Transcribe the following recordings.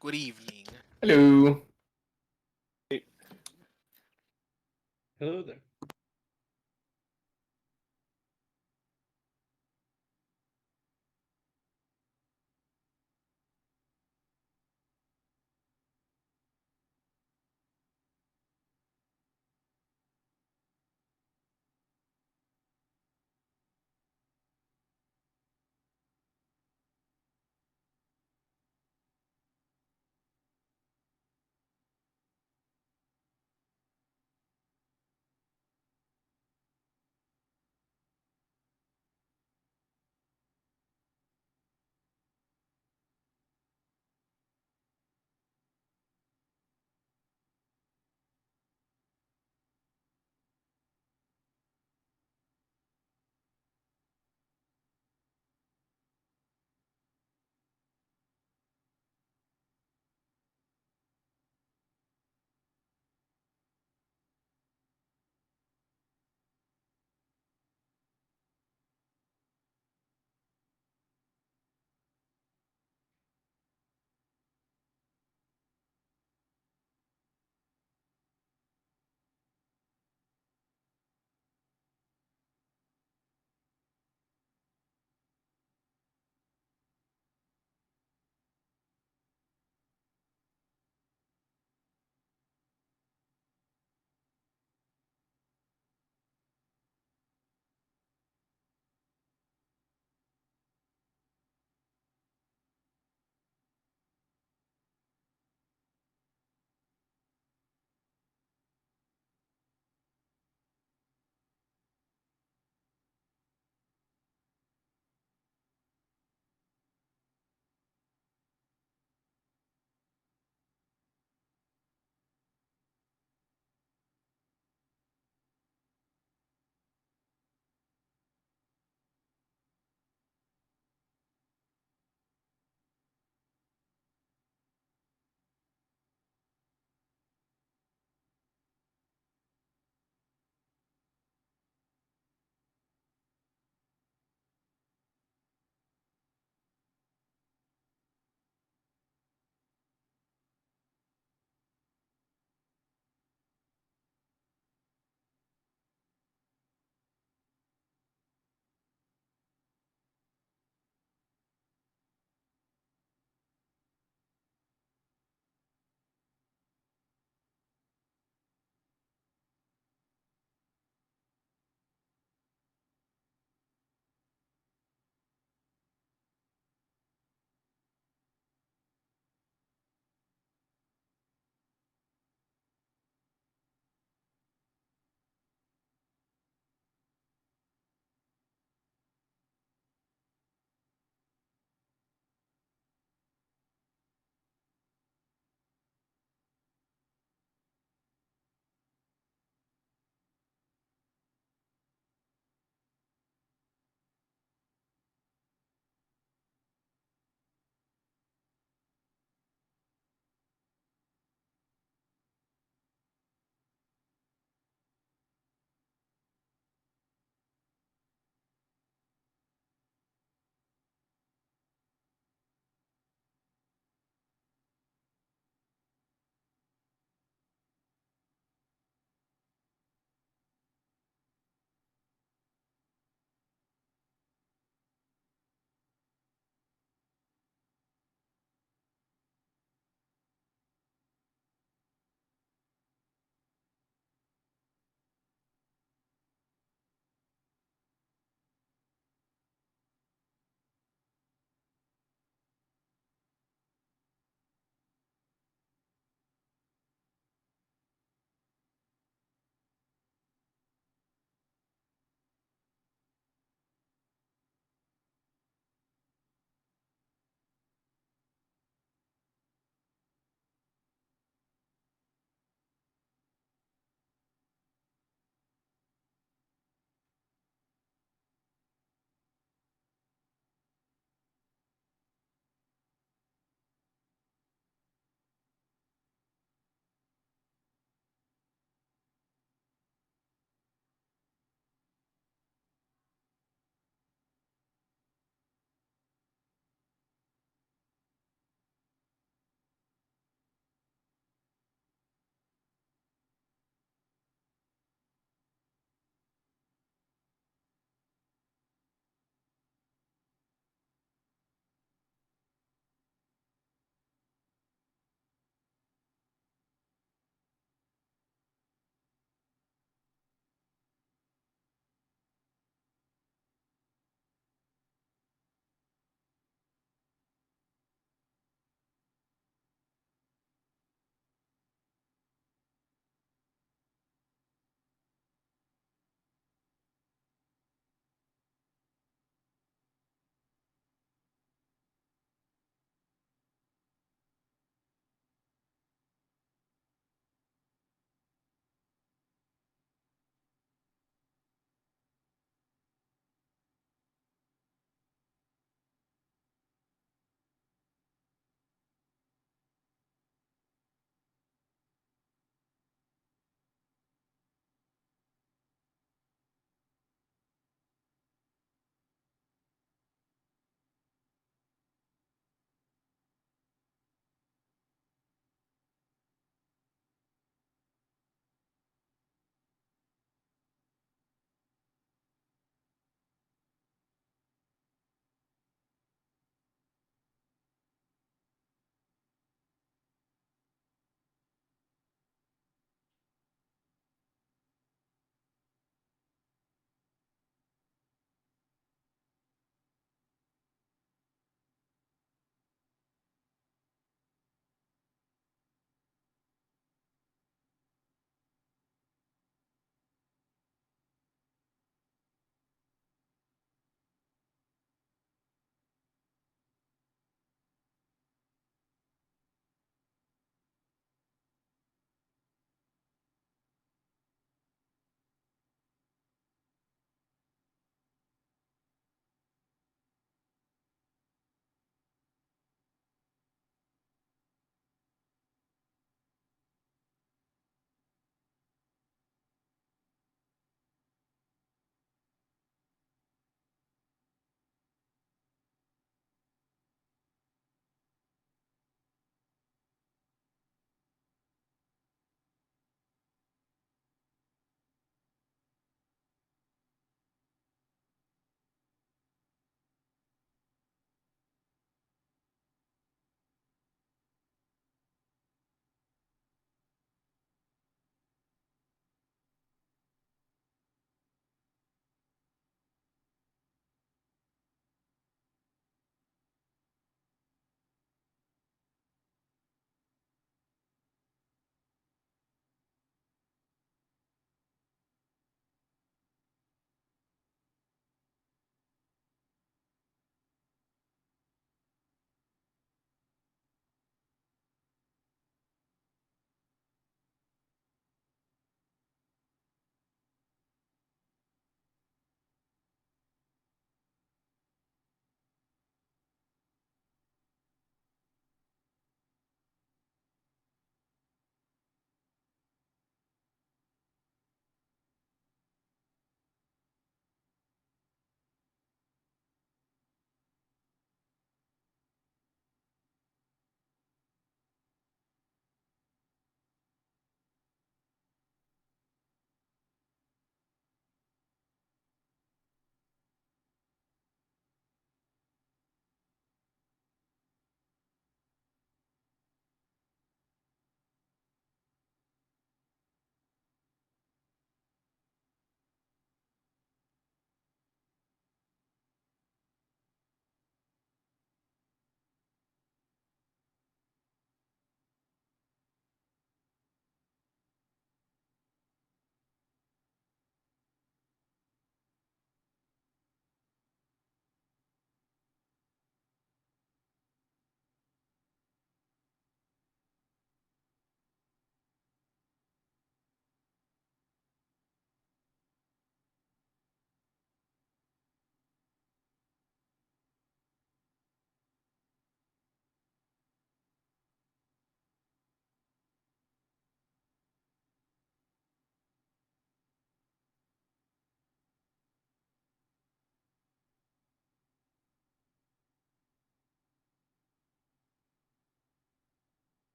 Good evening. Hello. Hello there.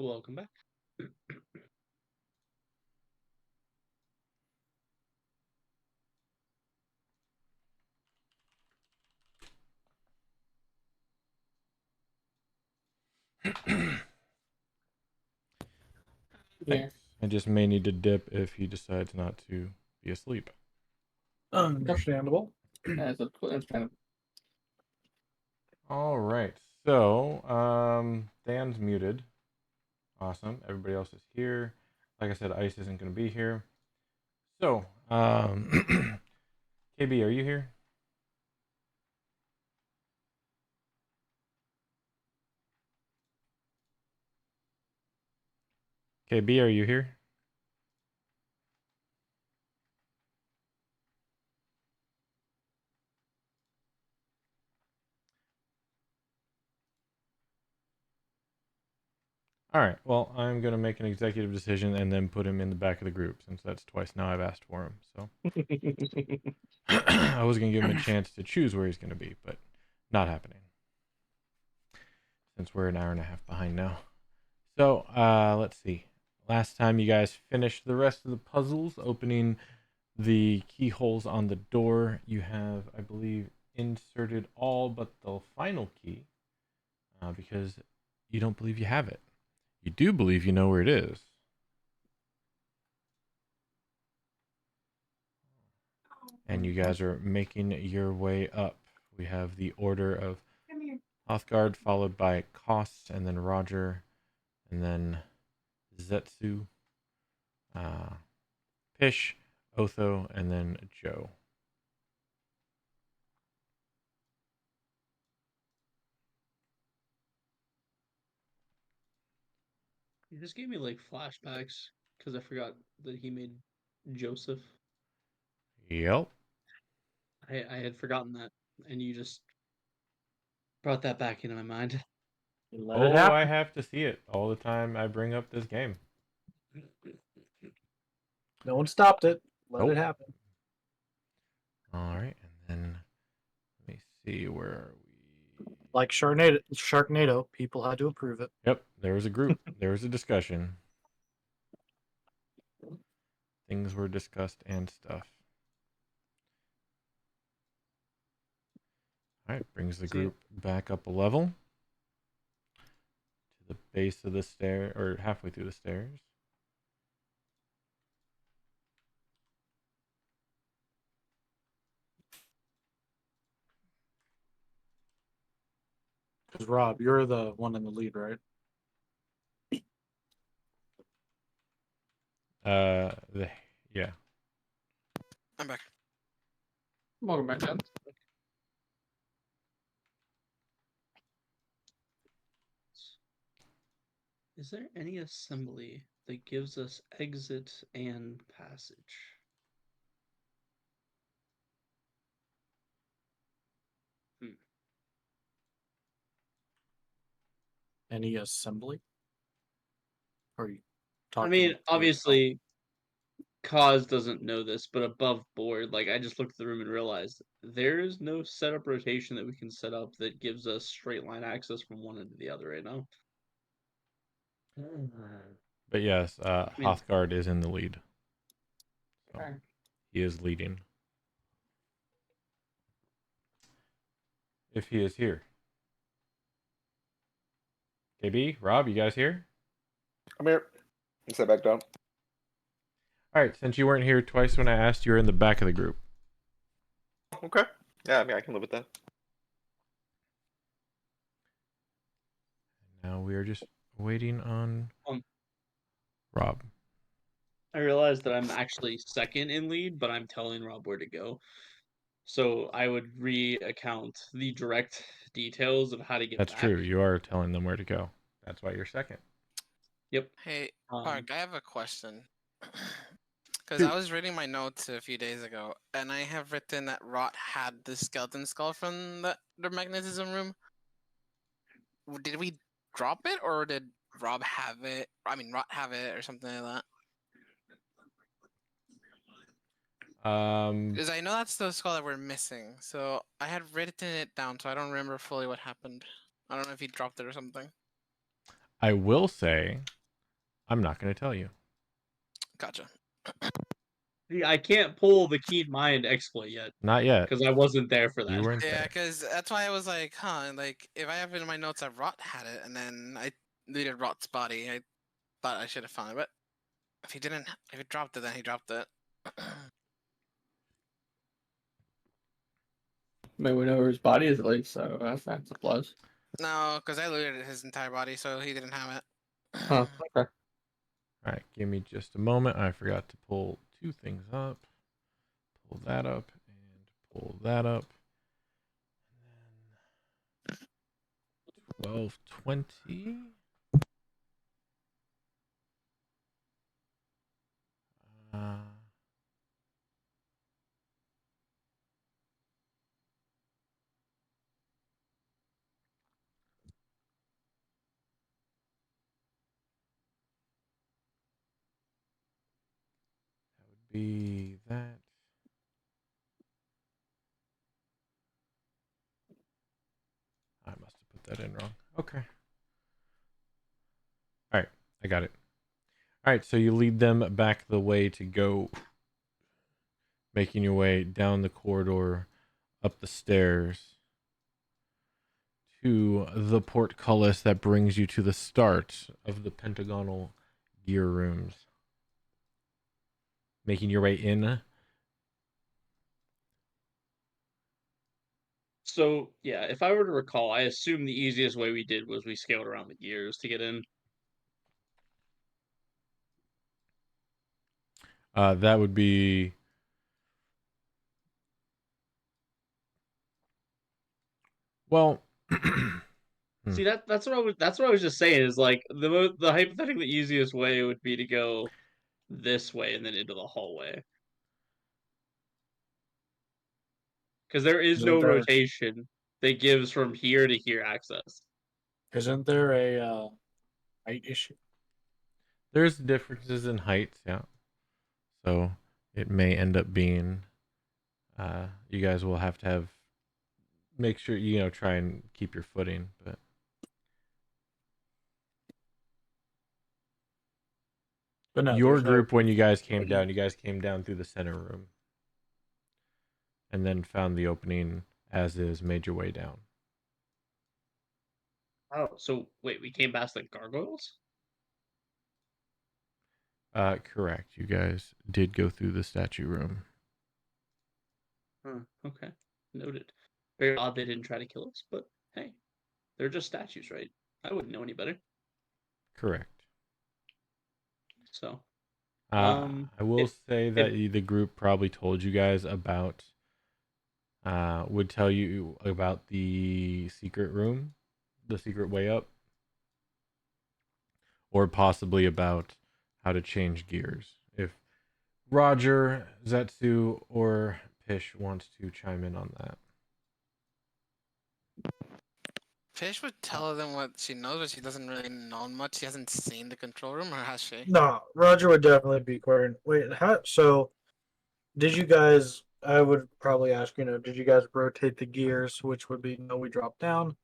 Welcome back. Thanks. I just may need to dip if he decides not to be asleep. Understandable. Yeah, that's kind of. All right. So, Dan's muted. Awesome. Everybody else is here. Like I said, Ice isn't going to be here. So, KB, are you here? KB, are you here? All right. Well, I'm going to make an executive decision and then put him in the back of the group since that's twice now I've asked for him. So, I was going to give him a chance to choose where he's going to be, but not happening since we're an hour and a half behind now. So, let's see. Last time you guys finished the rest of the puzzles, opening the keyholes on the door, you have, I believe, inserted all but the final key because you don't believe you have it. You do believe you know where it is. And you guys are making your way up. We have the order of Hrothgard, followed by Koss, and then Roger, and then Zetsu, Pish, Otho, and then Joe. You just gave me like flashbacks because I forgot that he made Joseph. Yep. I had forgotten that, and you just brought that back into my mind. Let it happen. I have to see it all the time I bring up this game. No one stopped it. Let it happen. All right, and then let me see where are we. Like Sharknado, people had to approve it. Yep, there was a group. There was a discussion. Things were discussed and stuff. All right, brings the group back up a level to the base of the stair, or halfway through the stairs. Because Rob, you're the one in the lead, right? Yeah. I'm back. Welcome back, John. Is there any assembly that gives us exit and passage? Any assembly? Or are you I talking? mean, obviously, Cause doesn't know this, but above board, like I just looked at the room and realized there is no setup rotation that we can set up that gives us straight line access from one end to the other right now. But yes, I mean, Hrothgard is in the lead. So okay. he is leading. If he is here. KB, Rob, you guys here? I'm here. You sit back down. All right, since you weren't here twice when I asked, you're in the back of the group. Okay. Yeah, I mean, I can live with that. Now we are just waiting on Rob. I realized that I'm actually second in lead, but I'm telling Rob where to go. So I would re-account the direct details of how to get That's back. true. You are telling them where to go. That's why you're second. Yep. Hey, Park, I have a question. Because I was reading my notes a few days ago, and I have written that Rot had the skeleton skull from the magnetism room. Did we drop it, or did Rob have it? I mean, Rot have it, or something like that? Because I know that's the skull that we're missing. So I had written it down, so I don't remember fully what happened. I don't know if he dropped it or something. I will say, I'm not going to tell you. Gotcha. See, I can't pull the keen mind exploit yet Not yet. because I wasn't there for that. You weren't Yeah, there. because that's why I was like, huh, like if I have it in my notes that Rot had it, and then I looted Rot's body, I thought I should have found it, but if he didn't, if he dropped it, then he dropped it. I mean, we know where his body is at least, so that's a plus. No, because I looted his entire body, so he didn't have it. Huh. Okay. All right, give me just a moment. I forgot to pull two things up. Pull that up and pull that up. And then 1220. That would be that. I must have put that in wrong. Okay. All right, I got it. All right, so you lead them back the way to go, making your way down the corridor, up the stairs, to the portcullis that brings you to the start of the pentagonal gear rooms. Making your way in. So yeah, if I were to recall, I assume the easiest way we did was we scaled around the gears to get in. That would be. Well, See that's what I was just saying is like the hypothetically easiest way would be to go this way and then into the hallway. Because there is no rotation that gives from here to here access. Isn't there a height issue? there's differences in heights, yeah. So it may end up being. You guys will have to make sure try and keep your footing, but. But no, Your there's no group, when you guys came But down, you guys came down through the center room and then found the opening as is, made your way down. Oh, so wait, we came past the gargoyles? Correct. You guys did go through the statue room. Huh, okay. Noted. Very odd they didn't try to kill us, but hey, they're just statues, right? I wouldn't know any better. Correct. So, I will say that if- the group probably told you guys about, would tell you about the secret room, the secret way up, or possibly about how to change gears. If Roger, Zetsu, or Pish wants to chime in on that. Fish would tell them what she knows, but she doesn't really know much. She hasn't seen the control room, or has she? No, Roger would definitely be querying. Wait, how? So, did you guys? I would probably ask. Did you guys rotate the gears? Which would be no, we drop down.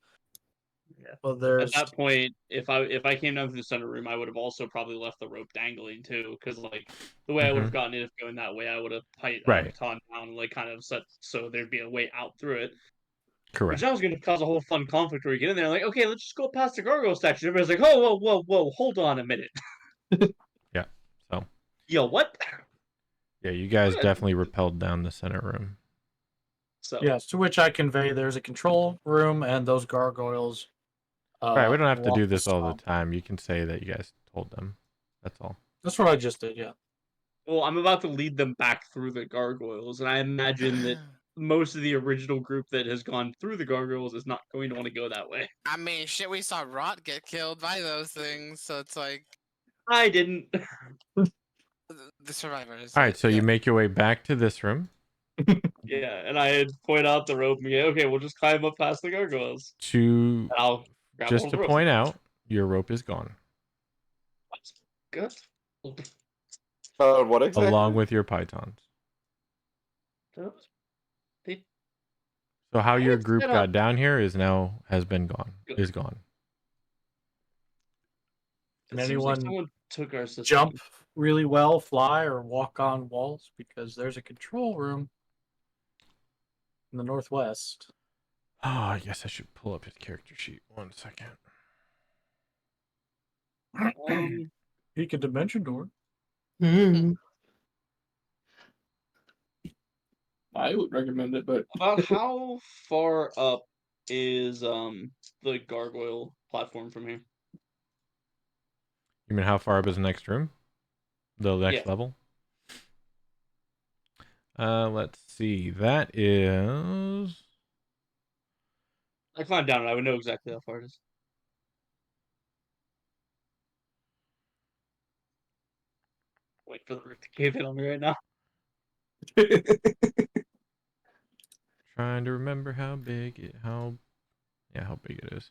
Yeah. Well, At there's that point, if I came down through the center room, I would have also probably left the rope dangling too, because like the way I would have gotten it if going that way, I would have Right. Catan down and like kind of set so there'd be a way out through it. Correct. Which now is going to cause a whole fun conflict where you get in there like, okay, let's just go past the gargoyle statue. Everybody's like, oh, whoa, hold on a minute. Yeah. So. Yo, what? Yeah, you guys definitely repelled down the center room. So yes. To which I convey there's a control room and those gargoyles. Right, we don't have to walk do this all the swamp. time. You can say that you guys told them. That's all. That's what I just did. Yeah. well, I'm about to lead them back through the gargoyles, and I imagine that most of the original group that has gone through the gargoyles is not going to want to go that way. I mean, shit, we saw Rot get killed by those things, so it's like I didn't. the survivors. All right, so you make your way back to this room. Yeah, and I had point out the rope and go, okay, we'll just climb up past the gargoyles. To And I'll grab just hold to of the rope. point out, your rope is gone, Good. What exactly? along with your pythons. They So how your It's group set got up- down here is gone. Good. Is gone. Can It seems like anyone someone took our system. jump really well, fly, or walk on walls? Because there's a control room in the northwest. Oh, I guess I should pull up his character sheet. 1 second. He could dimension door. I would recommend it, but About how far up is the gargoyle platform from here? You mean how far up is the next room? The next Yeah. level? Let's see. That is. I climbed down and I would know exactly how far it is. Wait for the roof to cave in on me right now. Trying to remember how big it. How big it is.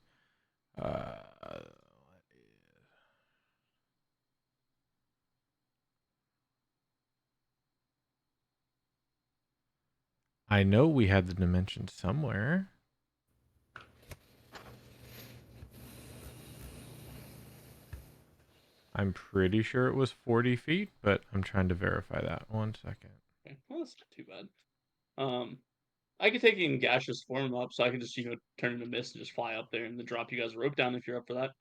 I know we had the dimension somewhere. I'm pretty sure it was 40 feet, but I'm trying to verify that. 1 second. Okay. Well, that's not too bad. I could take in gaseous form up, so I could just turn into mist and just fly up there and then drop you guys a rope down if you're up for that.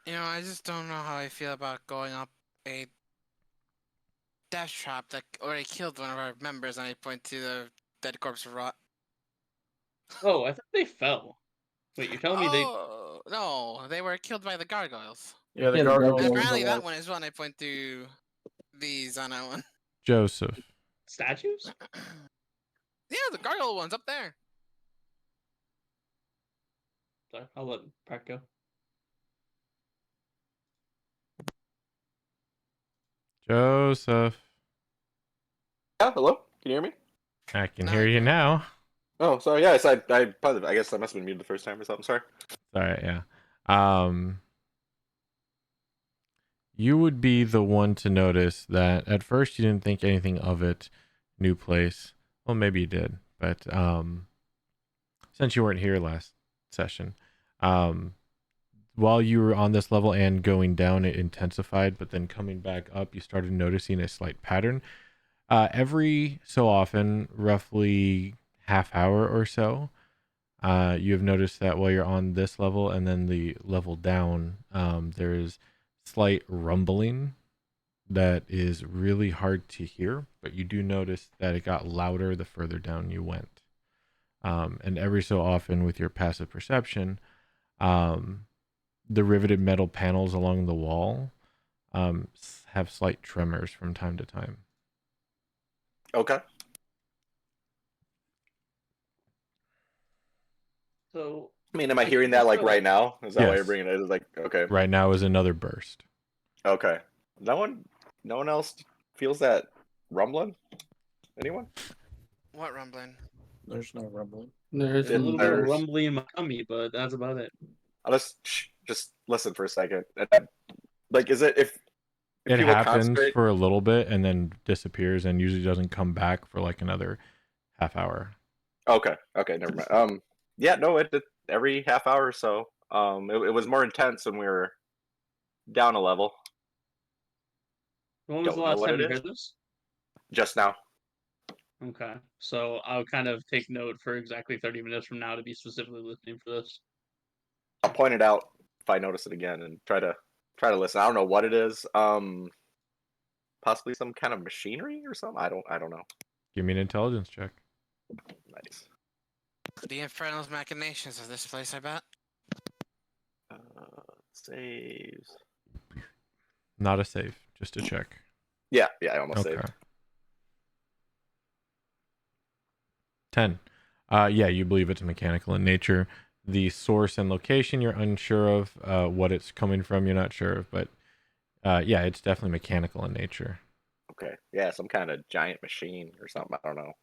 I just don't know how I feel about going up a death trap that already killed one of our members, and I point to the dead corpse of Rot. Oh, I thought they fell. Wait, you're telling me they? Oh, no, they were killed by the gargoyles. Yeah, the Yeah, the gargoyles. gargoyles. are Apparently the that ones. one is one I point to these on that one. Joseph. Statues? Yeah, the gargoyle one's up there. Sorry, I'll let Pratt go. Joseph. Yeah, hello? Can you hear me? I can Now hear I you can. now. Oh, sorry. Yes, I guess I must have been muted the first time or something. Sorry. Sorry, yeah. You would be the one to notice that at first you didn't think anything of it. New place. Well, maybe you did, but since you weren't here last session, while you were on this level and going down, it intensified, but then coming back up, you started noticing a slight pattern. Every so often, roughly half hour or so, you have noticed that while you're on this level and then the level down, there is slight rumbling that is really hard to hear, but you do notice that it got louder the further down you went. And every so often, with your passive perception, the riveted metal panels along the wall have slight tremors from time to time. Okay. So I mean, am I I hearing guess, that like right now? Is that why you're Yes. bringing it? It's like, okay. Right now is another burst. Okay. No one else feels that rumbling? Anyone? What rumbling? There's no rumbling. There's a If little bit of there's- rumbling in my tummy, but that's about it. I'll just listen for a second. Like, is it if It people happens concentrate? for a little bit and then disappears and usually doesn't come back for like another half hour. Okay. Okay. Never mind. Yeah. No. It every half hour or so. It was more intense when we were down a level. When was the Don't know last what time it you is. heard this? Just now. Okay, so I'll kind of take note for exactly 30 minutes from now to be specifically listening for this. I'll point it out if I notice it again and try to listen. I don't know what it is. Possibly some kind of machinery or something. I don't know. Give me an intelligence check. Nice. The infernal machinations of this place, I bet. Saves. Not a save, just a check. Yeah, I almost Okay. saved. 10. Yeah, you believe it's mechanical in nature. The source and location you're unsure of. What it's coming from you're not sure of, but yeah, it's definitely mechanical in nature. Okay. Yeah, some kind of giant machine or something. I don't know.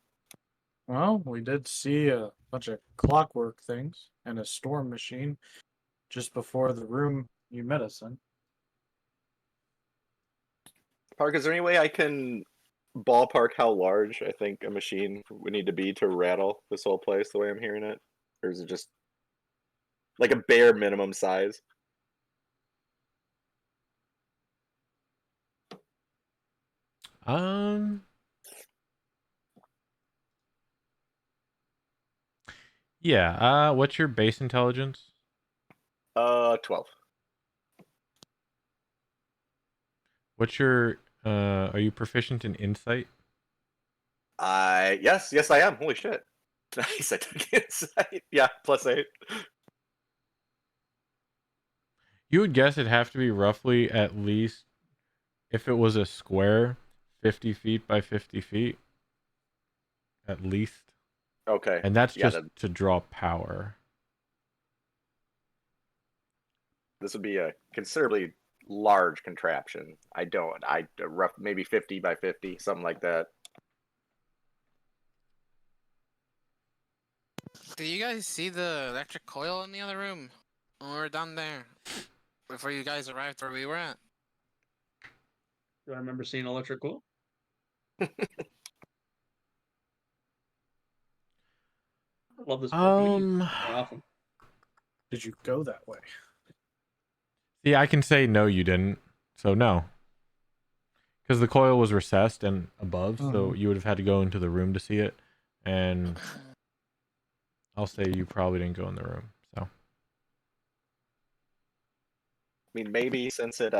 Well, we did see a bunch of clockwork things and a storm machine just before the room you met us in. Park, is there any way I can ballpark how large I think a machine would need to be to rattle this whole place the way I'm hearing it? Or is it just like a bare minimum size? Um. Yeah. What's your base intelligence? 12. What's your Are you proficient in insight? Yes, I am. Holy shit. Nice. I took insight. Yeah, +8. You would guess it'd have to be roughly at least, if it was a square, 50 feet by 50 feet, at least. Okay. And that's Yeah, just to draw power. this would be a considerably large contraption. Rough maybe 50 by 50, something like that. Do you guys see the electric coil in the other room? When we were down there. Before you guys arrived where we were at. Do I remember seeing electric coil? I love this book. We need more often. Did you go that way? Yeah, I can say no, you didn't. So no. Because the coil was recessed and above, so you would have had to go into the room to see it. And I'll say you probably didn't go in the room. So I mean, maybe since it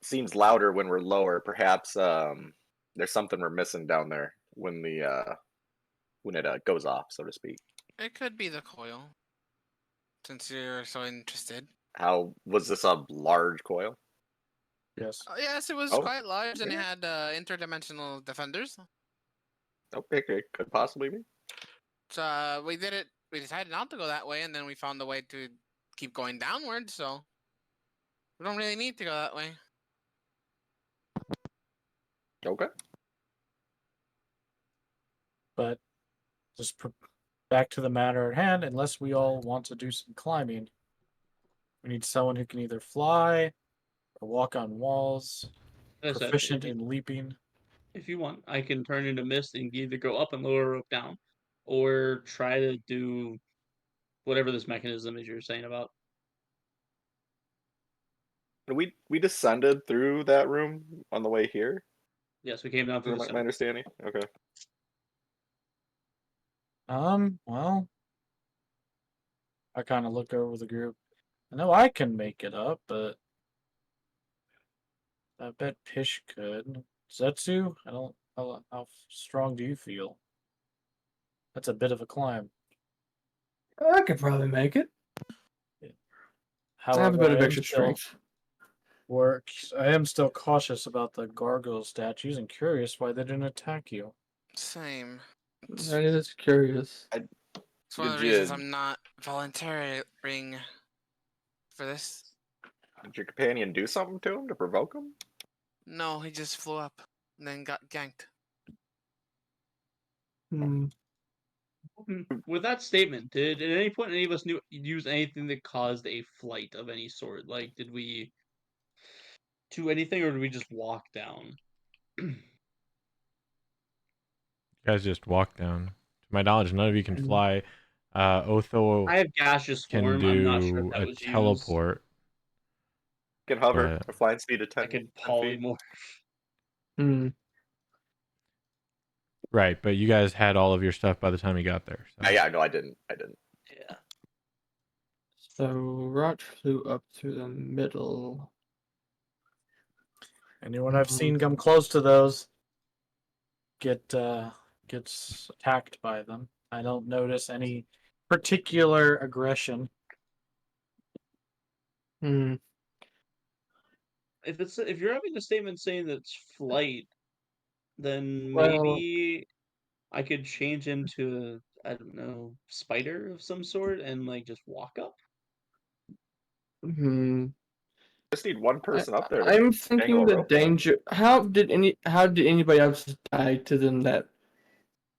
seems louder when we're lower, perhaps there's something we're missing down there when it goes off, so to speak. It could be the coil. Since you're so interested. How was this a large coil? Yes. Yes, it was Oh, quite large and it yeah. had interdimensional defenders. Oh, it could possibly be. So we did it. We decided not to go that way, and then we found a way to keep going downward. So we don't really need to go that way. Okay. But just back to the matter at hand, unless we all want to do some climbing, we need someone who can either fly or walk on walls, As I said, proficient in leaping. if you want, I can turn into mist and either go up and lower rope down, or try to do whatever this mechanism is you're saying about. We descended through that room on the way here. Yes, we came down through the My center. understanding. Okay. Well, I kind of look over the group. I know I can make it up, but I bet Pish could. Zetsu, I don't. How strong do you feel? That's a bit of a climb. I could probably make it. I have a However, bit of I am extra still strength. I am still cautious about the gargoyle statues and curious why they didn't attack you. Same. That is curious. It's one of the Did reasons you- I'm not volunteering for this. Did your companion do something to him to provoke him? No, he just flew up and then got ganked. Hmm. With that statement, did at any point any of us use anything that caused a flight of any sort? Like, did we do anything, or did we just walk down? you guys just walk down. To my knowledge, none of you can fly. Otho I have gaseous can form. I'm not sure if do that a was used. teleport. Can hover But a flying speed of I 10, could 10 feet. polymorph. Hmm. right, but you guys had all of your stuff by the time you got there. So. Yeah, no, I didn't. Yeah. So Rot flew up through the middle. Anyone I've seen come close to those gets attacked by them. I don't notice any particular aggression. Hmm. If you're having a statement saying that it's flight, then Well- maybe I could change into I don't know, spider of some sort and like just walk up. Hmm. Just need one person up there. To I'm dangle thinking a the rope. danger. How did anybody else die to them that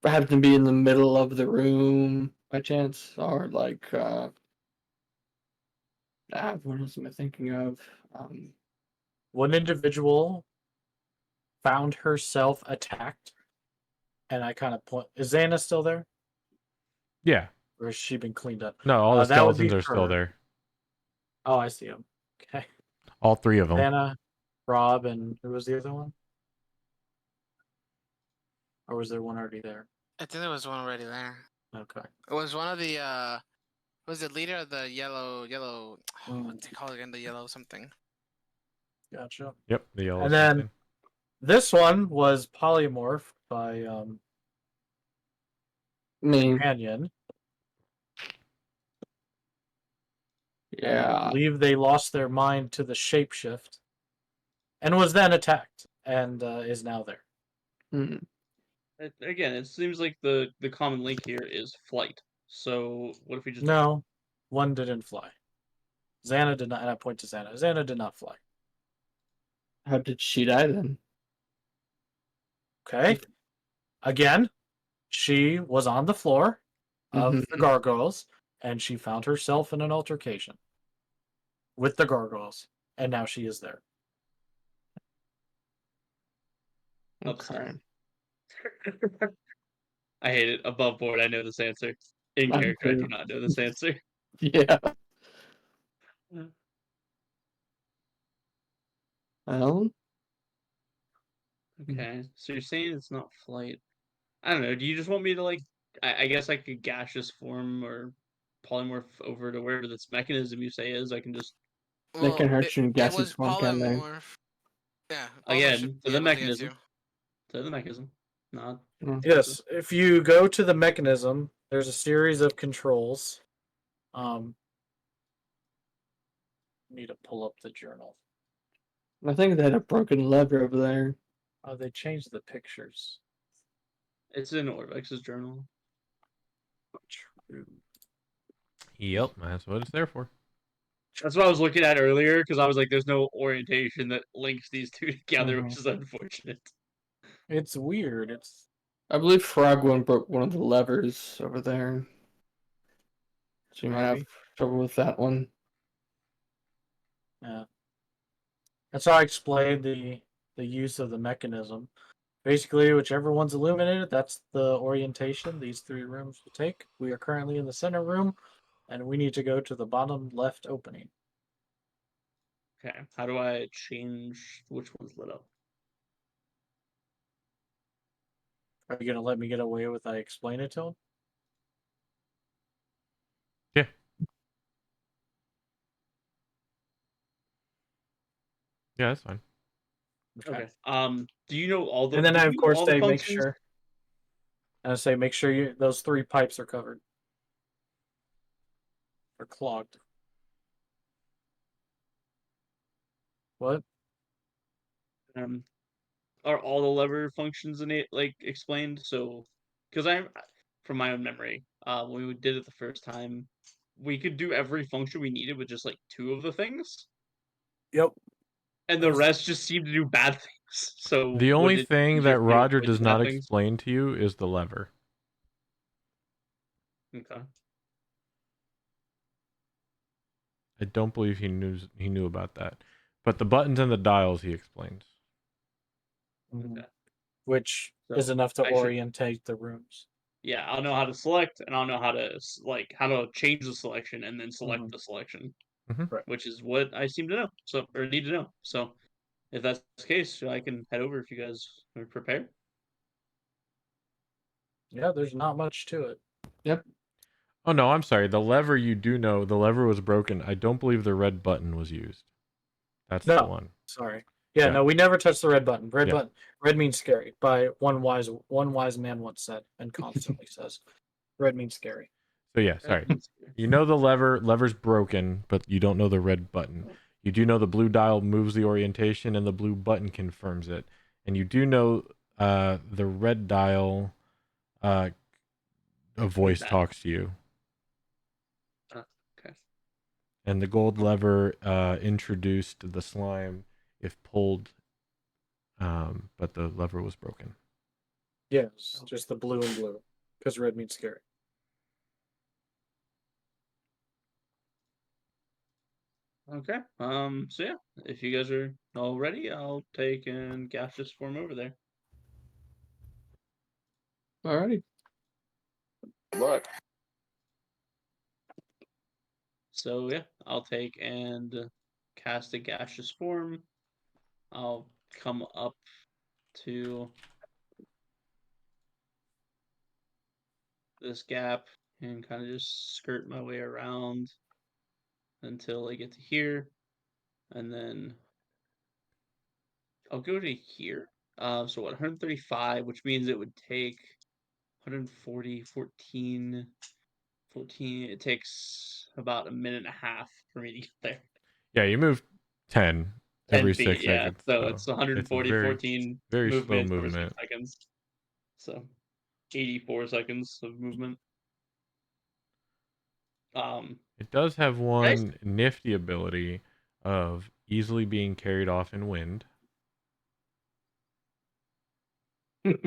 happened to be in the middle of the room by chance, or like what else am I thinking of? One individual found herself attacked, and I kind of point. Is Xana still there, Yeah. or has she been cleaned up? No, all the That would be skeletons are still her. there. Oh, I see them. Okay. All three of them. Xana, Rob and who was the other one? Or was there one already there? I think there was one already there. Okay. It was one of the was the leader of the yellow Mm. what they call it again, the yellow something. Gotcha. Yep, the yellow And then something. this one was polymorphed by Me. Companion. I Yeah. believe they lost their mind to the shapeshift and was then attacked and is now there. Mm. Again, it seems like the common link here is flight. So what if we just No, one didn't fly. Xana did not, and I point to Xana. Xana did not fly. How did she die then? Okay. Again, she was on the floor of the Mhm. gargoyles and she found herself in an altercation with the gargoyles, and now she is there. upset? Okay. I hate it. Above board, I know this answer. In I character, I do do. not know this answer. Yeah. Well. Okay, so you're saying it's not flight. I don't know. Do you just want me to like? I guess I could gaseous form or polymorph over to wherever this mechanism you say is. I can just They can It, hurt you in it gaseous was form, can they? polymorph. Yeah, polymorph should again to be the able to get you. mechanism. To the mechanism, not Mm. Yes, if you go to the mechanism, there's a series of controls. Need to pull up the journal. I think they had a broken lever over there. Oh, they changed the pictures. It's in Orvex's journal. True. Yep, that's what it's there for. That's what I was looking at earlier because I was like, "There's no orientation that links these two together," Mhm. which is unfortunate. It's weird. It's I believe Frogone broke one of the levers over there. So you might have Maybe. trouble with that one. Yeah. That's how I explained the use of the mechanism. Basically, whichever one's illuminated, that's the orientation these three rooms will take. We are currently in the center room, and we need to go to the bottom left opening. Okay, how do I change which one's lit up? Are you gonna let me get away with I explain it to him? Yeah. Yeah, that's fine. Okay. Do you know all the? And then do I you of know course all the say make functions? sure. And I say make sure you those three pipes are covered. Or clogged. What? Um, are all the lever functions in it like explained? So, because from my own memory, when we did it the first time, we could do every function we needed with just like two of the things, Yep. and the rest just seemed to do bad things. So, The would only it thing easier that for me to Roger avoid the does not bad things? explain to you is the lever. Okay. I don't believe he knew about that. But the buttons and the dials he explains. Mhm. Okay. Which So, is enough to I should. orientate the rooms. Yeah, I'll know how to select, and I'll know how to how to change the selection, and then select Mhm. the selection, Mhm. Right. which is what I seem to know. So, or need to know. So, if that's the case, I can head over if you guys are prepared. Yeah, there's not much to it. Yep. Oh no, I'm sorry. The lever you do know, the lever was broken. I don't believe the red button was used. That's the No. one. Sorry. Yeah, Yeah. no, we never touched the red button. Red Yeah. button. Red means scary. By one wise man once said and constantly says. Red means scary. So yeah, sorry. You know the lever's broken, but you don't know the red button. You do know the blue dial moves the orientation and the blue button confirms it. And you do know the red dial a voice That. talks to you. Okay. And the gold lever introduced the slime if pulled, but the lever was broken. Yes, just the blue and blue. Because red means scary. Okay. So yeah, if you guys are all ready, I'll take and gaseous form over there. Alrighty. Look. So yeah, I'll take and cast a gaseous form. I'll come up to this gap and kind of just skirt my way around until I get to here, and then I'll go to here. So what, 135, which means it would take 140, 14. It takes about a minute and a half for me to get there. Yeah, you move 10 10 every feet, 6 yeah. seconds. So it's it's a 140, very, 14 very slow movements over 6 movement. seconds. So 84 seconds of movement. It does have Nice. one nifty ability of easily being carried off in wind. Really?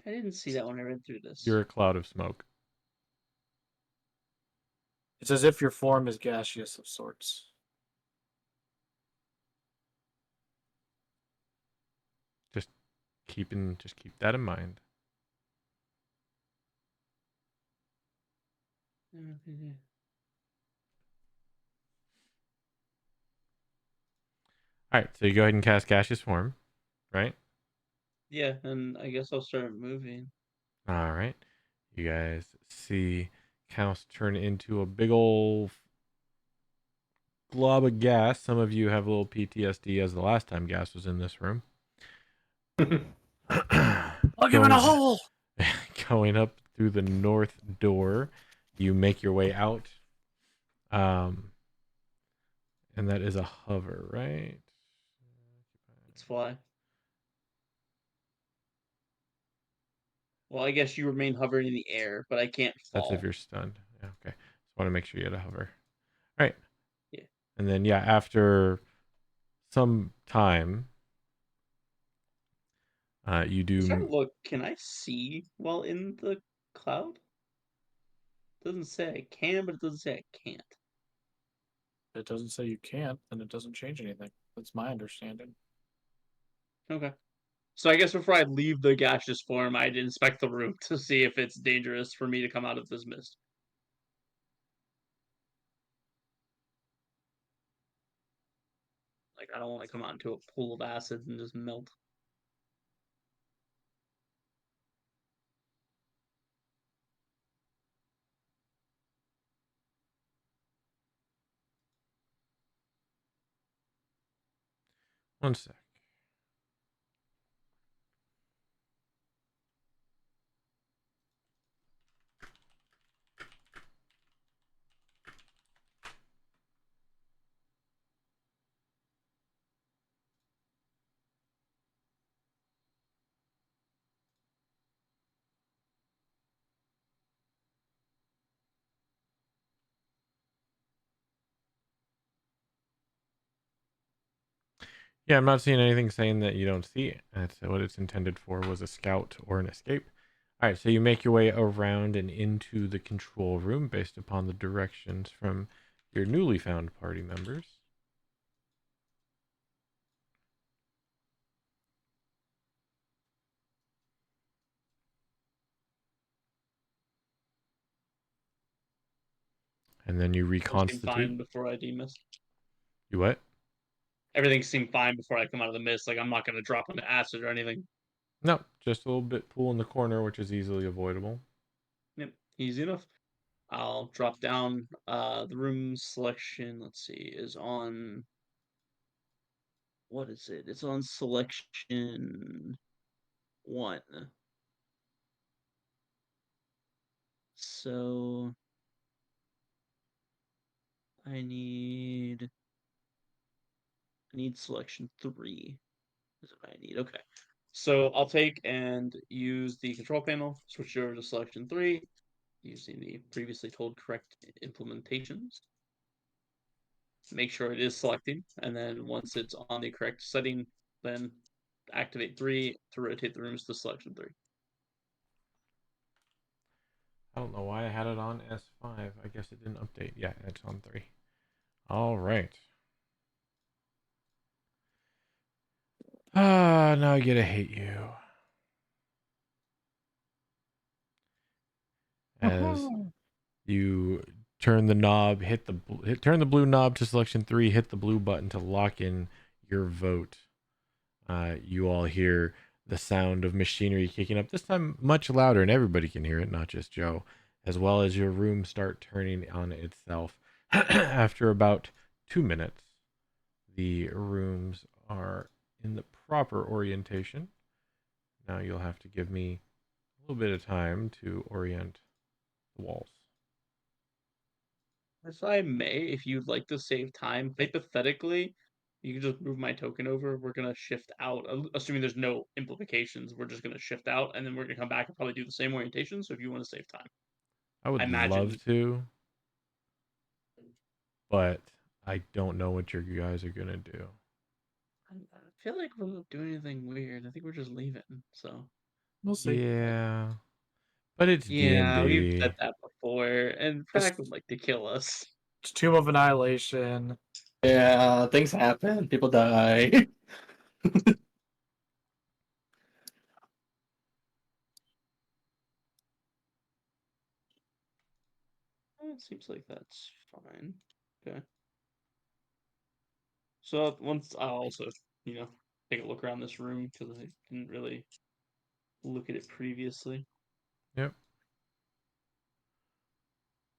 I didn't see that when I read through this. You're a cloud of smoke. It's as if your form is gaseous of sorts. Just keep that in mind. All right, so you go ahead and cast gaseous form, right? Yeah, and I guess I'll start moving. All right. You guys see Kaos turn into a big old glob of gas. Some of you have a little PTSD as the last time gas was in this room. I'll give it a hole. Going up through the north door, you make your way out. And that is a hover, right? Let's fly. Well, I guess you remain hovering in the air, but I can't fall. That's if you're stunned. Yeah, okay. Just want to make sure you had a hover. All right. Yeah. And then, yeah, after some time, you do. Sorry, look, can I see while in the cloud? Doesn't say I can, but it doesn't say I can't. It doesn't say you can't, then it doesn't change anything. That's my understanding. Okay. So I guess before I leave the gaseous form, I'd inspect the room to see if it's dangerous for me to come out of this mist. Like, I don't want to come out into a pool of acid and just melt. One sec. Yeah, I'm not seeing anything saying that you don't see it. That's what it's intended for, was a scout or an escape. All right, so you make your way around and into the control room based upon the directions from your newly found party members. And then you Everything seemed fine reconstitute. before I demist. You what? Everything seemed fine before I come out of the mist. Like, I'm not going to drop into acid or anything. No, just a little bit pool in the corner, which is easily avoidable. Yep, easy enough. I'll drop down. The room selection, let's see, is on. What is it? It's on selection 1. So I need selection 3. Is what I need. Okay. So I'll take and use the control panel, switch over to selection 3, using the previously told correct implementations. Make sure it is selecting, and then once it's on the correct setting, then activate 3 to rotate the rooms to selection 3. I don't know why I had it on S5. I guess it didn't update. Yeah, it's on 3. All right. Now I get to hate you. As you turn the knob, turn the blue knob to selection 3, hit the blue button to lock in your vote. You all hear the sound of machinery kicking up, this time much louder, and everybody can hear it, not just Joe, as well as your room start turning on itself. After about 2 minutes, the rooms are in the proper orientation. Now you'll have to give me a little bit of time to orient the walls. If I may, if you'd like to save time, hypothetically, you can just move my token over. We're gonna shift out, assuming there's no implications. We're just gonna shift out, and then we're gonna come back and probably do the same orientation. So if you want to save time, I would I imagine. love to, but I don't know what you guys are gonna do. I feel like we're not doing anything weird. I think we're just leaving. So We'll see. Yeah, but it's yeah, we've D&D. said that before, and Frack would like to kill us. It's Tomb of Annihilation. Yeah, things happen. People die. It seems like that's fine. Okay. So once I'll also, take a look around this room because I didn't really look at it previously. Yep.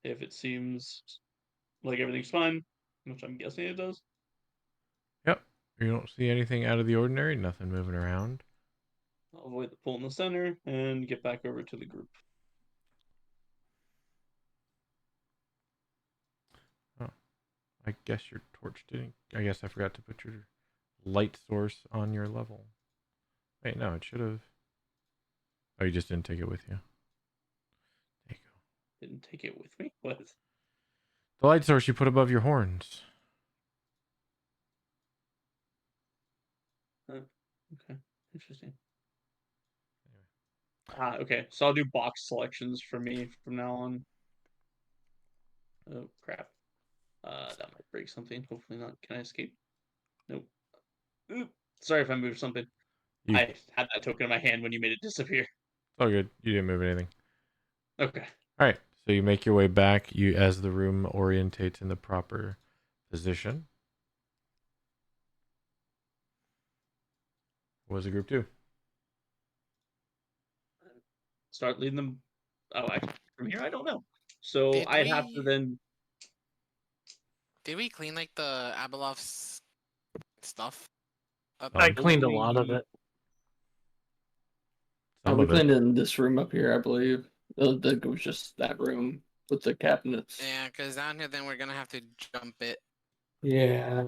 If it seems like everything's fine, which I'm guessing it does. Yep. You don't see anything out of the ordinary, nothing moving around. I'll avoid the pull in the center and get back over to the group. Oh, I guess your torch didn't. I guess I forgot to put your light source on your level. Wait, no, it should have. Oh, you just didn't take it with you. There you go. Didn't take it with me? What? The light source you put above your horns. Okay. Interesting. Okay. So I'll do box selections for me from now on. Oh, crap. That might break something. Hopefully not. Can I escape? Nope. Oop. Sorry if I moved something. I had that token in my hand when you made it disappear. It's all good. You didn't move anything. Okay. All right. So you make your way back. You, as the room orientates in the proper position. What does the group do? Start leading them. Oh, actually, from here, I don't know. So Did I'd have to we- then. Did we clean like the Abeloth's stuff? I cleaned a lot of it. Some we of it. cleaned in this room up here, I believe. It was just that room with the cabinets. Yeah, because down here then we're gonna have to jump it. Yeah.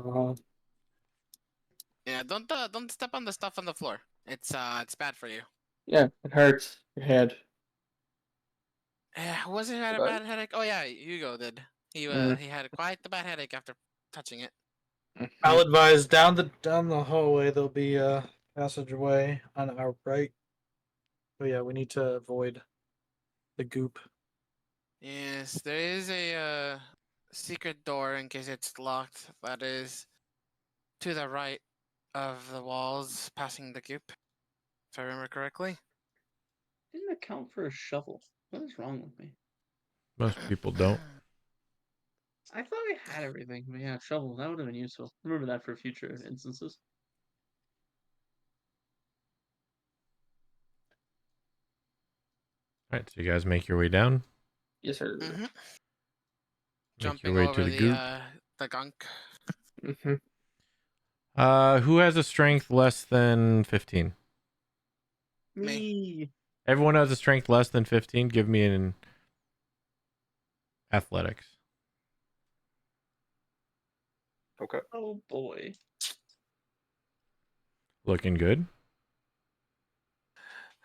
Yeah, don't step on the stuff on the floor. It's bad for you. Yeah, it hurts your head. Yeah, was it had a But- bad headache? Oh yeah, Hugo did. He Mm. he had quite the bad headache after touching it. I'll advise down the hallway there'll be a passageway on our right. But yeah, we need to avoid the goop. Yes, there is a secret door in case it's locked. That is to the right of the walls, passing the goop. If I remember correctly. Didn't account for a shovel. What is wrong with me? Most people don't. I thought I had everything, but yeah, shovel, that would have been useful. Remember that for future instances. All right. So you guys make your way down. Yes, sir. Mhm. Make Jumping your way over to the goop. the gunk. Mm-hmm. Who has a strength less than 15? Me. Everyone has a strength less than 15. Give me an athletics. Okay. Oh boy. Looking good.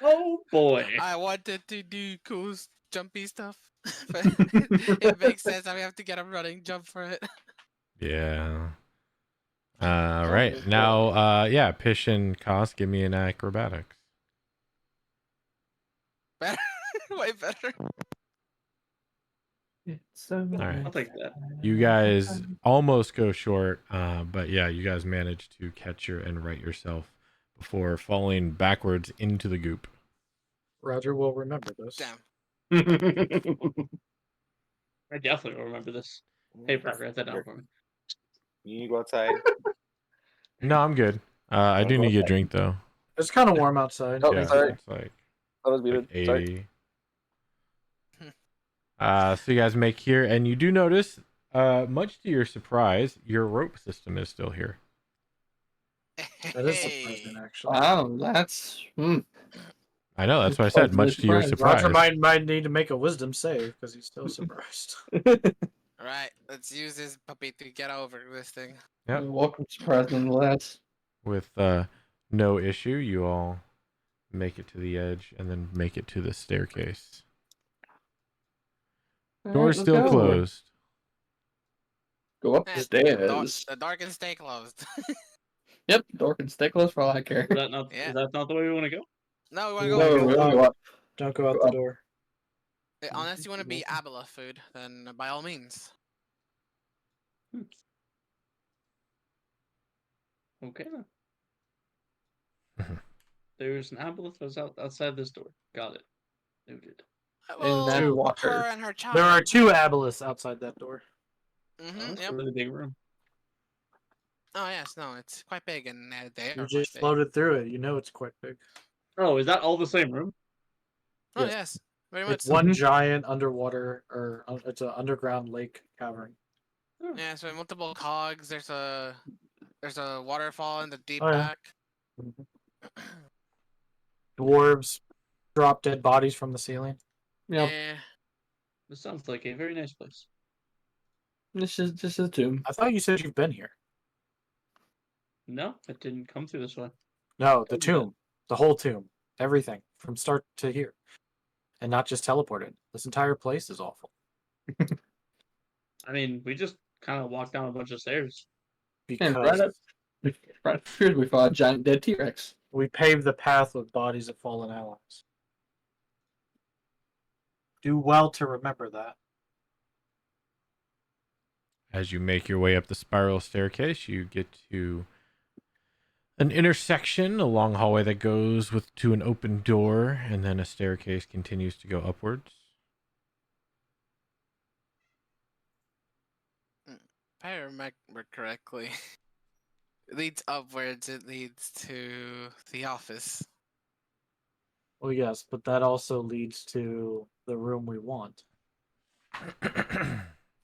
Oh boy. I wanted to do cool jumpy stuff, but it makes sense that we have to get a running jump for it. Yeah. Right. Now, yeah, Pish and Koss, give me an acrobatics. Better, way better. So right. I'll take that. You guys almost go short, but yeah, you guys manage to catch and right yourself before falling backwards into the goop. Roger will remember this. Damn. I definitely will remember this. Hey, Pat, write that down for me. You need to go outside. No, I'm good. I do need a drink though. It's kind of warm outside. Oh, Yeah, sorry. it's like I was muted. Sorry. 80. So you guys make here, and you do notice, much to your surprise, your rope system is still here. That is Hey. surprising, actually. Wow, that's I know, that's what I said. Pleasantly Much to your surprised. surprise. Roger might need to make a wisdom save because he's still surprised. Right, let's use this puppy to get over this thing. Yep. Welcome surprise nonetheless. With no issue, you all make it to the edge and then make it to the staircase. All Door's right, let's still go. closed. Go up Eh, the stairs. The door can stay closed. Yep, door can stay closed for all I care. Is that not? Yeah. Is that not the way we want to go? No, we want to No, go No, go we only up. go up. Don't go out Go the up. door. Unless you want to be Abila food, then by all means. Okay. Then. There's an aboleth that's outside this door. Got it. Noted. And then Well, water. her and her child. There are 2 aboleths outside that door. Oh, Mm-hmm, that's a yep. really big room. Oh yes, no, it's quite big, and they You are just quite big. floated through it. You know it's quite big. Oh, is that all the same room? Oh Yes. yes, very much. It's So. one giant underwater, or it's an underground lake cavern. Oh. Yeah, so multiple cogs. There's a waterfall in the deep Oh, yeah. back. Dwarves drop dead bodies from the ceiling. Yep. Yeah. This sounds like a very nice place. This is a tomb. I thought you said you've been here. No, it didn't come through this way. No, the Told you that. tomb. The whole tomb. Everything. From start to here. And not just teleported. This entire place is awful. I mean, we just kind of walked down a bunch of stairs. And Because right up here we fought a giant dead T-Rex. we paved the path with bodies of fallen allies. Do well to remember that. As you make your way up the spiral staircase, you get to an intersection, a long hallway that goes to an open door, and then a staircase continues to go upwards. If I remember correctly, it leads upwards. It leads to the office. Well, yes, but that also leads to the room we want.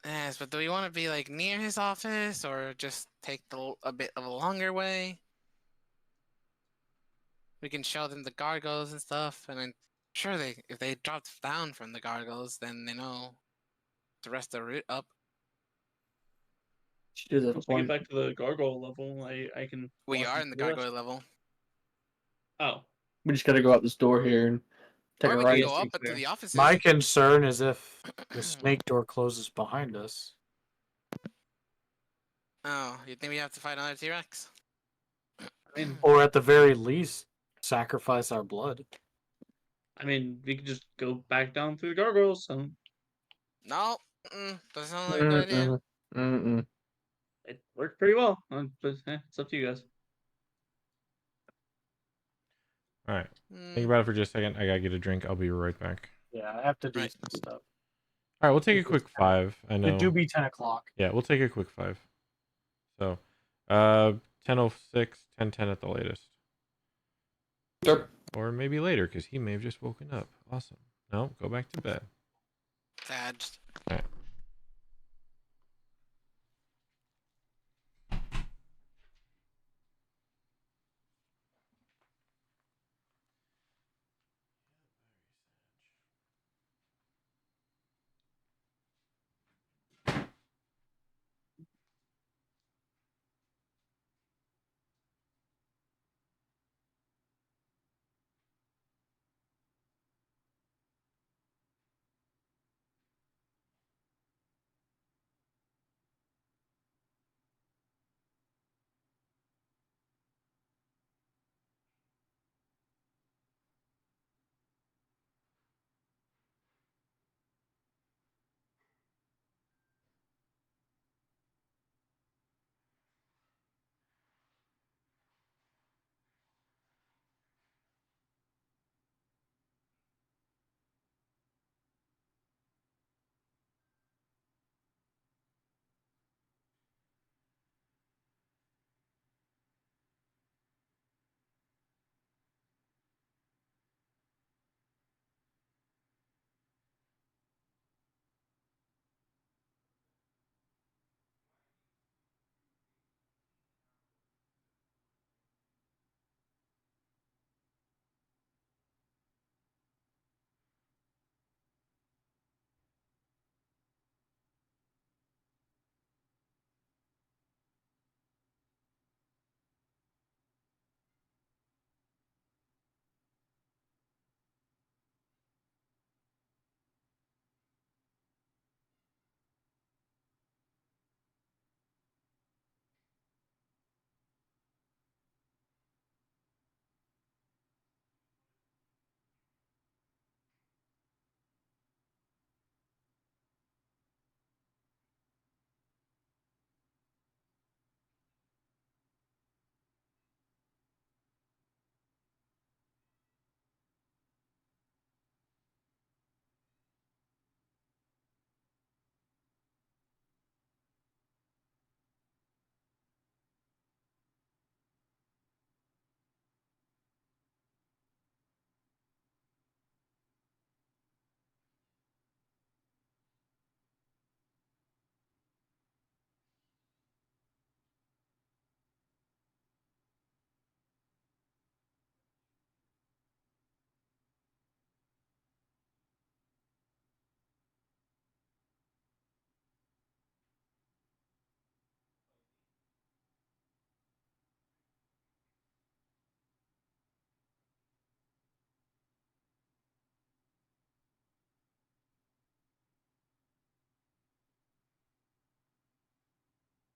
Yes, but do we want to be like near his office or just take a bit of a longer way? We can show them the gargoyles and stuff, and I'm sure if they dropped down from the gargoyles, then they know the rest of the route up. She does have a Once we get point. back to the gargoyle level, I can. We walk are you in the through rest. gargoyle level. Oh, We just gotta go out this door here and take Or a we right. can go up There. to the offices. My concern is if the snake door closes behind us. Oh, you think we have to fight another T-Rex? I mean, Or at the very least, sacrifice our blood. we could just go back down through the gargoyles. So No, doesn't sound like a good idea. Mm-mm. it worked pretty well. But it's up to you guys. All right. Mm, Think about it for just a second. I gotta get a drink. I'll be right back. Yeah, I have to do Right. some stuff. All right, we'll take a quick 5. I know. It do be 10 o'clock. Yeah, we'll take a quick 5. So, 10:06, 10:10 at the latest, Sure. or maybe later because he may have just woken up. Awesome. No, go back to bed. sad. All right.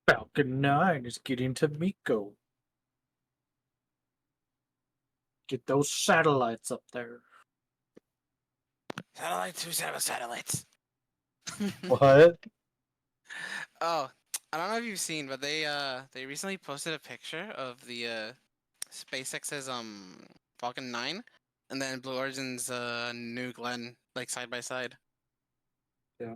Falcon 9 is getting to Miko. Get those satellites up there. Satellites? Who's have satellites? What? Oh, I don't know if you've seen, but they recently posted a picture of the SpaceX's Falcon 9 and then Blue Origin's New Glenn like side by side. Yeah.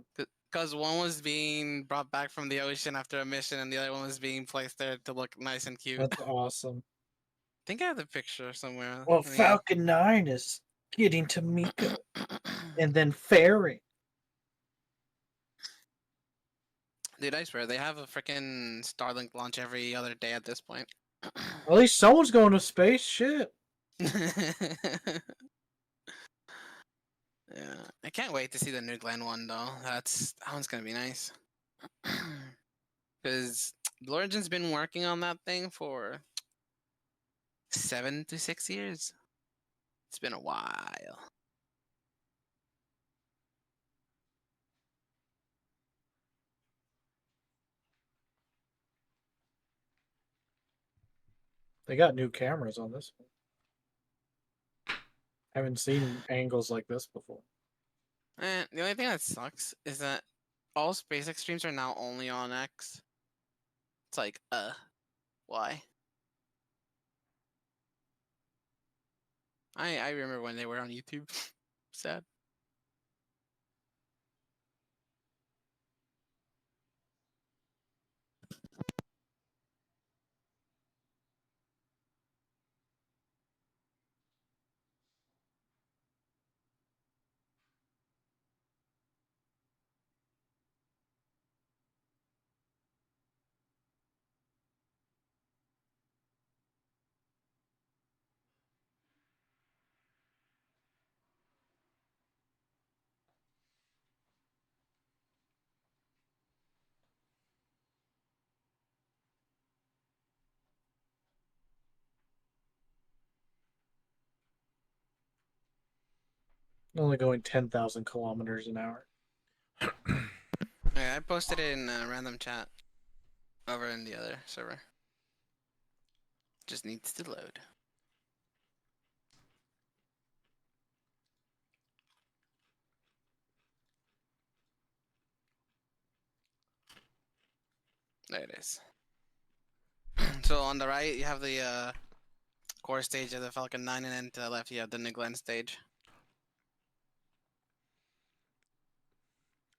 Because one was being brought back from the ocean after a mission, and the other one was being placed there to look nice and cute. That's awesome. I think I have the picture somewhere. Well, Let me- Falcon 9 is getting to Miko and then ferrying. Dude, I swear they have a freaking Starlink launch every other day at this point. At least someone's going to space. Shit. Yeah, I can't wait to see the New Glenn one though. That one's gonna be nice. Because Blue Origin's been working on that thing for 7 to 6 years. It's been a while. They got new cameras on this one. Haven't seen angles like this before. And the only thing that sucks is that all SpaceX streams are now only on X. It's like, why? I remember when they were on YouTube. Sad. Only going 10,000 kilometers an hour. Yeah, I posted it in a random chat over in the other server. Just needs to load. There it is. So on the right, you have the core stage of the Falcon 9, and then to the left, you have the New Glenn stage.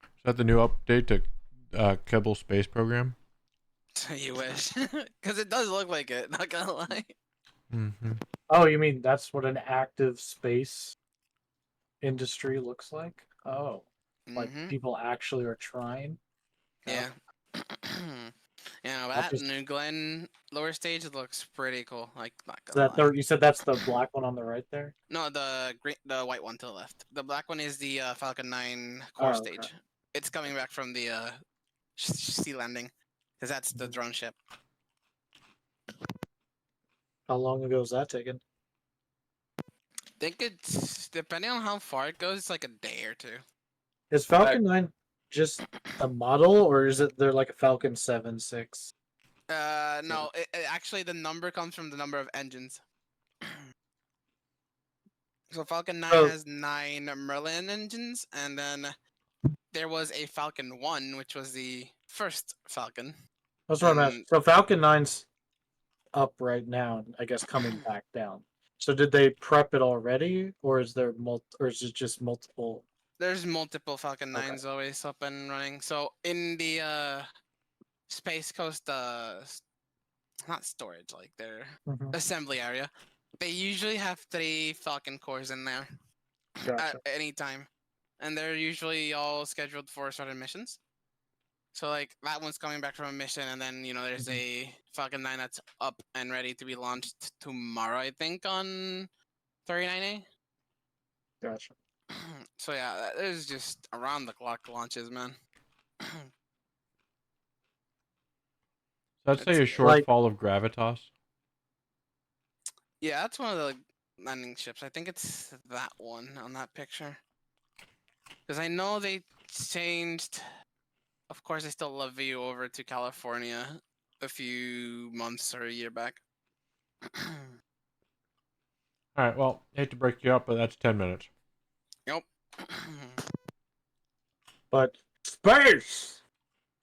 Is that the new update to Kerbal Space Program? You wish. Because it does look like it, not gonna lie. Mm-hmm. Oh, you mean that's what an active space industry looks like? Oh, like Mm-hmm. people actually are trying? Yeah. Yeah, Not that just- New Glenn lower stage looks pretty cool. Like, not Is gonna that lie. you said that's the black one on the right there? No, the white one to the left. The black one is the Falcon 9 core Oh, okay. stage. It's coming back from the sea landing, because that's the Mhm. drone ship. How long ago was that taken? I think it's depending on how far it goes, it's like a day or two. Is Falcon 9 just a model, or is it there like a Falcon 7, 6? No, actually the number comes from the number of engines. So Falcon 9 Oh. has 9 Merlin engines, and then there was a Falcon 1, which was the first Falcon. That's what I'm And- asking. So Falcon 9's up right now, I guess coming back down. So did they prep it already, or is there or is it just multiple? There's multiple Falcon Okay. 9s always up and running. So in the Space Coast, not storage, like their Mhm. assembly area, they usually have 3 Falcon cores in there at Gotcha. any time, and they're usually all scheduled for certain missions. So like that one's coming back from a mission, and then there's a Falcon 9 that's up and ready to be launched tomorrow, I think, on 39A. Gotcha. So yeah, there's just around the clock launches, man. So I'd say a It's- shortfall of gravitas. Yeah, that's one of the landing ships. I think it's that one on that picture. Because I know they changed of course, I still love you over to California a few months or a year back. All right. Well, hate to break you up, but that's 10 minutes. Yep. But space.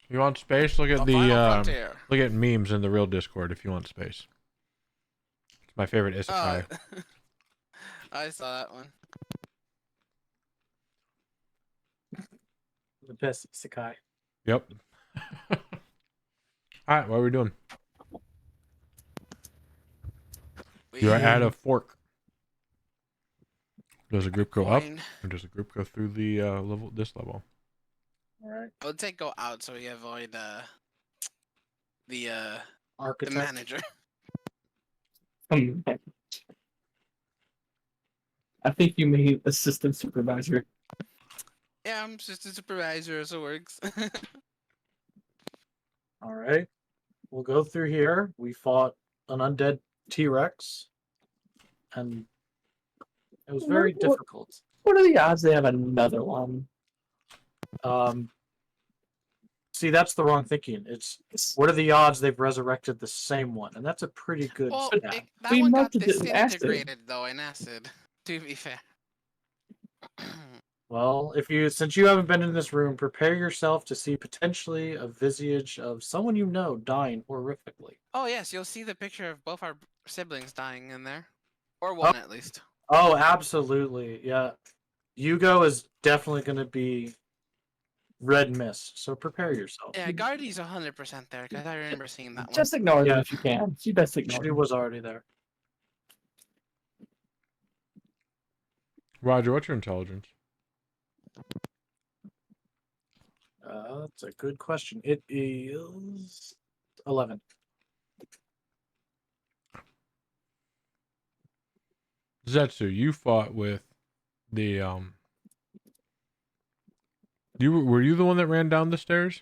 You want space? Look at The final the frontier. look at memes in the real Discord if you want space. It's my favorite isekai. I saw that one. The best isekai. Yep. All right. What are we doing? You are at a fork. Does a group go up, Coin. or does a group go through the level? This level. All right. I would say go out so we avoid the Architect. manager. I think you mean assistant supervisor. Yeah, I'm just a supervisor, so it works. All right. We'll go through here. We fought an undead T-Rex, and it was very difficult. What are the odds they have another one? See, that's the wrong thinking. It's what are the odds they've resurrected the same one, and that's a pretty good well, stat. that We one got melted it in acid. disintegrated though in acid. To be fair. Well, since you haven't been in this room, prepare yourself to see potentially a visage of someone you know dying horrifically. Oh yes, you'll see the picture of both our siblings dying in there, or one at least. Oh, absolutely. Yeah. Yugo is definitely going to be red mist, so prepare yourself. Yeah, Guardy's 100% there because I remember seeing that one. Just ignore them Yeah. if you can. You best ignore She them. was already there. Roger, what's your intelligence? That's a good question. It is 11. Zetsu, you fought with the were you the one that ran down the stairs?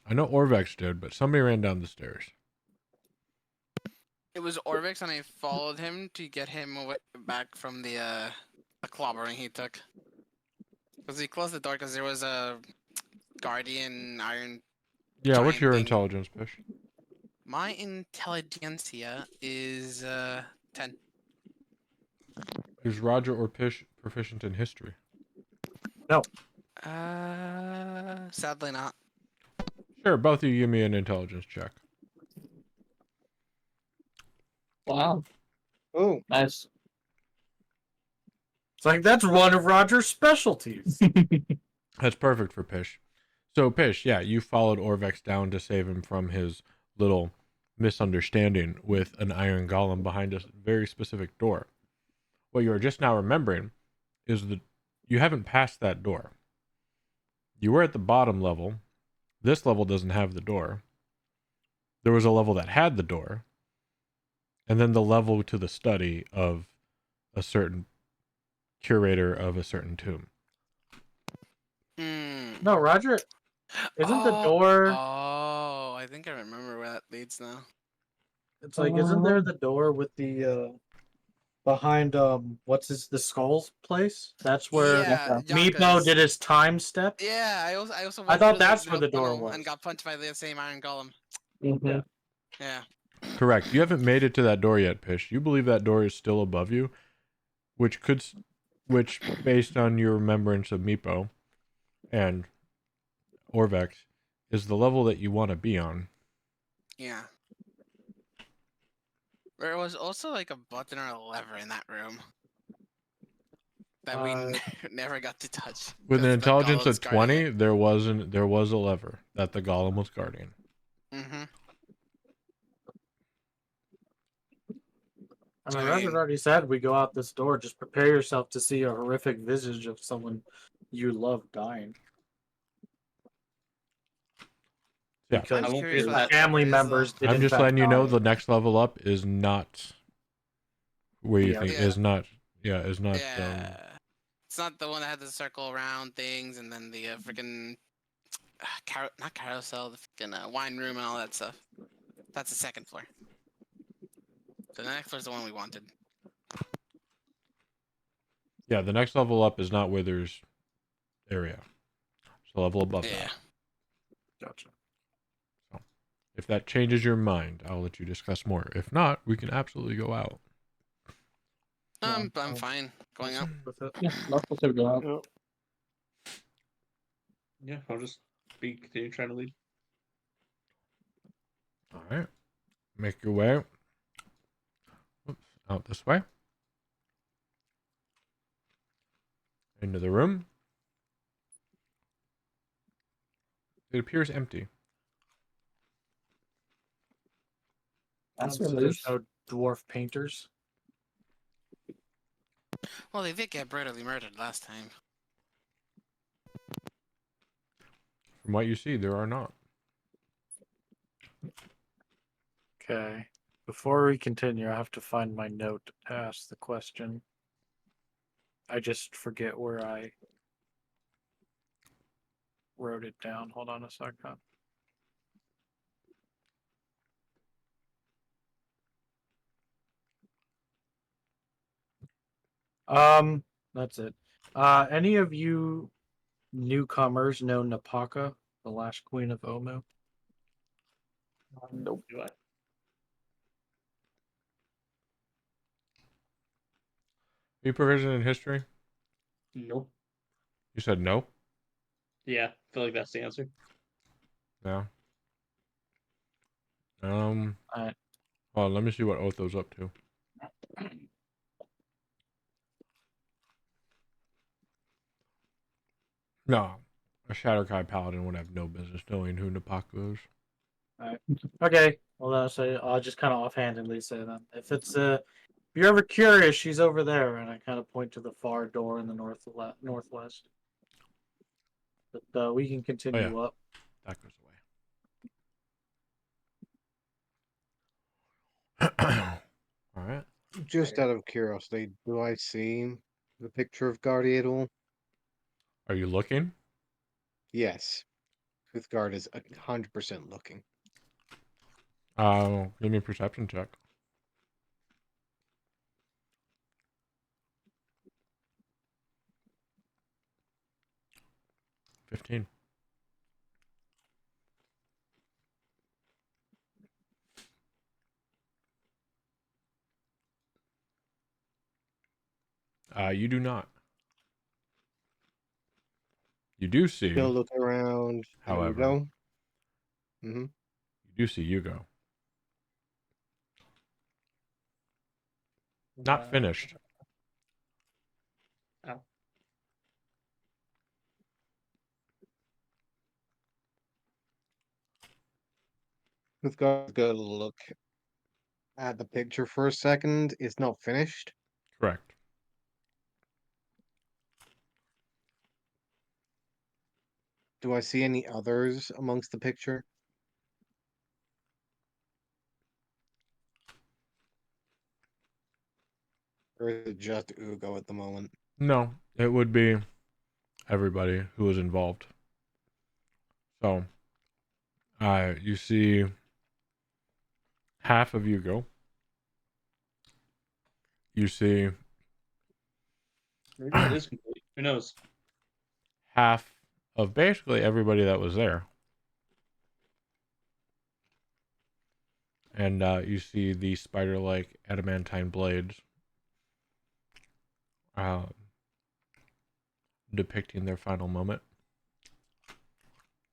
I know Orvex did, but somebody ran down the stairs. It was Orvix, and I followed him to get him back from the clobbering he took. Because he closed the door because there was a guardian iron. Yeah, what's giant your thing. intelligence, Pish? My intelligentsia is 10. Is Roger or Pish proficient in history? Sadly not. Sure, both of you give me an intelligence check. Wow. Oh, Nice. It's like that's one of Roger's specialties. That's perfect for Pish. So Pish, yeah, you followed Orvex down to save him from his little misunderstanding with an iron golem behind a very specific door. What you are just now remembering is that you haven't passed that door. You were at the bottom level. This level doesn't have the door. There was a level that had the door. And then the level to the study of a certain curator of a certain tomb. No, Roger, isn't the door? Oh, I think I remember where that leads now. It's like, isn't there the door with the behind the Skulls place? That's where Yeah, Meepo Yaka's. did his time step. Yeah, I also. I went thought through that's where the door tunnel was. and got punched by the same iron golem. Mm-hmm. Yeah. Correct. You haven't made it to that door yet, Pish. You believe that door is still above you, which based on your remembrance of Meepo and Orvex, is the level that you want to be on. Yeah. There was also like a button or a lever in that room that we never got to touch. With an 'cause the intelligence golem's of 20, guarding there was a lever that the golem was guarding. it. Mhm. I mean, I Roger mean- already said we go out this door. Just prepare yourself to see a horrific visage of someone you love dying. Yeah. Because I won't be curious at what that. that family lever is, though. members did I'm in just fact letting you know die. the next level up is not where you Yeah. think Yeah. is not. Yeah, is not. Yeah. It's not the one that had the circle around things and then the freaking not carousel, the freaking wine room and all that stuff. That's the second floor. So the next floor is the one we wanted. Yeah, the next level up is not Wither's area. It's a level above Yeah. that. Gotcha. If that changes your mind, I'll let you discuss more. If not, we can absolutely go out. No, I'm fine going I'll up. stick with it. Yeah, let's go out. Yep. Yeah, I'll just continue trying to lead. All right. Make your way out this way. Into the room. It appears empty. That's So what it there's is. no dwarf painters. Well, they did get brutally murdered last time. From what you see, there are not. Okay. Before we continue, I have to find my note to ask the question. I just forget where I wrote it down. Hold on a second. That's it. Any of you newcomers know Napaka, the last queen of Omu? Nope. Do I? Are you proficient in history? Nope. You said no? Yeah, I feel like that's the answer. No. Alright. Well, let me see what Otho's up to. No. A Shatterkai paladin would have no business knowing who Napaka is. Okay. Well, I'll just kind of offhandedly say then. If you're ever curious, she's over there, and I kind of point to the far door in the northwest. But we can continue up. That goes away. All right. Just out of curiosity, do I see the picture of Guardy at all? Are you looking? Yes. Guard is 100% looking. Give me a perception check. 15. You do not. You do see, Still looking around. however, Hugo. Mm-hmm. you do see Hugo. Not finished. Oh. Guard's gonna look at the picture for a second. It's not finished. Correct. Do I see any others amongst the picture? Or is it just Hugo at the moment? No, it would be everybody who was involved. So, you see half of Hugo. You see Maybe it is complete. Who knows? half of basically everybody that was there. And you see the spider-like adamantine blades depicting their final moment.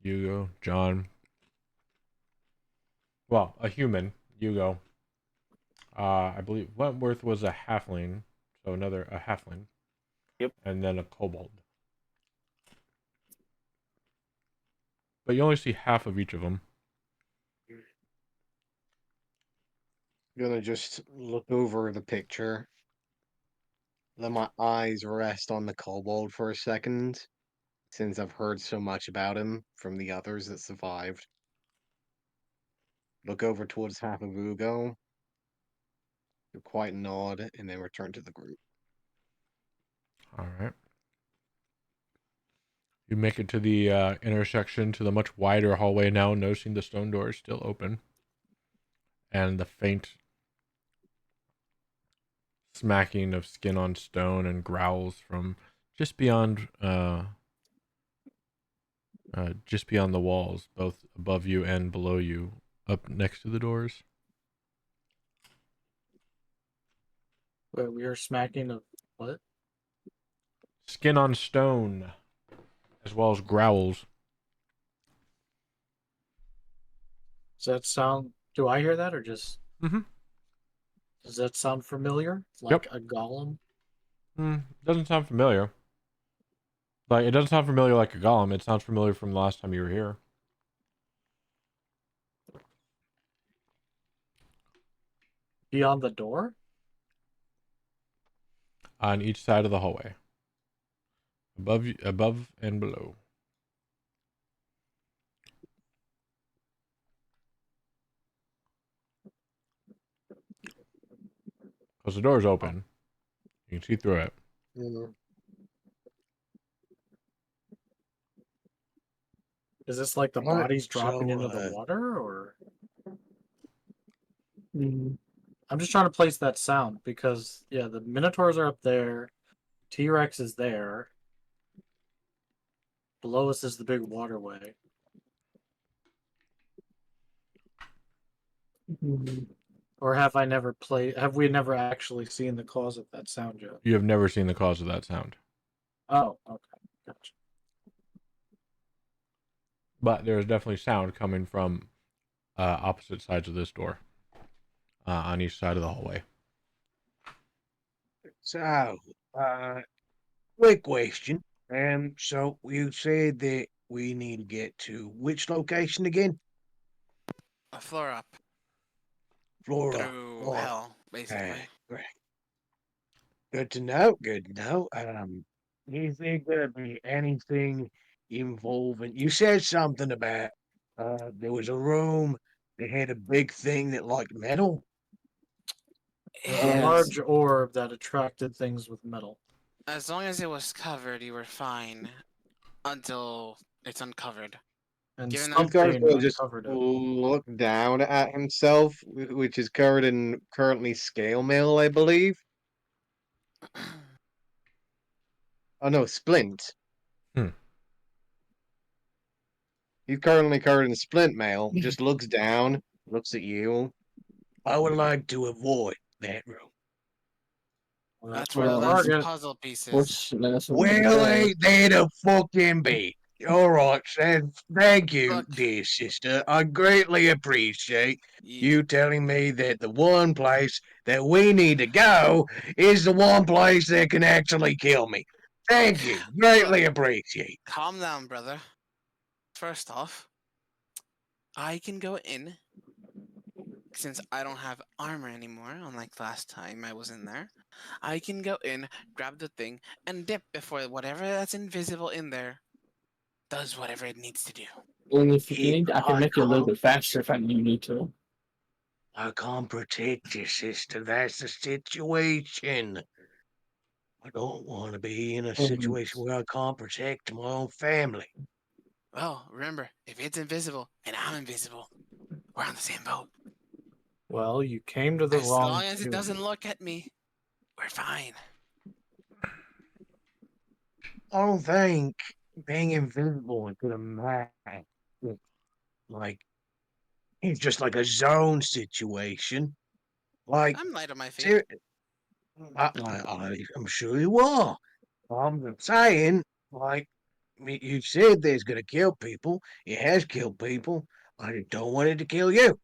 Hugo, John. Well, a human, Hugo. I believe Wentworth was a halfling, so a halfling. Yep. And then a kobold. But you only see half of each of them. Gonna just look over the picture. Let my eyes rest on the kobold for a second, since I've heard so much about him from the others that survived. Look over towards half of Ugo. Do quite nod, and then return to the group. All right. You make it to the intersection to the much wider hallway now, noticing the stone door is still open. And the faint smacking of skin on stone and growls from just beyond just beyond the walls, both above you and below you, up next to the doors. Wait, we are smacking of what? Skin on stone, as well as growls. Does that sound? Do I hear that or just? Mm-hmm. Does that sound familiar? Like a golem? Doesn't sound familiar. Like, it doesn't sound familiar like a golem. It sounds familiar from the last time you were here. Beyond the door? On each side of the hallway. Above and below. Because the door is open. You can see through it. Mm. Is this like the Right, bodies dropping so, into the water, or? Mm. I'm just trying to place that sound because yeah, the Minotaurs are up there, T-Rex is there. Below us is the big waterway. Mm. Or have we never actually seen the cause of that sound yet? You have never seen the cause of that sound. Oh, okay. Gotcha. But there is definitely sound coming from opposite sides of this door. On each side of the hallway. So, quick question. So you said that we need to get to which location again? A floor up Flora. through Right. hell, basically. Right. Good to know. Good to know. Is there gonna be anything involving? You said something about there was a room that had a big thing that liked metal. A Yes. large orb that attracted things with metal. As long as it was covered, you were fine until it's uncovered. And Given He's that- going something to just uncovered it. look down at himself, which is covered in currently scale mail, I believe. Oh no, splint. Hmm. He's currently covered in splint mail. Just looks down, looks at you. I would like to avoid that room. Well, That's where where Well, the those target. puzzle pieces. Fortunately, that's what Well, ain't that a fucking bit? All right, thank you, Look. dear sister. I greatly appreciate Ye- you telling me that the one place that we need to go is the one place that can actually kill me. Thank you. Greatly appreciate. Calm down, brother. First off, I can go in since I don't have armor anymore, unlike last time I was in there. I can go in, grab the thing, and dip before whatever that's invisible in there does whatever it needs to do. And if you It- need, I can I make you a little can't- bit faster if you need to. I can't protect you, sister. That's the situation. I don't want to be in a situation where I can't protect my own family. Well, remember, if it's invisible and I'm invisible, we're on the same boat. Well, you came to the As wrong. long as it tune. doesn't look at me, we're fine. I don't think being invisible is gonna matter. Like it's just like a zone situation. Like I'm light on my feet. ser- I'm sure you are. I'm just saying, like you said, there's gonna kill people. It has killed people. I just don't want it to kill you.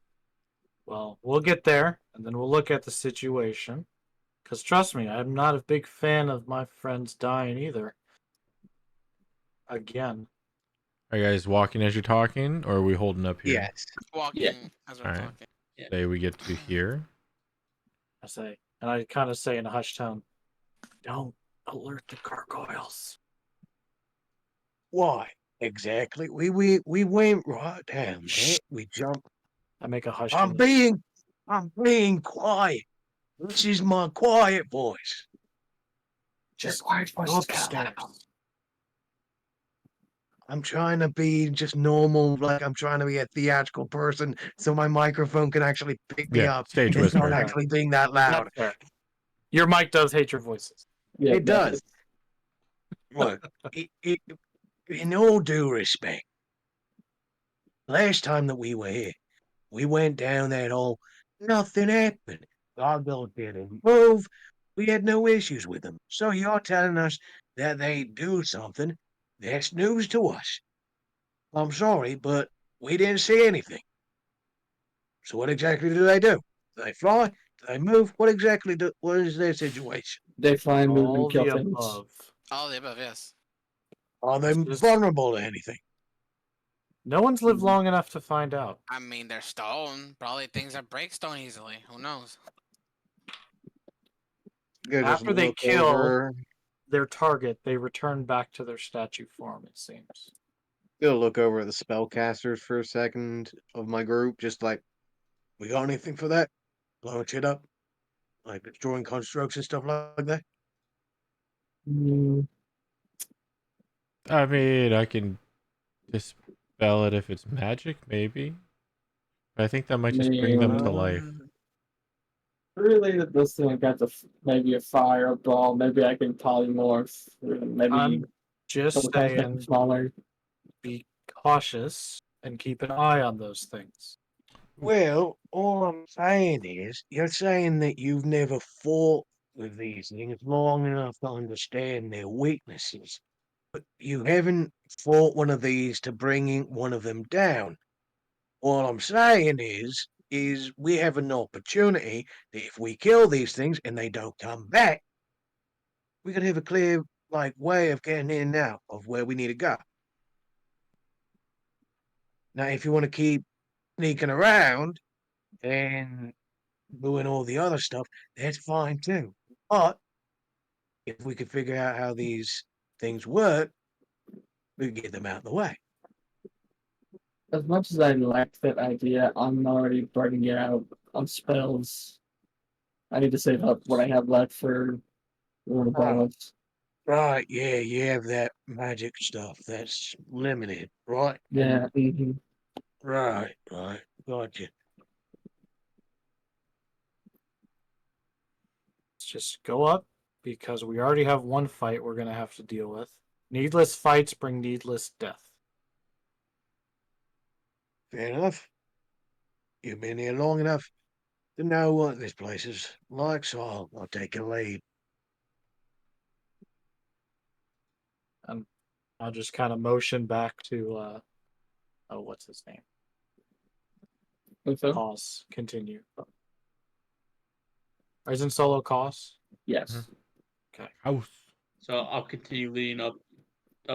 Well, we'll get there, and then we'll look at the situation. Because trust me, I'm not a big fan of my friends dying either. Again. Are you guys walking as you're talking, or are we holding up here? Yes. Walking as we're Alright. talking. Say we get to here. I say, and I kind of say in a hushed tone, "Don't alert the gargoyles." Why exactly? We went right down there. We jumped. I make a hushed. I'm being quiet. This is my quiet voice. just quiet voices upstairs. I'm trying to be just normal, like I'm trying to be a theatrical person, so my microphone can actually pick me Yeah, up. stage It's not whisper. actually being that loud. That's fair. Your mic does hate your voices. Yeah, It does. Look, in all due respect, last time that we were here, we went down that hole. Nothing happened. Gargoyle didn't move. We had no issues with them. So you're telling us that they do something? That's news to us. I'm sorry, but we didn't see anything. So what exactly do they do? Do they fly? Do they move? What is their situation? They fly, move, and All kill the things. above. All the above, yes. Are they It's just- vulnerable to anything? No one's lived long enough to find out. I mean, they're stone. Probably things that break stone easily. Who knows? Go just After they look kill over, their target, they return back to their statue form, it seems. go look over at the spellcasters for a second of my group, just like, We got anything for that? Blowing shit up? Like destroying constructs and stuff like that? Mm, I mean, I can dispel it if it's magic, maybe. But I think that might just bring them to life. really, this thing got maybe a fireball. Maybe I can polymorph. Maybe I'm just sometimes make them saying, smaller. be cautious and keep an eye on those things. Well, all I'm saying is, you're saying that you've never fought with these things long enough to understand their weaknesses. But you haven't fought one of these to bring one of them down. All I'm saying is we have an opportunity that if we kill these things and they don't come back, we could have a clear way of getting in and out of where we need to go. Now, if you want to keep sneaking around and doing all the other stuff, that's fine too. But if we could figure out how these things work, we could get them out of the way. As much as I like that idea, I'm already burning it out on spells. I need to save up what I have left for one bonus. Right, yeah, you have that magic stuff that's limited, right? Yeah. Right, gotcha. Let's just go up because we already have one fight we're going to have to deal with. Needless fights bring needless death. Fair enough. You've been here long enough to know what this place is like, so I'll take a lead. And I'll just kind of motion back to, oh, what's his name? So? Cos. Continue. Isn't Solo Cos? Yes. Okay. House. So I'll continue leading up the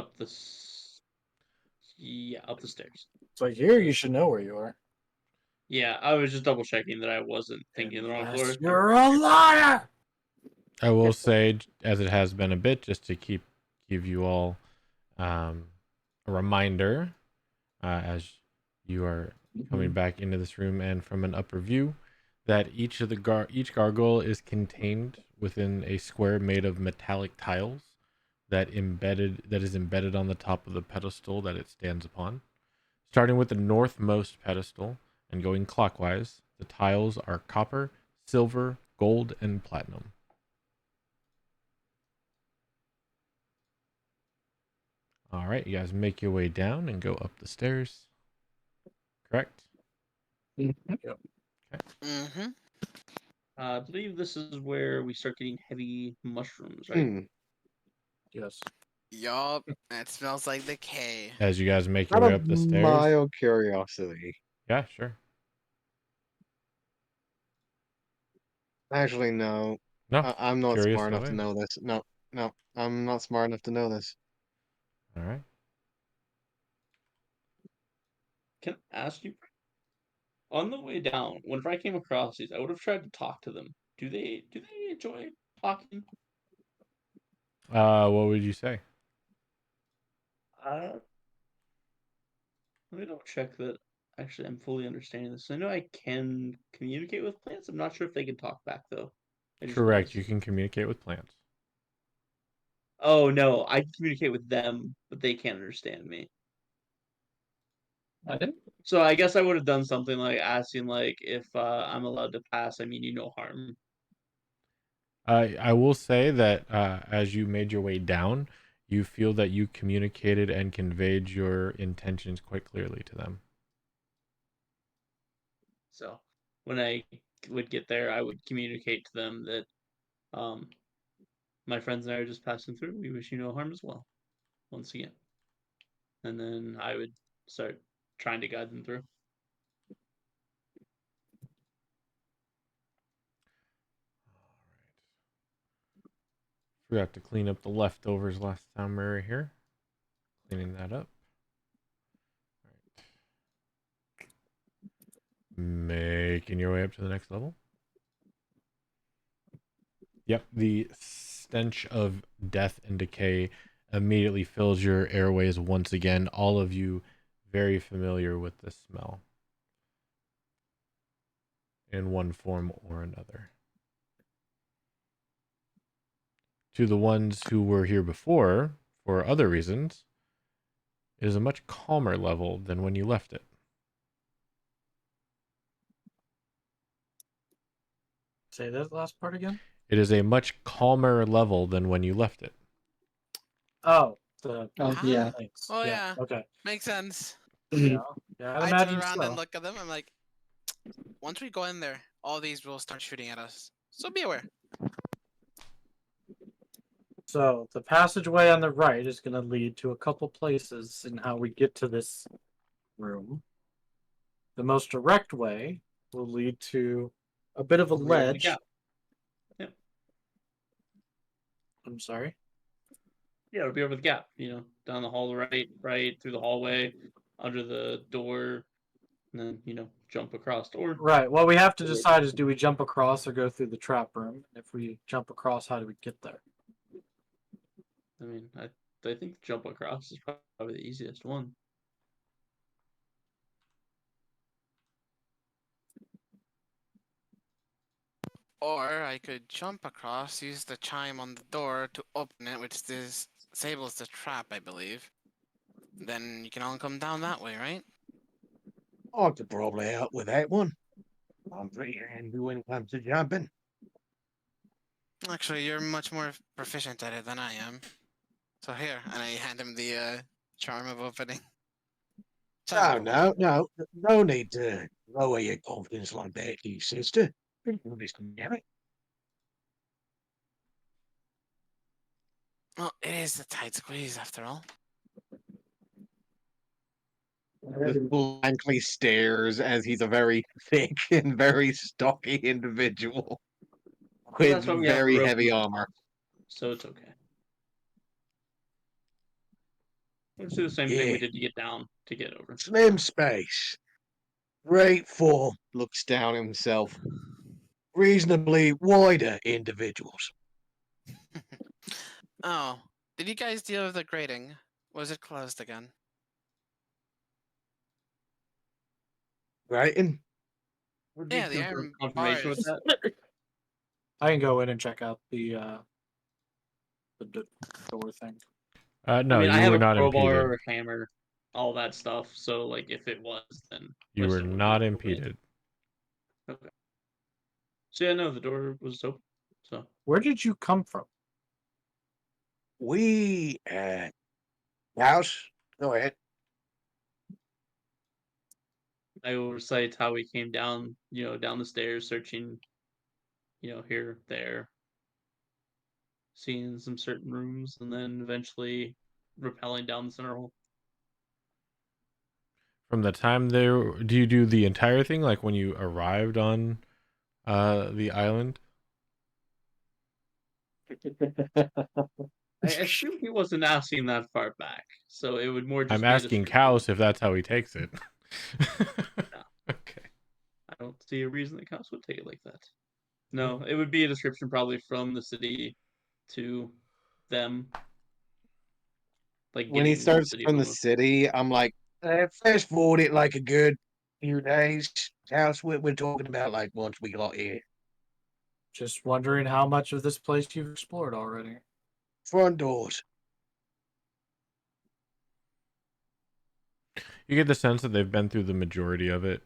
up the stairs. It's like here you should know where you are. Yeah, I was just double checking that I wasn't thinking the wrong Unless floor. you're a liar. I will say, as it has been a bit, just to give you all a reminder as you are coming back into this room and from an upper view, that each gargoyle is contained within a square made of metallic tiles that is embedded on the top of the pedestal that it stands upon. Starting with the northmost pedestal and going clockwise, the tiles are copper, silver, gold, and platinum. All right, you guys make your way down and go up the stairs. Correct? Mm-hmm. I believe this is where we start getting heavy mushrooms, right? Yes. Yup. That smells like decay. As you guys make your out way of up the stairs. mild curiosity. Yeah, sure. Actually, no. No, I'm not curious smart no enough to way. know this. No, I'm not smart enough to know this. All right. Can I ask you, on the way down, whenever I came across these, I would have tried to talk to them. Do they enjoy talking? What would you say? Let me double check that. Actually, I'm fully understanding this. I know I can communicate with plants. I'm not sure if they can talk back though. I just Correct. noticed. You can communicate with plants. Oh no, I can communicate with them, but they can't understand me. I didn't. So I guess I would have done something like asking, like, if I'm allowed to pass. I mean, you no harm. I will say that as you made your way down, you feel that you communicated and conveyed your intentions quite clearly to them. So when I would get there, I would communicate to them that my friends and I are just passing through. We wish you no harm as well, once again. And then I would start trying to guide them through. Forgot to clean up the leftovers last time we were here. Cleaning that up. Making your way up to the next level. Yep, the stench of death and decay immediately fills your airways once again. All of you very familiar with the smell in one form or another. To the ones who were here before, for other reasons, it is a much calmer level than when you left it. Say that last part again. It is a much calmer level than when you left it. Oh, the Oh, yeah. thanks. Oh yeah. yeah, Okay. makes sense. Yeah. Yeah. I'd I imagine turn around so. and look at them. I'm like, once we go in there, all these will start shooting at us. So be aware. So the passageway on the right is going to lead to a couple places in how we get to this room. The most direct way will lead to a bit of a Over here in the ledge. gap. Yep. I'm sorry. Yeah, it'll be over the gap, down the hall right through the hallway, under the door, and then, jump across. Or Right. What we have to decide is, do we jump across or go through the trap room? If we jump across, how do we get there? I mean, I think jump across is probably the easiest one. Or I could jump across, use the chime on the door to open it, which disables the trap, I believe. Then you can all come down that way, right? I could probably help with that one. I'm pretty handy when it comes to jumping. Actually, you're much more proficient at it than I am. So here, and I hand him the charm of opening. Chime No, of opening. no need to lower your confidence like that, you sister. People just damn it. Well, it is the tight squeeze after all. Just blankly stares as he's a very thick and very stocky individual That's with why we have very rope on heavy the armor. top, so it's okay. Let's do the same thing we Yeah. did to get down to get over. Slim space. Great for Looks down himself. reasonably wider individuals. Oh, did you guys deal with the grating? Was it closed again? Right? Would Yeah, need the confirm iron confirmation with bars. that. I can go in and check out the door thing. I No, mean, I you have were a not impeded. crowbar, hammer, all that stuff. So, like, if it was, then You I were still wouldn't not be able to open it. impeded. Okay. So yeah, no, the door was open. So Where did you come from? We house. Go ahead. I will recite how we came down, down the stairs, searching, here, there, seeing some certain rooms, and then eventually rappelling down the center hall. From the time there, do you do the entire thing, like when you arrived on the island? I assume he wasn't asking that far back, so it would more just I'm be a asking description. Kaus if that's how he takes it. No. Okay. I don't see a reason that Kaus would take it like that. No, it would be a description probably from the city to them. Like When he getting into the starts city from the almost. city, I'm like, Fast forward it like a good few days. House we're talking about like once we got here. Just wondering how much of this place you've explored already. Front doors. You get the sense that they've been through the majority of it.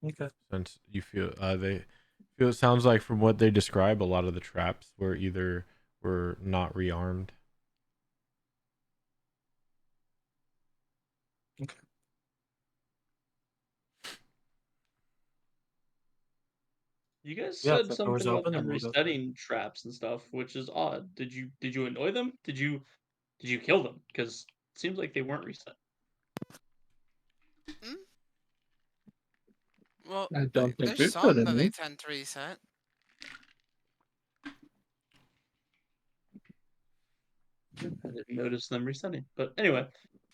Okay. Since you feel it sounds like from what they describe, a lot of the traps were not rearmed. Okay. You guys Yeah, if said the door's something about open, then them we'll go through. resetting traps and stuff, which is odd. Did you annoy them? Did you kill them? Because it seems like they weren't reset. Hmm? Well, I don't think there's we put some that they any. tend to reset. I didn't notice them resetting. But anyway,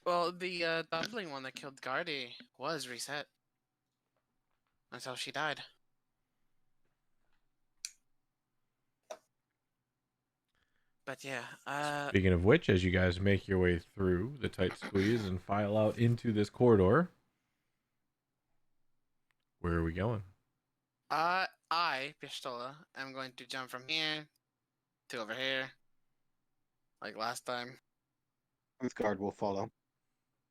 Well, the dumpling one that killed Guardy was reset until she died. But yeah, Speaking of which, as you guys make your way through the tight squeeze and file out into this corridor, where are we going? I, Pistola, am going to jump from here to over here, like last time. Guard will follow.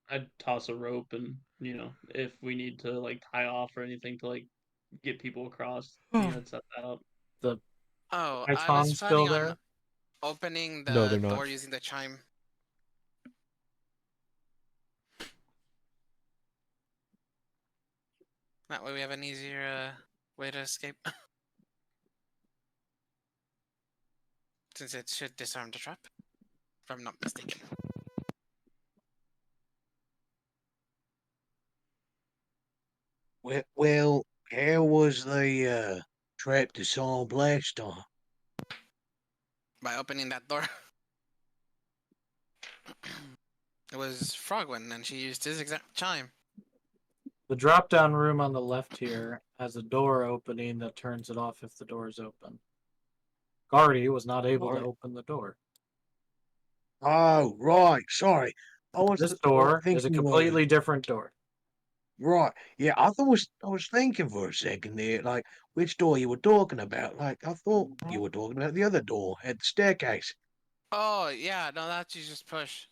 I'd toss a rope, and if we need to like tie off or anything to like get people across, I'd set that up. The Oh, I was Python's still planning on there. opening No, the they're not. door using the chime. That way we have an easier way to escape. Since it should disarm the trap, if I'm not mistaken. Well, how was the trap disarmed last time? By opening that door. It was Frogwin, and she used his exact chime. The drop down room on the left here has a door opening that turns it off if the door is open. Guardy was not able to Right. open the door. Oh, right. Sorry. This door is a thinking completely different door. right. Yeah, I was thinking for a second there, like which door you were talking about. Like I thought you were talking about the other door at the staircase. Oh yeah, no, that you just push.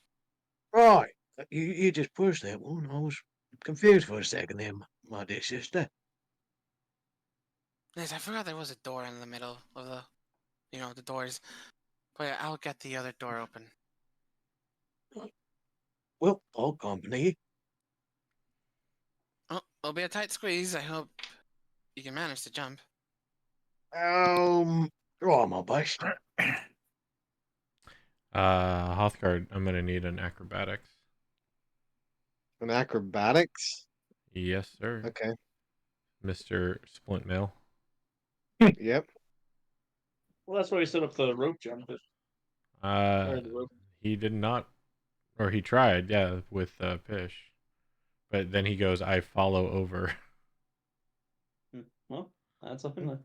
Right. You just pushed that one. I was confused for a second there, my dear sister. Yes, I forgot there was a door in the middle of the doors. But yeah, I'll get the other door open. Well, I'll accompany you. Oh, it'll be a tight squeeze. I hope you can manage to jump. Try my best. Hothguard, I'm gonna need an acrobatics. An acrobatics? Yes, sir. Okay. Mr. Splintmail. Yep. Well, that's why we set up the rope jump. Uh, The rope. he did not, or he tried, yeah, with Pish. But then he goes, I follow over. Well, that's up in there.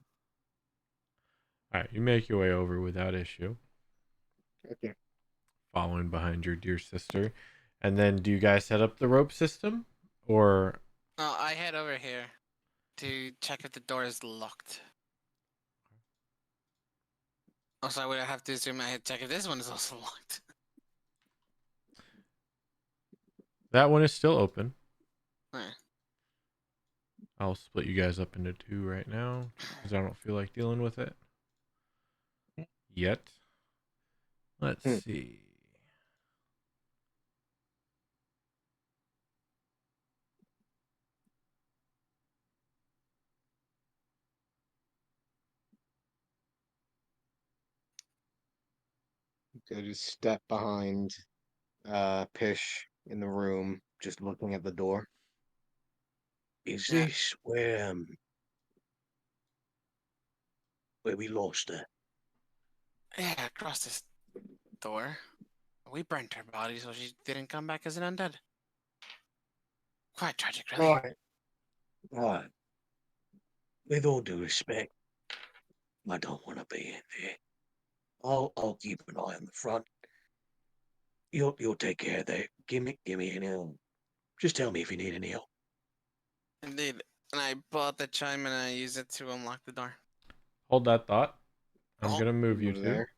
Alright, you make your way over without issue, Okay. following behind your dear sister. And then do you guys set up the rope system? Or No, I head over here to check if the door is locked. Also, I would have to assume I had check if this one is also locked. that one is still open. Alright. I'll split you guys up into two right now because I don't feel like dealing with it yet. Let's Hmm. see. So just step behind Pish in the room, just looking at the door. Is Yeah. this where we lost her? Yeah, across this door. We burnt her body so she didn't come back as an undead. Quite tragic, really. Right. Right. With all due respect, I don't want to be in there. I'll keep an eye on the front. You'll take care of that. Give me any help. Just tell me if you need any help. Indeed. And I pull out the chime and I use it to unlock the door. Hold that thought. I'm Oh. going to move you Over two. there.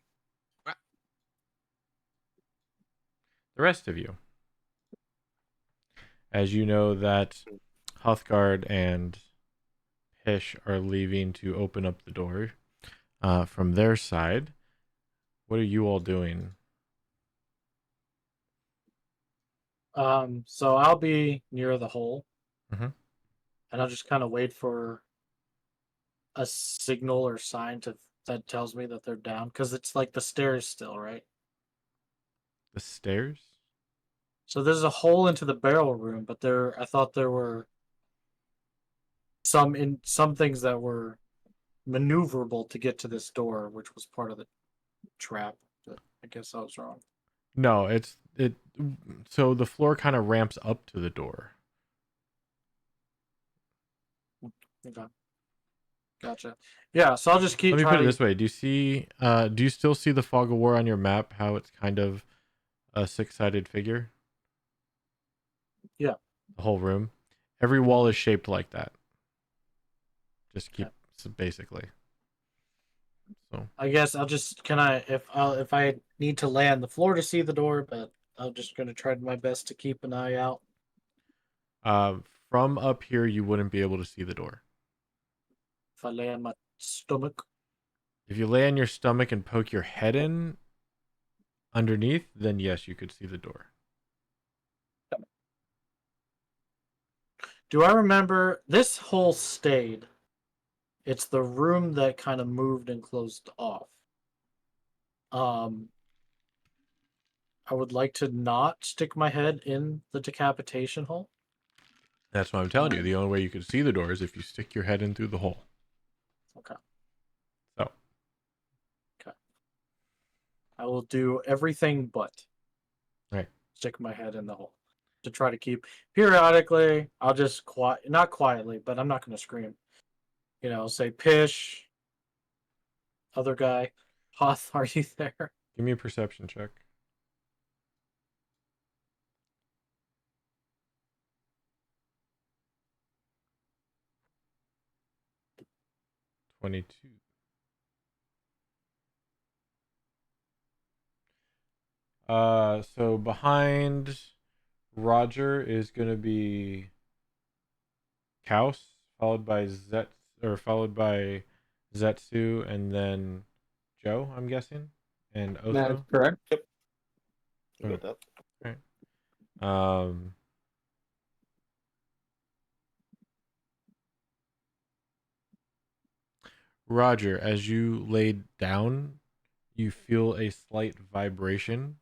The rest of you. As you know that Huthgard and Pish are leaving to open up the door from their side. What are you all doing? So I'll be near the hole, Mhm. and I'll just kind of wait for a signal or sign that tells me that they're down? Because it's like the stairs still, right? The stairs? So there's a hole into the barrel room, but I thought there were some things that were maneuverable to get to this door, which was part of the trap. But I guess I was wrong. No, it. So the floor kind of ramps up to the door. Okay. Gotcha. Yeah, so I'll just keep Let me put it trying this to. way: Do you see? Do you still see the fog of war on your map? How it's kind of a six-sided figure. Yeah. The whole room. Every wall is shaped like that. Just keep Okay. so basically. So I guess I'll just if I need to lay on the floor to see the door, but I'm just gonna try my best to keep an eye out. uh, from up here, you wouldn't be able to see the door. If I lay on my stomach, If you lay on your stomach and poke your head in underneath, then yes, you could see the door. do I remember this hole stayed? It's the room that kind of moved and closed off. I would like to not stick my head in the decapitation hole. That's what I'm telling you. The only way you could see the door is if you stick your head in through the hole. Okay. So. Okay. I will do everything but Right. stick my head in the hole to try to keep. Periodically, I'll just not quietly, but I'm not going to scream. Say pish. Other guy, Hoth, are you there? Give me a perception check. 22. So behind Roger is gonna be Kaus, followed by Zetsu, and then Joe, I'm guessing, and That is Otho. correct. You got that. Right. Um. Roger, as you laid down, you feel a slight vibration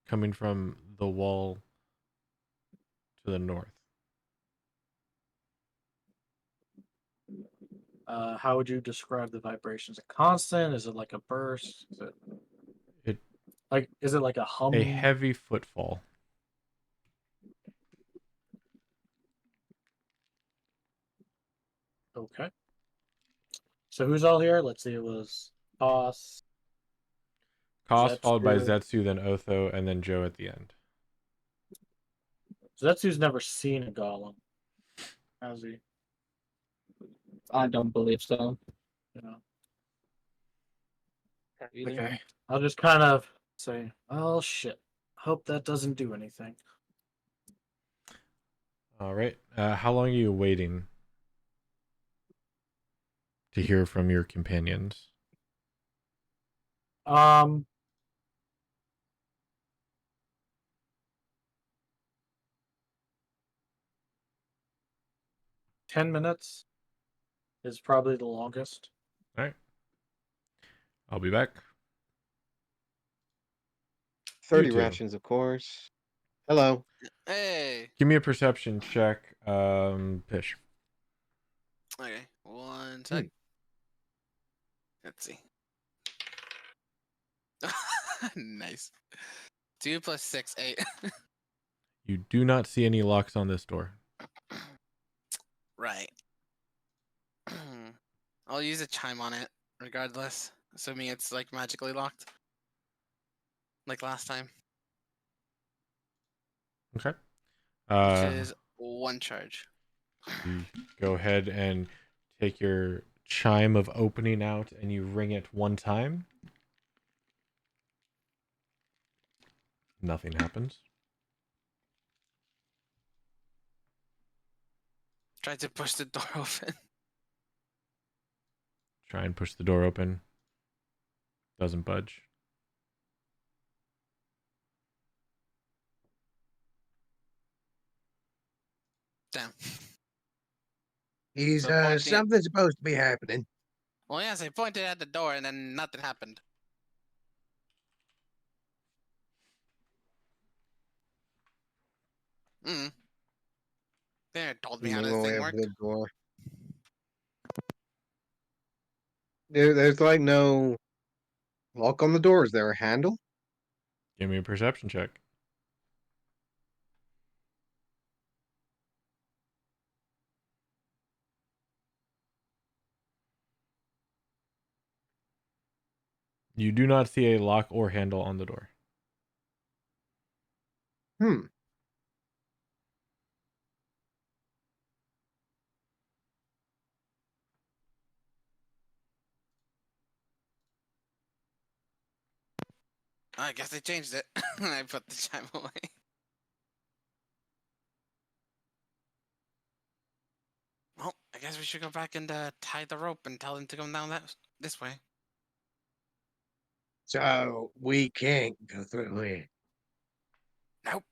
coming from the wall to the north. How would you describe the vibration? Is it constant? Is it like a burst? It Is it like a a hum? heavy footfall. Okay. So who's all here? Let's see. It was Toss. Koss followed by Zetsu. Zetsu, then Otho, and then Joe at the end. Zetsu's never seen a golem, has he? I don't believe so. You Either. Okay. I'll just kind of say, "Oh shit! Hope that doesn't do anything." All right. How long are you waiting to hear from your companions? Um. 10 minutes is probably the longest. All right. I'll be back. 30 two. rations, of course. Hello. Hey. Give me a perception check, Pish. Okay. One sec. Let's see. Nice. 2 plus 6, 8. You do not see any locks on this door. Right. I'll use a chime on it, regardless. Assuming it's like magically locked. Like last time. Okay. Which is 1 charge. You go ahead and take your chime of opening out and you ring it one time. Nothing happens. Try to push the door open. Try and push the door open. Doesn't budge. Damn. Is So pointing at- something supposed to be happening? Well, yes, I pointed at the door and then nothing happened. Mm. They never told me how Moving this away thing over worked. the door. There's like no lock on the door. Is there a handle? Give me a perception check. You do not see a lock or handle on the door. Hmm. I guess they changed it. And I put the chime away. Well, I guess we should go back and tie the rope and tell them to come down this way. So we can't go through here. Nope,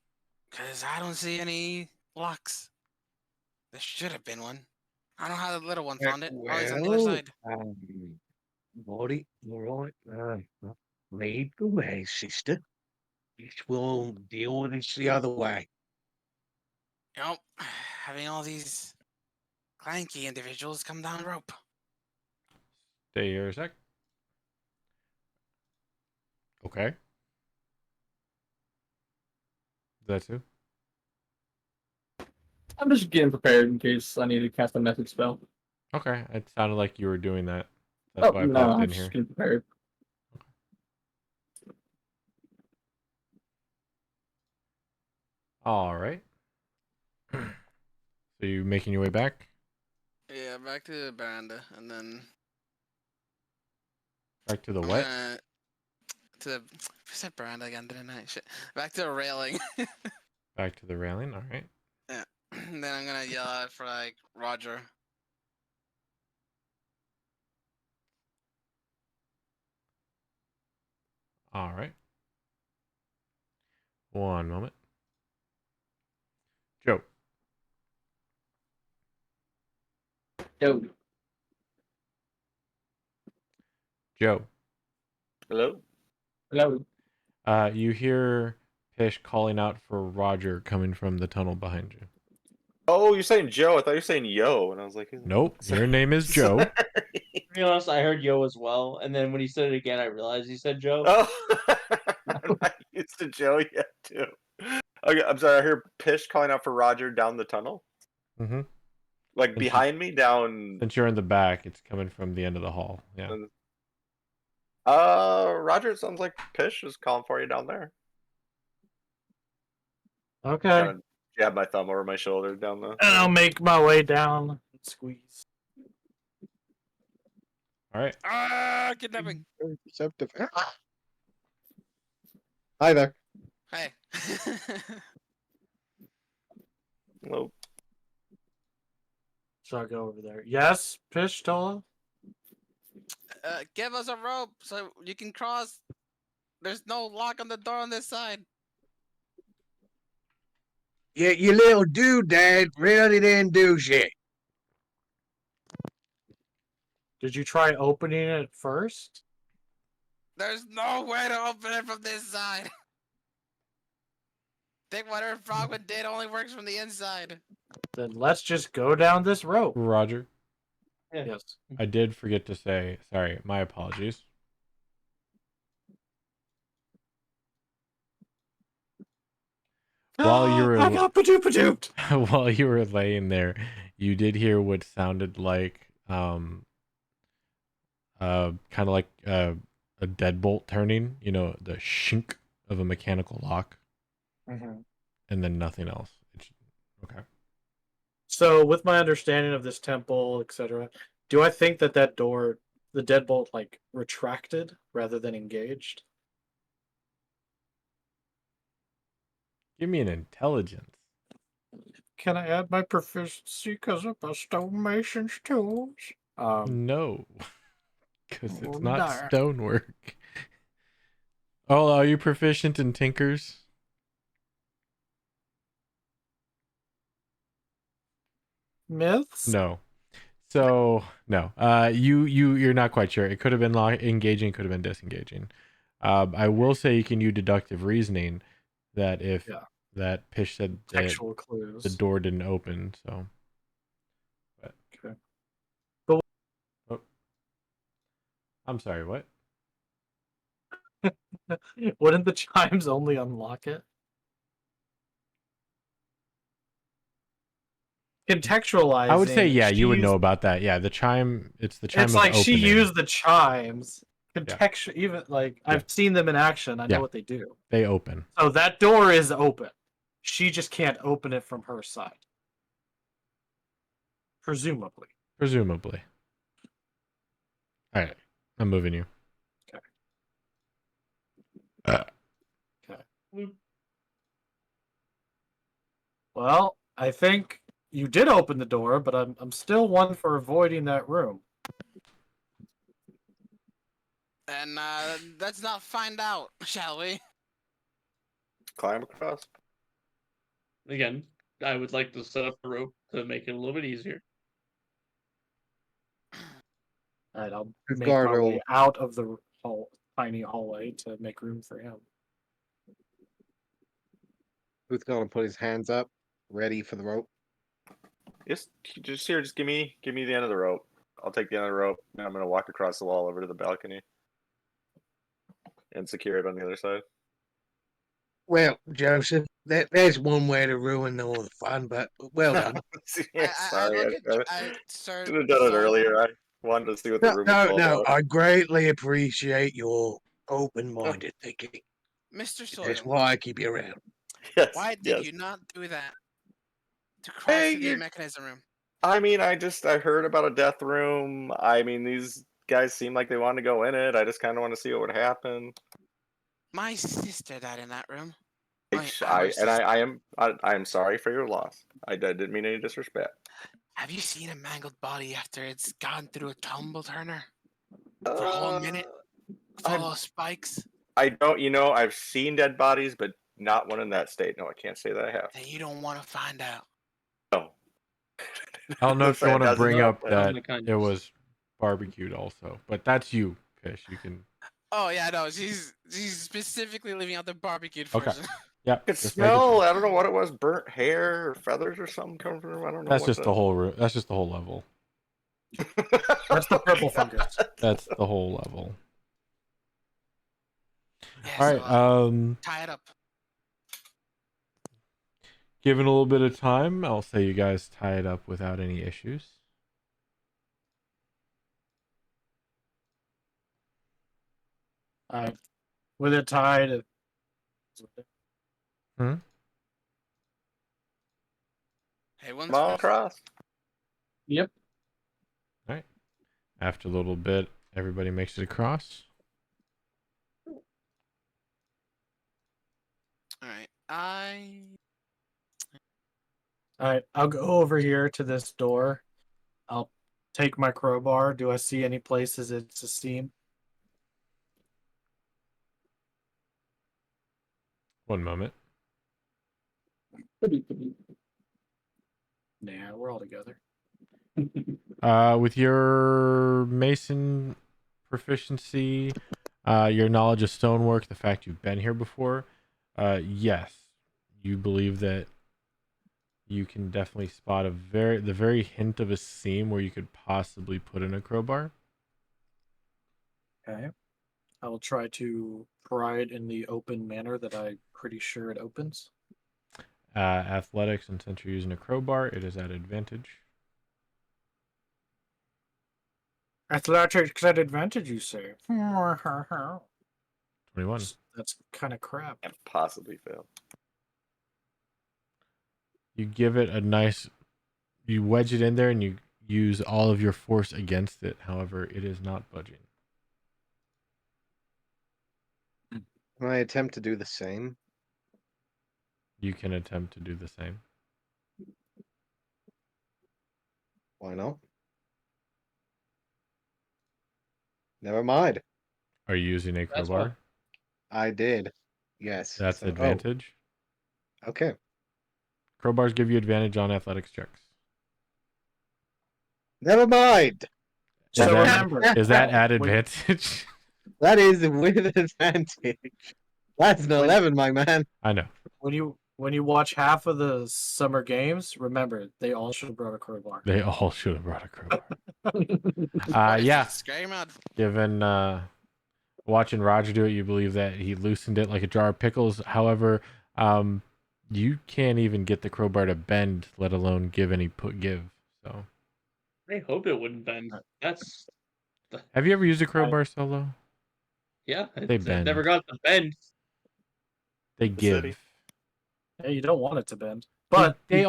because I don't see any locks. There should have been one. I don't know how the little one found it. Oh, he's on the other Well, side. buddy, all right. Lead the way, sister. We'll deal with this the other way. Nope, having all these clanky individuals come down the rope. Stay here a sec. Okay. That's who? I'm just getting prepared in case I need to cast a message spell. Okay. It sounded like you were doing that. That's why I no, popped I'm in just here. getting prepared. All right. So you making your way back? Yeah, back to the veranda, and then Back to the I'm what? gonna to the. I said veranda again, didn't I? Shit. Back to the railing. Back to the railing. All right. Yeah. And then I'm gonna yell out for like Roger. All right. One moment. Joe. Yo, Joe. Hello. hello. You hear Pish calling out for Roger coming from the tunnel behind you. Oh, you're saying Joe. I thought you were saying Yo, and I was like, Nope. Your name is Joe. To be honest, I heard Yo as well, and then when he said it again, I realized he said Joe. Oh, I'm not used to Joe yet, too. Okay, I'm sorry. I hear Pish calling out for Roger down the tunnel, Mm-hmm. like behind me, down. Since you're in the back, it's coming from the end of the hall. Yeah. Roger, it sounds like Pish is calling for you down there. Okay. Kind of jab my thumb over my shoulder down the. And I'll make my way down and squeeze. All right. Ah, kidnapping. Very perceptive. Hi there. Hey. Hello. So I go over there. Yes, Pishtola? Give us a rope so you can cross. There's no lock on the door on this side. Yeah, you little doodad really didn't do shit. Did you try opening it first? There's no way to open it from this side. Think whatever Frogman did only works from the inside. Then let's just go down this rope. Roger, Yeah. Yes. I did forget to say, sorry, my apologies. While you were I got padoop. while you were laying there, you did hear what sounded like kind of like a deadbolt turning, you know, the shink of a mechanical lock, and then nothing else. Okay. So, with my understanding of this temple, etc., do I think that door, the deadbolt, like retracted rather than engaged? Give me an intelligence. Can I add my proficiency because of my stonemason's tools? No, because it's Oh, not darn. stonework. Oh, are you proficient in tinkers? Myths? No. So no, you're not quite sure. It could have been engaging, could have been disengaging. I will say you can use deductive reasoning that if Yeah. that Pish said that Textual clues. the door didn't open, so. But, Okay. oh. I'm sorry, what? Wouldn't the chimes only unlock it? Contextualizing. I would say, yeah, she you would used- know about that. Yeah, the chime, it's the chime It's of like she opening. used the chimes. Contextual, even like I've seen them in action. I know Yeah. what they do. They open. So that door is open. She just can't open it from her side. Presumably. Presumably. All right, I'm moving you. Okay. Well, I think you did open the door, but I'm still one for avoiding that room. And let's not find out, shall we? Climb across. Again, I would like to set up a rope to make it a little bit easier. Alright, I'll Who's make my guard way roll? out of the tiny hallway to make room for him. Who's gonna put his hands up, ready for the rope? Just here. Just give me the end of the rope. I'll take the end of the rope, and I'm gonna walk across the wall over to the balcony and secure it on the other side. Well, Joseph, there's one way to ruin all the fun, but well done. Yeah, I sorry, look I at Sir. should have done it earlier. I wanted to see what the room was all No, about. I greatly appreciate your open-minded thinking. Mr. Sawyer. That's why I keep you around. Yes, Why did yes. you not do that to cross Hey, to the you're- mechanism room? I mean, I heard about a death room. I mean, these guys seem like they wanted to go in it. I just kind of want to see what would happen. My sister died in that room. I am sorry for your loss. I didn't mean any disrespect. Have you seen a mangled body after it's gone through a tumble turner for a whole minute? Full of spikes? I don't. I've seen dead bodies, but not one in that state. No, I can't say that I have. Then you don't want to find out. No. I don't know if you want to bring up that the kind it of- was barbecued also, but that's you, Fish. You can. Oh yeah, no, she's specifically leaving out the barbecued Okay. portion. Yeah. I could just making smell. sure. I don't know what it was. Burnt hair or feathers or something coming from. I don't know. That's what just the whole room. That's just the whole level. That's the purple fungus. That's the whole level. Yeah, All right. so, tie it up. Given a little bit of time, I'll say you guys tie it up without any issues. With it tied. Hey, one's Come on first. across. Yep. All right. After a little bit, everybody makes it across. All right, Alright, I'll go over here to this door. I'll take my crowbar. Do I see any places it's a seam? One moment. Nah, we're all together. With your mason proficiency, your knowledge of stonework, the fact you've been here before, yes, you believe that you can definitely spot the very hint of a seam where you could possibly put in a crowbar. Okay. I will try to pry it in the open manner that I'm pretty sure it opens. Athletics, and since you're using a crowbar, it is at advantage. Athletics at advantage, you say? 21. That's kind of crap. Can't possibly fail. You give it a nice, you wedge it in there and you use all of your force against it. However, it is not budging. Can I attempt to do the same? You can attempt to do the same. Why not? Never mind. Are you using a That's crowbar? I did. Yes. That's so- oh, advantage. okay. Crowbars give you advantage on athletics checks. Never mind. Is So that remember, is that added when- advantage? That is with advantage. That's an When- 11, my man. I know. when you watch half of the summer games, remember they all should have brought a crowbar. They all should have brought a crowbar. What is Yeah. this, scary mode? Given watching Roger do it, you believe that he loosened it like a jar of pickles. However, you can't even get the crowbar to bend, let alone give any give. So, I hope it wouldn't bend. That's have you ever used a crowbar solo? yeah. They It bend. never got to bend. They The give. city. Hey, you don't want it to bend, but They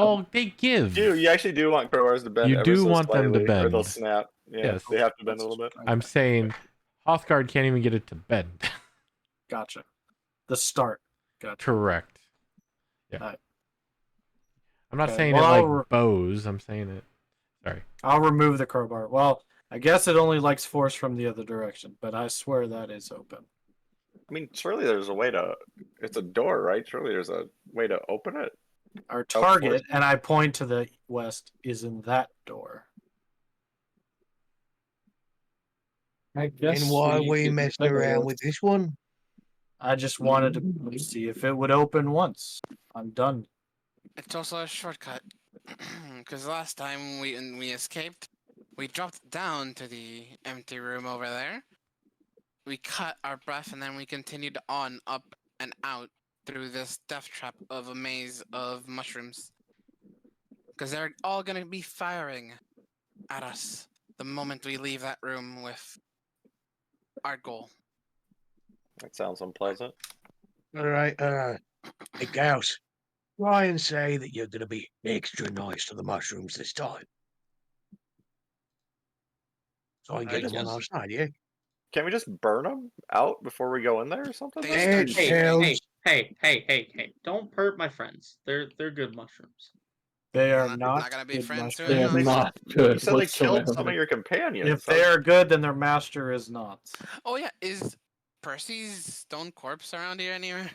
give. You actually do want crowbars to bend You ever do so want them to slightly, or they'll bend. snap. Yeah, Yes. they have to bend a little bit. I'm saying, Hothguard can't even get it to bend. Gotcha. The start. Gotcha. Correct. Yeah. Alright. I'm not Okay, saying well, it I'll like bows. I'm saying it. Sorry. I'll remove the crowbar. Well, I guess it only likes force from the other direction, but I swear that is open. I mean, surely there's a way to. It's a door, right? Surely there's a way to open it. Our Oh, target, force. and I point to the west, is in that door. I guess. And why we we did messing better around with this one? I just wanted to see if it would open once. I'm done. It's also a shortcut. Because last time we escaped, we dropped down to the empty room over there. We cut our breath and then we continued on, up and out through this death trap of a maze of mushrooms. Because they're all going to be firing at us the moment we leave that room with our goal. That sounds unpleasant. All right, hey, Gauss, try and say that you're gonna be extra nice to the mushrooms this time. So I can I get them on guess. our side, yeah? Can we just burn them out before we go in there or something? They then? start Hey, shooting. Hey! Don't hurt my friends. They're good mushrooms. They are Not- not, not gonna be good friends mushrooms. They are They- not You good said they killed whatsoever. some of your companions. If they are good, then their master is not. Oh yeah, is Percy's stone corpse around here anywhere?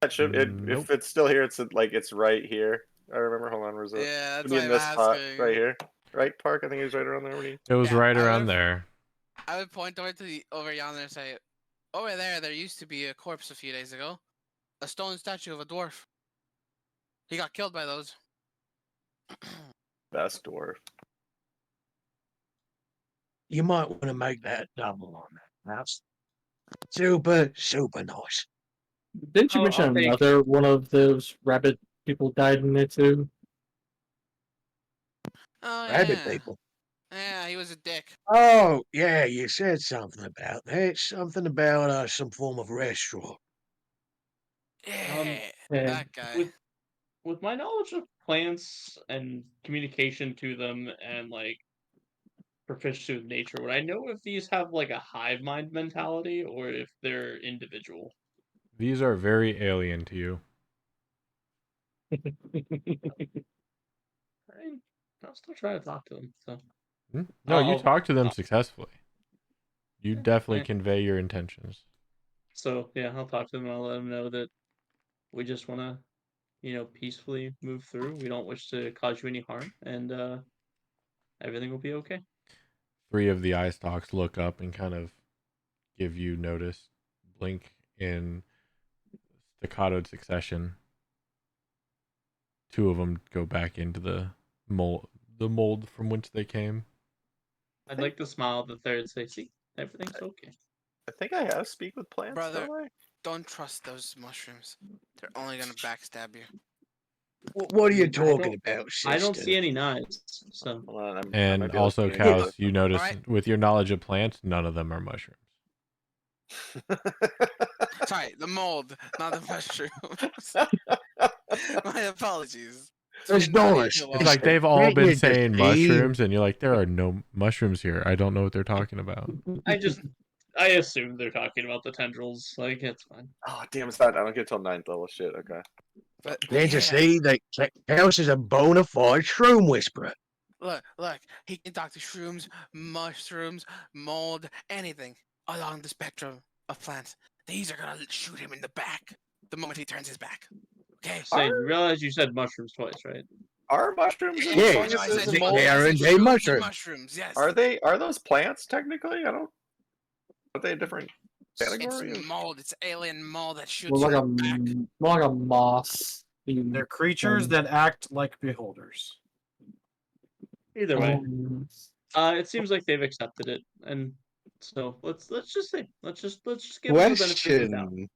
That should, Nope. if it's still here, it's like it's right here. I remember. Hold on, where's it? Yeah, that's Should be why in I'm this spot asking. right here, right? Park. I think he was right around there when he. It was Yeah, right I around would've- there. I would point over to over yonder and say, over there used to be a corpse a few days ago. A stone statue of a dwarf. He got killed by those. Best dwarf. You might want to make that double on that. That's super nice. Didn't you I'll mention take- another one of those rabbit people died in it too? Oh Rabbit yeah. people. Yeah, he was a dick. Oh, yeah, you said something about that. Something about some form of restaurant. Yeah, Yeah. that guy. With my knowledge of plants and communication to them and like proficiency with nature, would I know if these have like a hive mind mentality or if they're individual? These are very alien to you. I'll still try to talk to them. So No, you I'll- talk to them I'll- successfully. You Yeah, definitely right. convey your intentions. So yeah, I'll talk to them and I'll let them know that we just want to, peacefully move through. We don't wish to cause you any harm, and everything will be okay. 3 of the eye stalks look up and kind of give you notice, blink in staccatoed succession. 2 of them go back into the mold from which they came. I'd like to smile at the third and say, "See, everything's okay." I think I have speak with plants. Brother. Don't I? Don't trust those mushrooms. They're only gonna backstab you. What are you I talking don't- about, sister? I don't see any knives, so Hold on. I might And be able to also, communicate Cows, with you notice Alright. with your knowledge of plants, none of them are mushrooms. them. Sorry, the mold, not the mushrooms. My apologies. That's Not nice. eat the It's like mushroom. they've all Can't been you just saying eat? mushrooms, and you're like, there are no mushrooms here. I don't know what they're talking about. I assume they're talking about the tendrils. Like, it's fine. Oh damn! It's not. I don't get till 9th level. Shit. Okay. But Can't you yeah, see that House is a bona fide shroom whisperer? look, he can talk to shrooms, mushrooms, mold, anything along the spectrum of plants. These are gonna shoot him in the back the moment he turns his back. Okay. Say, you realize you said mushrooms twice, right? Are mushrooms and Yes, funguses and they mold? are I indeed said shrooms and mushrooms. mushrooms. Yes. Are those plants technically? I don't. Are they a different It's category? mold. It's alien mold that shoots More you like a in the back. more like a moss. They're creatures that act like beholders. Either way, Um, it seems like they've accepted it, and so let's just say let's just give them the benefit of the doubt. Question,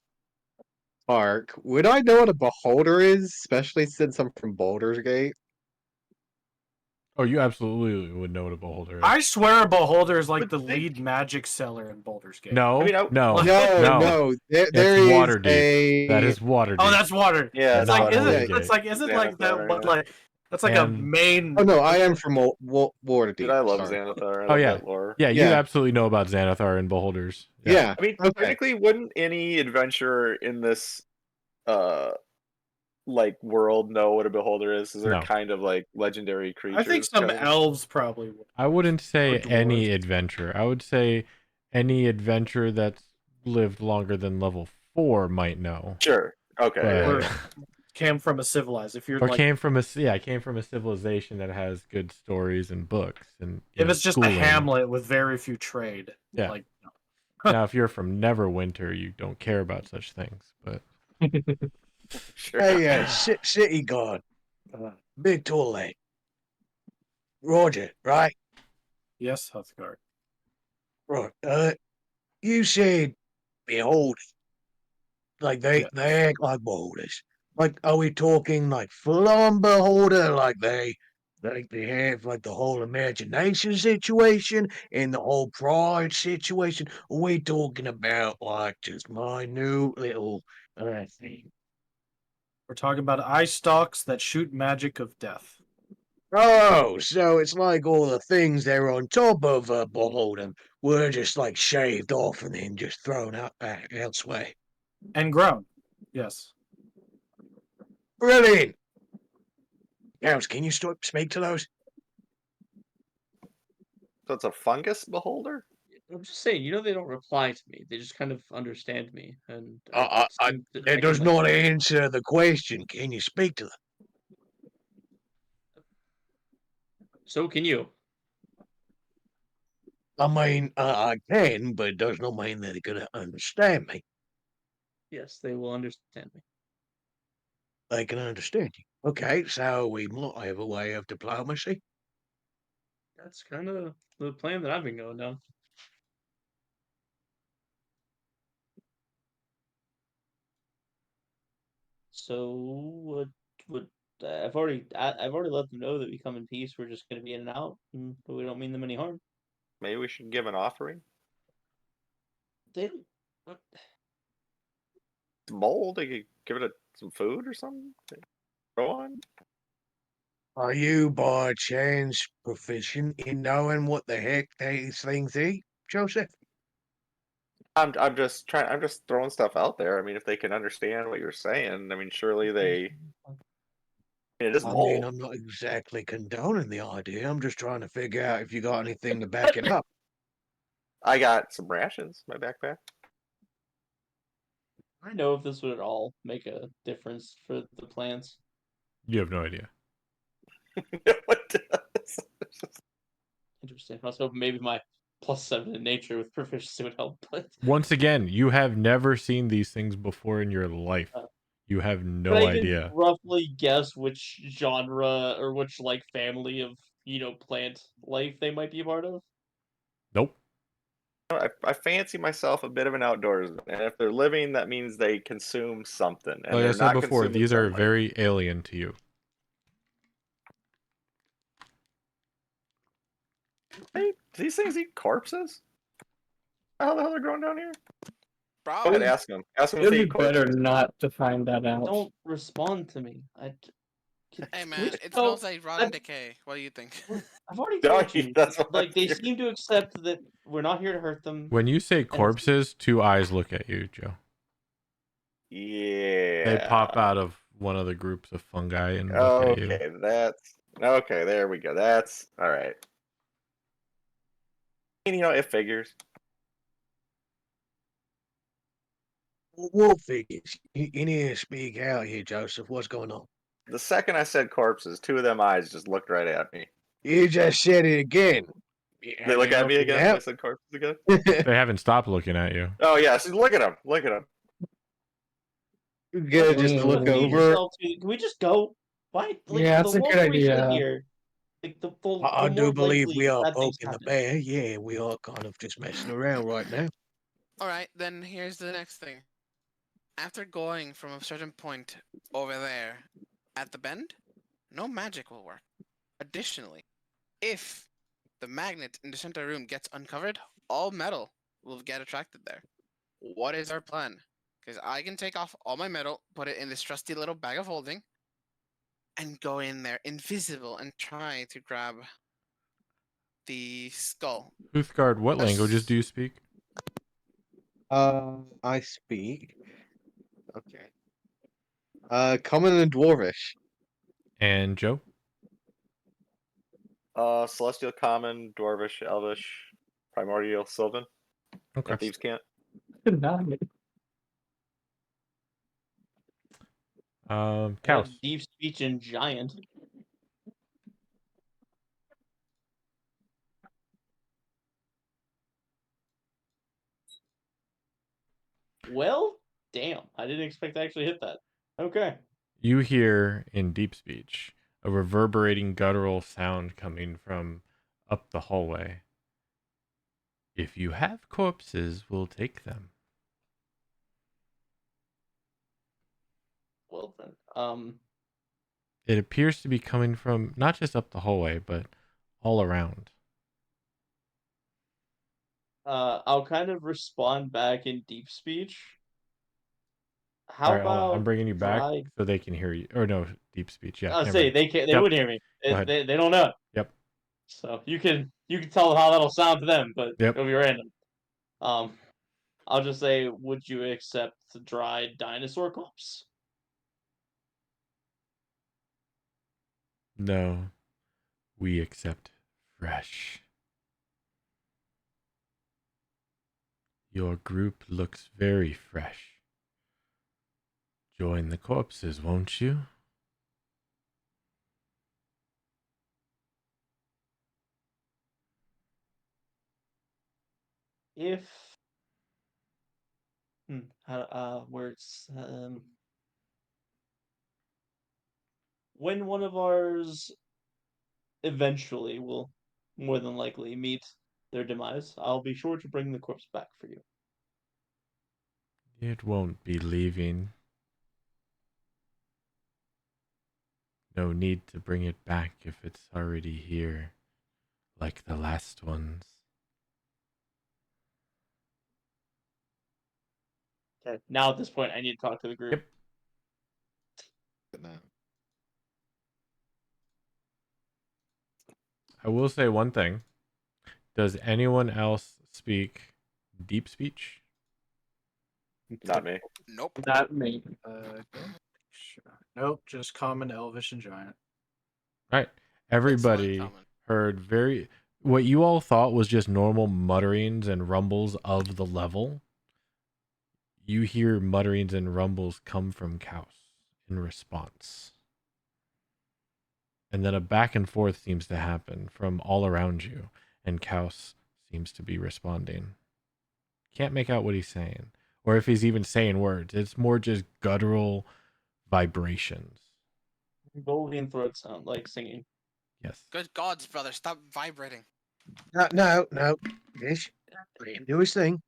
Mark. Would I know what a beholder is, especially since I'm from Baldur's Gate? Oh, you absolutely would know what a beholder is. I swear a beholder is like Would the think- lead magic seller in Baldur's Gate. No, I mean, no, Like- No, No. no. There It's is Waterdeep. a. That is Waterdeep. Oh, that's water. Yeah, It's not like isn't Baldur's it's like isn't like that Xanathar, what yeah. like that's like a And- main. Oh no, I am from Waterdeep. Dude, I love sorry. Xanathar. I Oh, love yeah. that lore. Yeah, you Yeah. absolutely know about Xanathar and beholders. Yeah. I mean, Okay. technically, wouldn't any adventurer in this, like world know what a beholder is? Is there No. kind of like legendary creatures? I think some kind of? elves probably would. I wouldn't say Or any dwarves. adventure. I would say any adventure that's lived longer than level 4 might know. Sure. Okay. But- yeah, Or yeah. came from a civilized. If you're Or like came from a civilization that has good stories and books and if it's just schooling. a hamlet with very few trade. Yeah. Like Now, if you're from Neverwinter, you don't care about such things. But Sure. Hey, city guard. Big tall lad. Roger, right? yes, Huthgard. Right. You said behold. Like Yeah. they act like beholders. Like, are we talking like full on beholder? Like they have like the whole imagination situation and the whole pride situation? Are we talking about like just minute little thing? We're talking about eye stalks that shoot magic of death. Oh, so it's like all the things that are on top of beholder were just like shaved off and then just thrown out elsewhere. And grown. Yes. Brilliant. Gals, can you speak to those? So it's a fungus beholder? I'm just saying, they don't reply to me. They just kind of understand me, and seem to That does recognize not me. answer the question. Can you speak to them? So can you? I mean, I can, but it does not mean that they're going to understand me. Yes, they will understand me. They can understand you. Okay, so we might have a way of diplomacy. That's kind of the plan that I've been going down. So what? I've already let them know that we come in peace. We're just going to be in and out, and we don't mean them any harm. Maybe we should give an offering. They don't. What? It's mold. They could give it some food or something. Go on. Are you, by chance, proficient in knowing what the heck these things eat, Joseph? I'm just trying. I'm just throwing stuff out there. I mean, if they can understand what you're saying, I mean, surely they. It is I mold. mean, I'm not exactly condoning the idea. I'm just trying to figure out if you got anything to back it up. I got some rations in my backpack. I know if this would at all make a difference for the plants. you have no idea. No, it does. Interesting. I was hoping maybe my +7 in nature with proficiency would help, but Once again, you have never seen these things before in your life. You have no could I even idea. roughly guess which genre or which family of plant life they might be a part of? Nope. I fancy myself a bit of an outdoorsman, and if they're living, that means they consume something. And Like I they're said not before, consuming these are sunlight. very alien to you. Hey, do these things eat corpses? How the hell they're growing down here? Go ahead, Probably. ask them. Ask them if It'd they be eat better corpses. not to find that out. Don't respond to me. Hey we man, it tell- smells like rotten decay. What do you think? I've already No, told you. that's what Like I'm they hearing. seem to accept that we're not here to hurt them. When you say corpses, two eyes look at you, Joe. Yeah. They pop out of one of the groups of fungi and look at you. Okay, that's okay. There we go. That's all right. And, it figures. What figures? You need to speak out here, Joseph. What's going on? The second I said corpses, two of them eyes just looked right at me. You just said it again. They look at me again when I said corpses again? They haven't stopped looking at you. Oh, yeah. See, look at them. Look at them. You gotta just Mm. look Lead over. yourself to- Can we just go? Why? Like, Yeah, the that's a good longer we sit idea. here, like I the do more believe likely we are bad things poking the happen. bear. Yeah, we are kind of just messing around right now. All right, then here's the next thing. After going from a certain point over there at the bend, no magic will work. Additionally, if the magnet in the center room gets uncovered, all metal will get attracted there. What is our plan? Because I can take off all my metal, put it in this trusty little bag of holding, and go in there invisible and try to grab the skull. Uthgard, what languages Us- do you speak? I speak. Okay. Common and Dwarvish. And Joe? Celestial Common, Dwarvish, Elvish, Primordial, Sylvan, Okay. and Thieves' Cant. Nice. Cows. Deep speech and giant. Well, damn. I didn't expect to actually hit that. Okay. You hear in deep speech a reverberating guttural sound coming from up the hallway. If you have corpses, we'll take them. Well then. It appears to be coming from not just up the hallway, but all around. I'll kind of respond back in deep speech. How All right, hold on. about I'm bringing you back dry? so they can hear you. Or no, deep speech. Yeah. I'll never say mind. they can. They Yep. wouldn't hear me. Go ahead. They don't know. Yep. So you can tell them how that'll sound to them, but Yep. it'll be random. I'll just say, would you accept the dried dinosaur corpse? No, we accept fresh. Your group looks very fresh. Join the corpses, won't you? If words when one of ours eventually will more than likely meet their demise, I'll be sure to bring the corpse back for you. It won't be leaving. No need to bring it back if it's already here, like the last ones. Okay. Now at this point, I need to talk to the group. Yep. I will say one thing. Does anyone else speak deep speech? Not me. Nope. Not me. Sure. Nope, just common, elvish, and giant. Right. Excellent Everybody comment. heard what you all thought was just normal mutterings and rumbles of the level. You hear mutterings and rumbles come from Kaus in response. And then a back and forth seems to happen from all around you, and Kaus seems to be responding. Can't make out what he's saying, or if he's even saying words. It's more just guttural vibrations. Golden throat sound like singing. Yes. Good gods, brother, stop vibrating. No. Yes. Let him do his thing.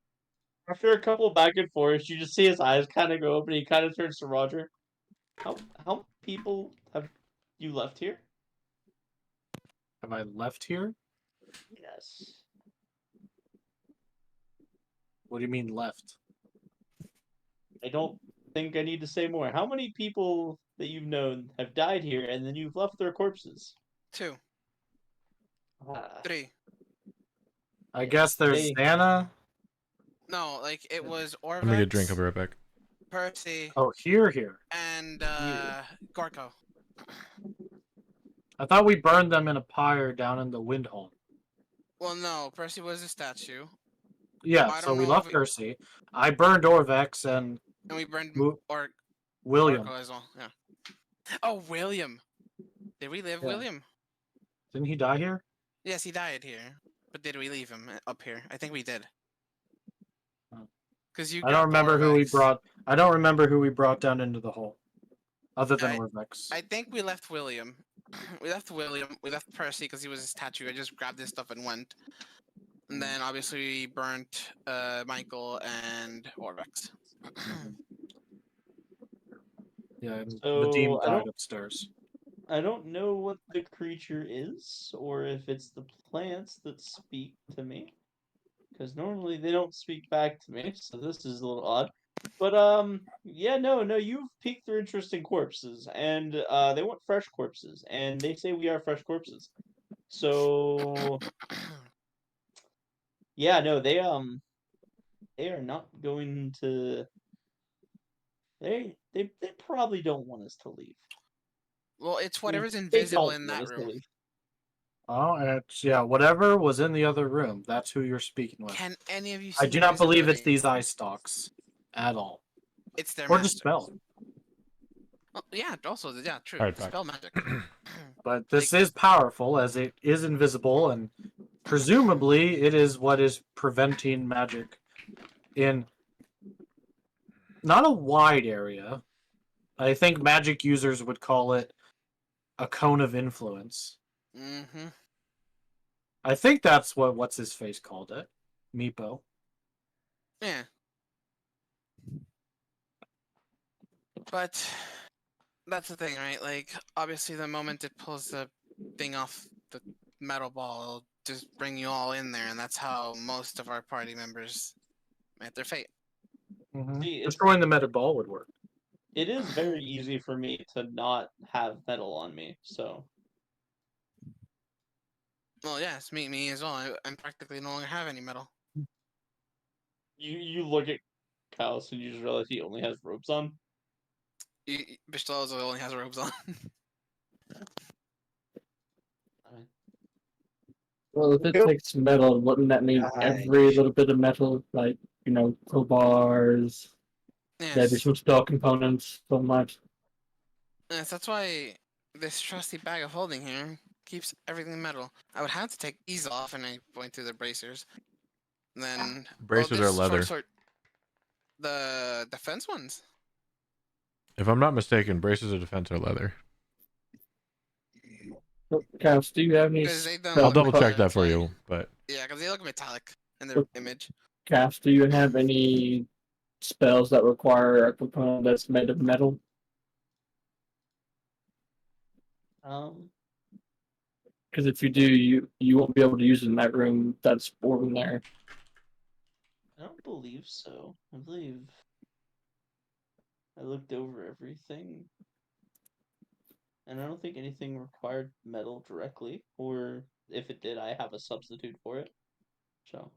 After a couple back and forths, you just see his eyes kind of go up, and he kind of turns to Roger. How many people have you left here? Have I left here? Yes. What do you mean left? I don't think I need to say more. How many people that you've known have died here, and then you've left their corpses? 2, Ah, 3. I guess there's They- Xana. No, like it was Orvex, I'm gonna get a drink. I'll be right back. Percy, Oh, here. and Gorko. I thought we burned them in a pyre down in the Windholm. Well, no, Percy was a statue, Yeah, I so don't we know left if Percy. I burned Orvex and and we burned Mo- or William. Gorko as well. Yeah. Oh, William. Did we leave Yeah. William? Didn't he die here? Yes, he died here. But did we leave him up here? I think we did. Oh. Because you I don't grabbed remember who we Orvex. brought. I don't remember who we brought down into the hole, other than I- Orvex. I think we left William. We left William. We left Percy because he was his tattoo. I just grabbed his stuff and went. And then obviously we burnt Michael and Orvex. Yeah, and the So, demon I died don't- upstairs. I don't know what the creature is, or if it's the plants that speak to me. Because normally they don't speak back to me, so this is a little odd. But yeah, no, you've piqued their interest in corpses, and they want fresh corpses, and they say we are fresh corpses. So yeah, no, they are not going to. They probably don't want us to leave. Well, it's I mean, whatever's they invisible don't in want that us to room. leave. Oh, it's whatever was in the other room. That's who you're speaking with. Can any of you see I do not believe it's invisibility? these eye stalks at all, It's their or masters. dispel. Well, yeah, also, yeah, true. Alright, back. Spell magic. But this is powerful as it is invisible, and presumably it is what is preventing magic in not a wide area. I think magic users would call it a cone of influence. Mm-hmm. I think that's what's his face called it. Meepo. Yeah. But that's the thing, right? Like, obviously, the moment it pulls the thing off the metal ball, it'll just bring you all in there, and that's how most of our party members met their fate. See, Destroying the meta ball would work. it is very easy for me to not have metal on me, so Well, yes, me as well. I practically no longer have any metal. you look at Callus and you just realize he only has robes on. Bishtel's only has robes on. Well, if it takes metal, wouldn't that mean every little bit of metal, like, crowbars, maybe Yes. some spell components, something like Yes, that's why this trusty bag of holding here keeps everything metal. I would have to take these off, and I point to the bracers. Then Bracers are leather. The defense ones. If I'm not mistaken, braces of defense are leather. Cass, do you have any Because they don't spell I'll look double check metallic, that for like- you, but Yeah, because they look metallic in their image. Cass, do you have any spells that require a component that's made of metal? Because if you do, you won't be able to use it in that room that's over there. I don't believe so. I believe I looked over everything, and I don't think anything required metal directly, or if it did, I have a substitute for it. So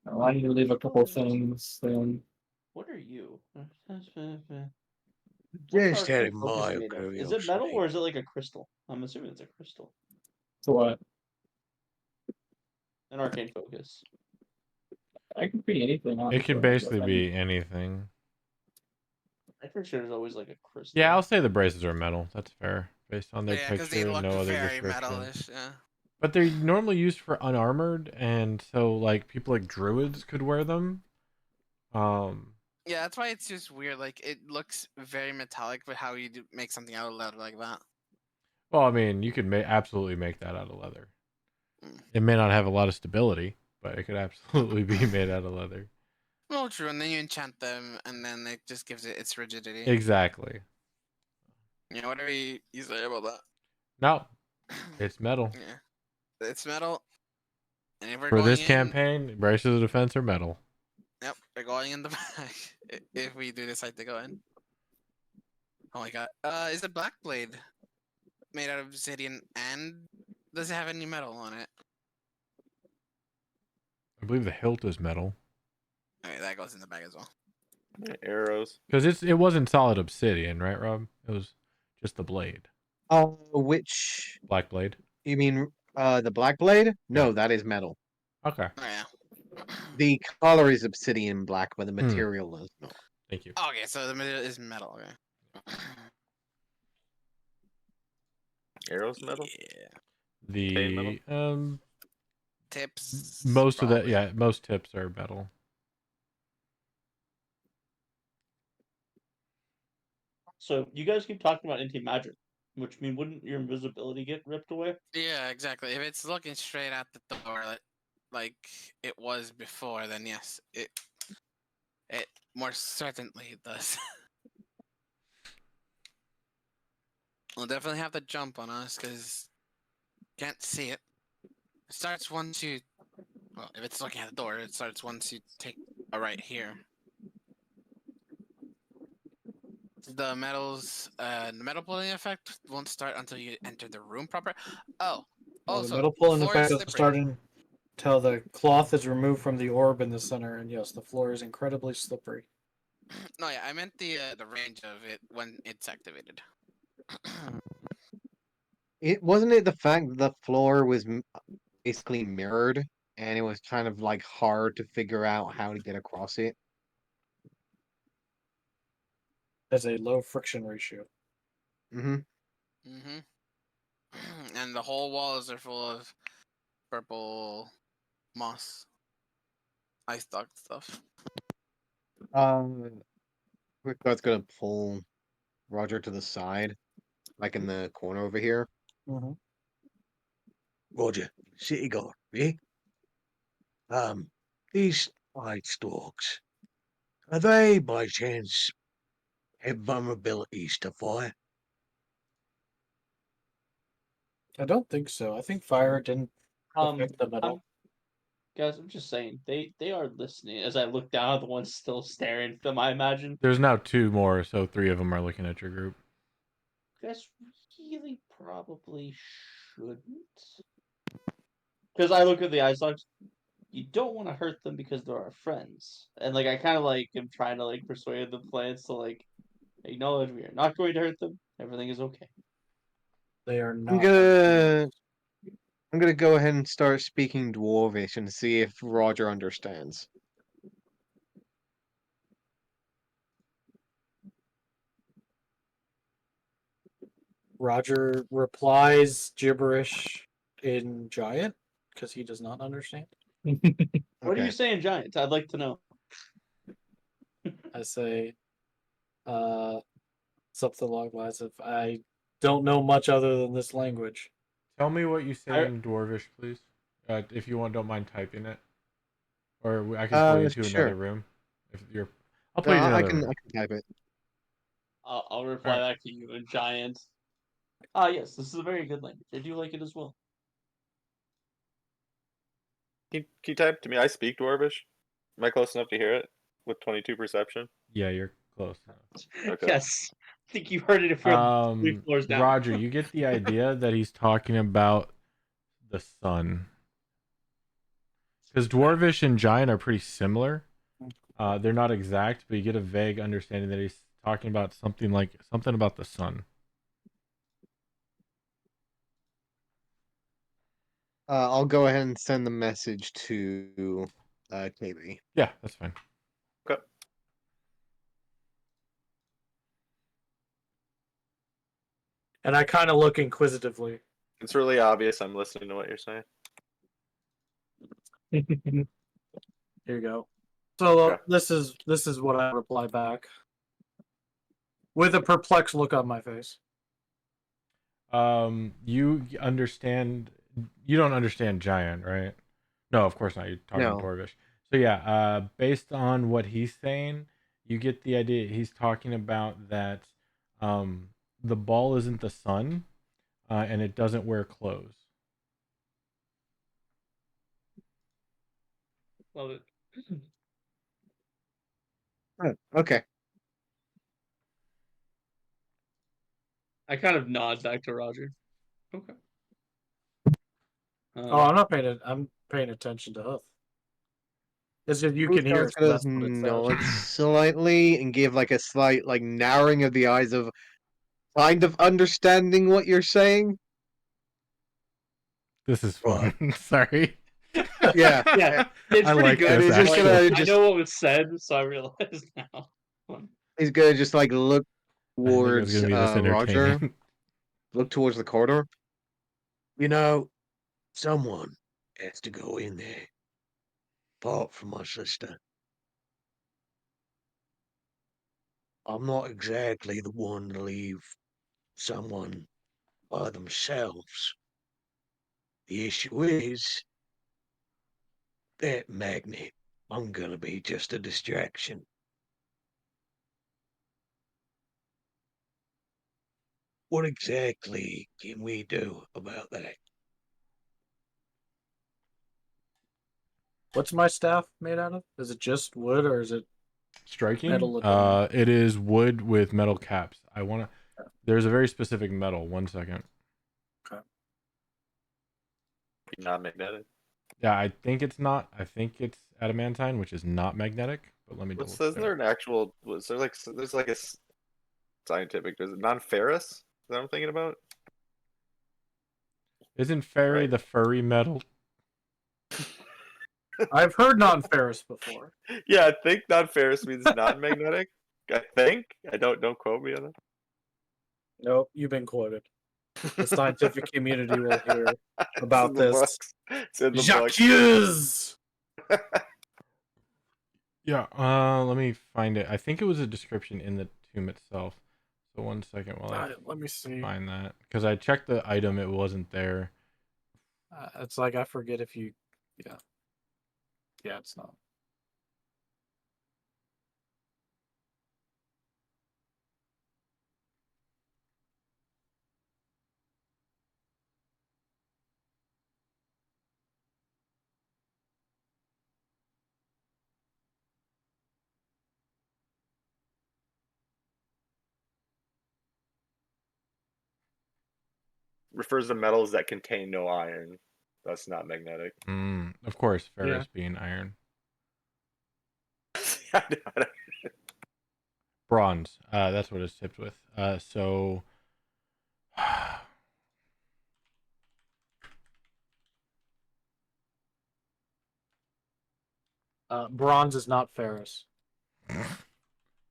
Oh, I need to leave a couple of things then. what are you? Just What's our out arcane of focus my made of? Is it metal curiosity. or is it like a crystal? I'm assuming it's a crystal. So what? An arcane focus. I can be anything. it can honestly. basically be anything. I'm pretty sure there's always like a crystal. Yeah, I'll say the braces are metal. That's fair, based on their Yeah, because they picture. look No other very description. metalish. Yeah. But they're normally used for unarmored, and so like people like druids could wear them. Yeah, that's why it's just weird. Like, it looks very metallic, but how you make something out of leather like that? Well, I mean, you could absolutely make that out of leather. Mm. It may not have a lot of stability, but it could absolutely be made out of leather. Well, true, and then you enchant them, and then it just gives it its rigidity. Exactly. Yeah, whatever you say about that. No, it's metal. Yeah, it's metal. And if we're For going this in, campaign, braces of defense are metal. Yep, we're going in the back. If we do decide to go in. Oh my god. Is the black blade made out of obsidian, and does it have any metal on it? I believe the hilt is metal. Okay, that goes in the bag as well. Arrows. Because it wasn't solid obsidian, right, Rob? It was just the blade. Which Black blade. you mean? The black blade? No, that is metal. Okay. Oh yeah. The color is obsidian black, but the Hmm. material is not. Thank you. Okay, so the material is metal. Okay. Arrows metal? Yeah. Chain metal? The Tips. most of probably. that, yeah, most tips are metal. So you guys keep talking about anti-magic, which mean wouldn't your invisibility get ripped away? Yeah, exactly. If it's looking straight at the door, like it was before, then yes, it more certainly does. We'll definitely have to jump on us because can't see it. It starts once you. Well, if it's looking at the door, it starts once you take a right here. The metal pulling effect won't start until you enter the room proper. Oh, Well, also, the metal pulling floor is effect is slippery. starting until the cloth is removed from the orb in the center, and yes, the floor is incredibly slippery. No, yeah, I meant the range of it when it's activated. It wasn't it the fact that the floor was basically mirrored, and it was kind of like hard to figure out how to get across it. Has a low friction ratio. Mm-hmm. Mm-hmm. And the whole walls are full of purple moss, ice dog stuff. Quick God's gonna pull Roger to the side, like in the corner over here. Mm-hmm. Roger, city guard, eh? These white stalks, are they by chance have vulnerabilities to fire? I don't think so. I think fire didn't affect the metal. Guys, I'm just saying they are listening. As I look down at the ones still staring at them, I imagine. There's now 2 more, so 3 of them are looking at your group. You guys really probably shouldn't. Because I look at the eye stalks. You don't want to hurt them because they're our friends. And like I kind of like am trying to like persuade the plants to like acknowledge we are not going to hurt them. Everything is okay. They are I'm not. gonna I'm gonna go ahead and start speaking Dwarvish and see if Roger understands. Roger replies gibberish in giant because he does not understand. What are you Okay. saying, Giant? I'd like to know. I say, something along the lines of, I don't know much other than this language. Tell me what you say I- in Dwarvish, please. If you don't mind typing it, or I can pull you to Sure. another room. If you're, I'll No, pull you to I another can room. type it. I'll reply Alright. back to you in Giant. Ah, yes, this is a very good language. I do like it as well. Can you type to me? I speak Dwarvish. Am I close enough to hear it with 22 perception? Yeah, you're close enough. Okay. Yes, I think you heard it from 3 floors down. Roger, you get the idea that he's talking about the sun. Because Dwarvish and Giant are pretty similar. They're not exact, but you get a vague understanding that he's talking about something about the sun. I'll go ahead and send the message to KB. Yeah, that's fine. Okay. And I kind of look inquisitively. It's really obvious I'm listening to what you're saying. Here you go. So Okay. this is what I reply back with a perplexed look on my face. You understand? You don't understand Giant, right? No, of course not. You're talking No. Dwarvish. So yeah, based on what he's saying, you get the idea. He's talking about that the ball isn't the sun, and it doesn't wear clothes. Love it. Okay. I kind of nod back to Roger. Okay. Oh, I'm paying attention to Huth. It's just you can hear Bruce it, so gonna that's what it nod says. slightly and give like a slight like narrowing of the eyes of kind of understanding what you're saying. This is fun. Sorry. Yeah. Yeah, it's I pretty like good. And this. he's just Actually. gonna I know what was said, so I realize now. he's gonna just like look I didn't think it was towards gonna be this Roger. entertaining. Look towards the corridor. You know, someone has to go in there. Apart from my sister. I'm not exactly the one to leave someone by themselves. The issue is that magnet. I'm gonna be just a distraction. What exactly can we do about that? What's my staff made out of? Is it just wood or is it Striking. metal adornment? It is wood with metal caps. There's a very specific metal. 1 second. Not magnetic. Yeah, I think it's not. I think it's adamantine, which is not magnetic. But let me double Isn't there check. an actual? Was there like? There's like a scientific. Is it non-ferrous? Is that what I'm thinking about? Isn't fairy Right. the furry metal? I've heard non-ferrous before. Yeah, I think non-ferrous means non-magnetic. I think. I don't quote me on that. Nope, you've been quoted. The scientific community will hear about It's in the this. books. It's in the books. Jacques! Yeah. Let me find it. I think it was a description in the tomb itself. So 1 second while I Let me see. find that, because I checked the item, it wasn't there. It's like I forget if you. Yeah. Yeah, it's not. Refers to metals that contain no iron. That's not magnetic. Of course, ferrous being iron. Bronze. That's what it's tipped with. So. Bronze is not ferrous. Are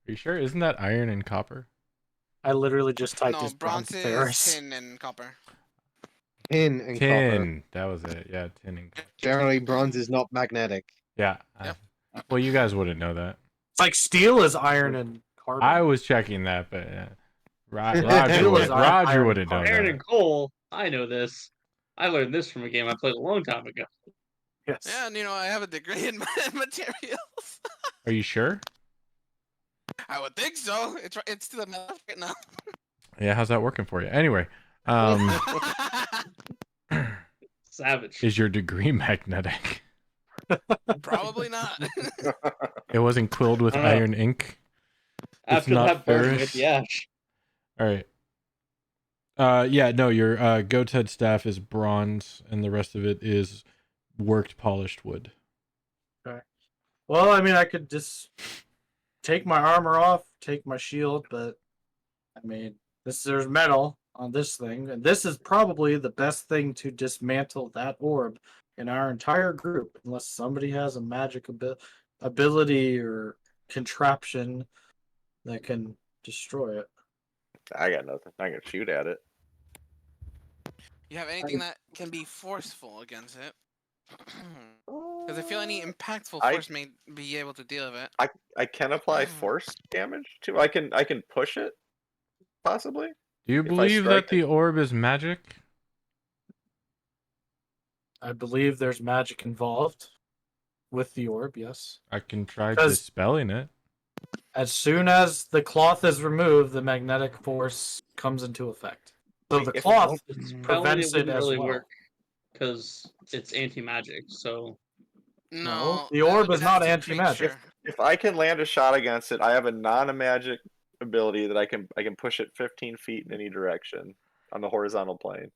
you sure? Isn't that iron and copper? I literally just typed No, as bronze bronze is ferrous. tin and copper. Tin and copper. Tin. That was it. Yeah, tin and copper. Generally, bronze is not magnetic. Yeah. Yep. Well, you guys wouldn't know that. It's like steel is iron and carbon. I was checking that, but Roger Steel wouldn't. is iron Roger and wouldn't know Iron that. and coal. I know this. I learned this from a game I played a long time ago. Yes. Yeah, and I have a degree in materials. Are you sure? I would think so. It's to the left right now. Yeah. How's that working for you? Anyway, Savage. is your degree magnetic? Probably not. It wasn't quilled with I don't know. iron ink. After not that burn ferrous. with the ash. All right. Yeah, no, your goat's head staff is bronze, and the rest of it is worked polished wood. Well, I mean, I could just take my armor off, take my shield, but I mean, there's metal on this thing, and this is probably the best thing to dismantle that orb in our entire group, unless somebody has a magic ability or contraption that can destroy it. I got nothing. I can shoot at it. You have anything that can be forceful against it? Because I feel any impactful force may be able to deal with it. I can apply force damage too. I can push it, possibly. Do you If I believe strike that the orb is magic? I believe there's magic involved with the orb, yes. I can try 'Cause- dispelling it. As soon as the cloth is removed, the magnetic force comes into effect. So the If cloth Spelling prevents it wouldn't as really well. work because it's anti-magic. So No, the that orb would is be not the anti-magic. creature. If I can land a shot against it, I have a non-magic ability that I can push it 15 feet in any direction on the horizontal plane.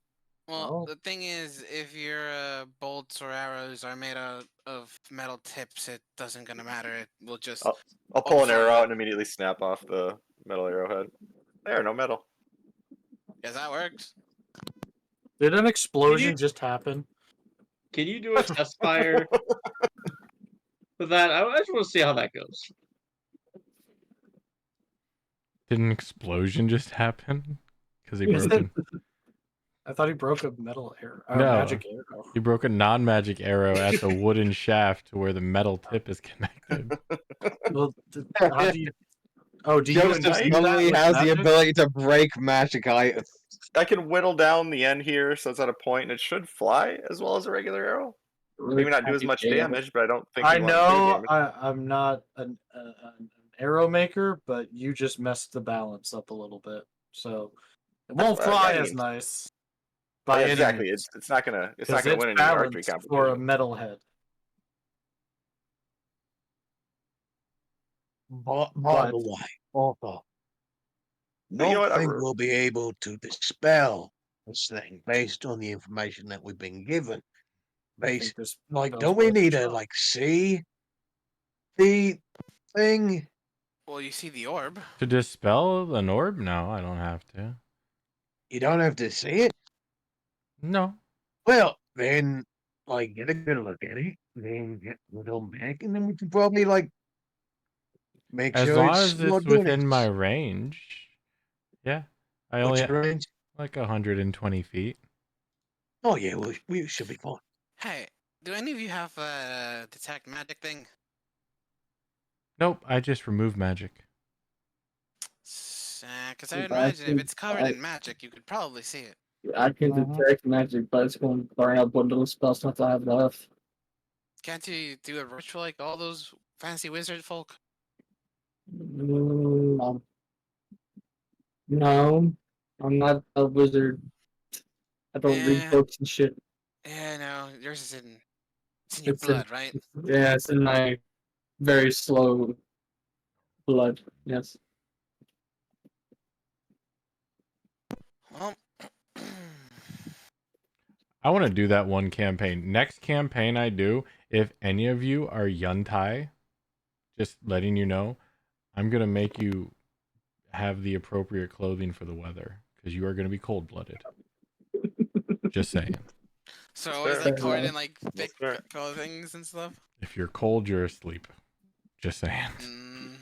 Well, Oh. the thing is, if your bolts or arrows are made out of metal tips, it doesn't gonna matter. It will just. I'll pull an arrow absorb out it. and immediately snap off the metal arrowhead. There, no metal. Yes, that works. Did an explosion just happen? can you do a test fire with that? I just want to see how that goes. Did an explosion just happen? Because he Is broke it- it. I thought he broke a metal arrow. No. Magic arrow. He broke a non-magic arrow at the wooden shaft to where the metal tip is connected. Well, how do you? Oh, do you Joseph imbue that suddenly with has the magic? ability to break magic items. I can whittle down the end here so it's at a point and it should fly as well as a regular arrow. Maybe not do as much damage, but I don't think I we'd want to do know damage. I'm not an arrow maker, but you just messed the balance up a little bit, so it won't Well, fly yeah, I as mean- nice. Oh, By yeah, any exactly. means, It's not gonna because it's win any archery balanced for a competition. metal head. By But- the way, Arthur, But you know what? think we'll be able to dispel this thing based on the information that we've been given. I think Based, this like, spell's don't we worth a need to shot. like see the thing? Well, you see the orb. To dispel an orb? No, I don't have to. You don't have to see it. No. Well, then, like, get a good look at it, then get a little back, and then we can probably like make As sure long it's as not it's doing within it. my range. Yeah. I only What's your range? like 120 feet. Oh yeah, we should be fine. Hey, do any of you have a detect magic thing? Nope, I just remove magic. Because I would Well, imagine if actually, it's covered in magic, you could probably see it. I can detect magic, but it's going to burn up what little spell slots I have left. Can't you do a ritual like all those fancy wizard folk? No, no, I'm not a wizard. I don't read Yeah. books and shit. Yeah, no, yours is it's in your It's in- blood, right? Yeah, it's in my very slow blood. Yes. Well, I want to do that one campaign. Next campaign I do, if any of you are Yuntai, just letting you know, I'm going to make you have the appropriate clothing for the weather because you are going to be cold-blooded. Just saying. so always fair. like covered in like thick fair. clothings and stuff. If you're cold, you're asleep. Just saying. Mm.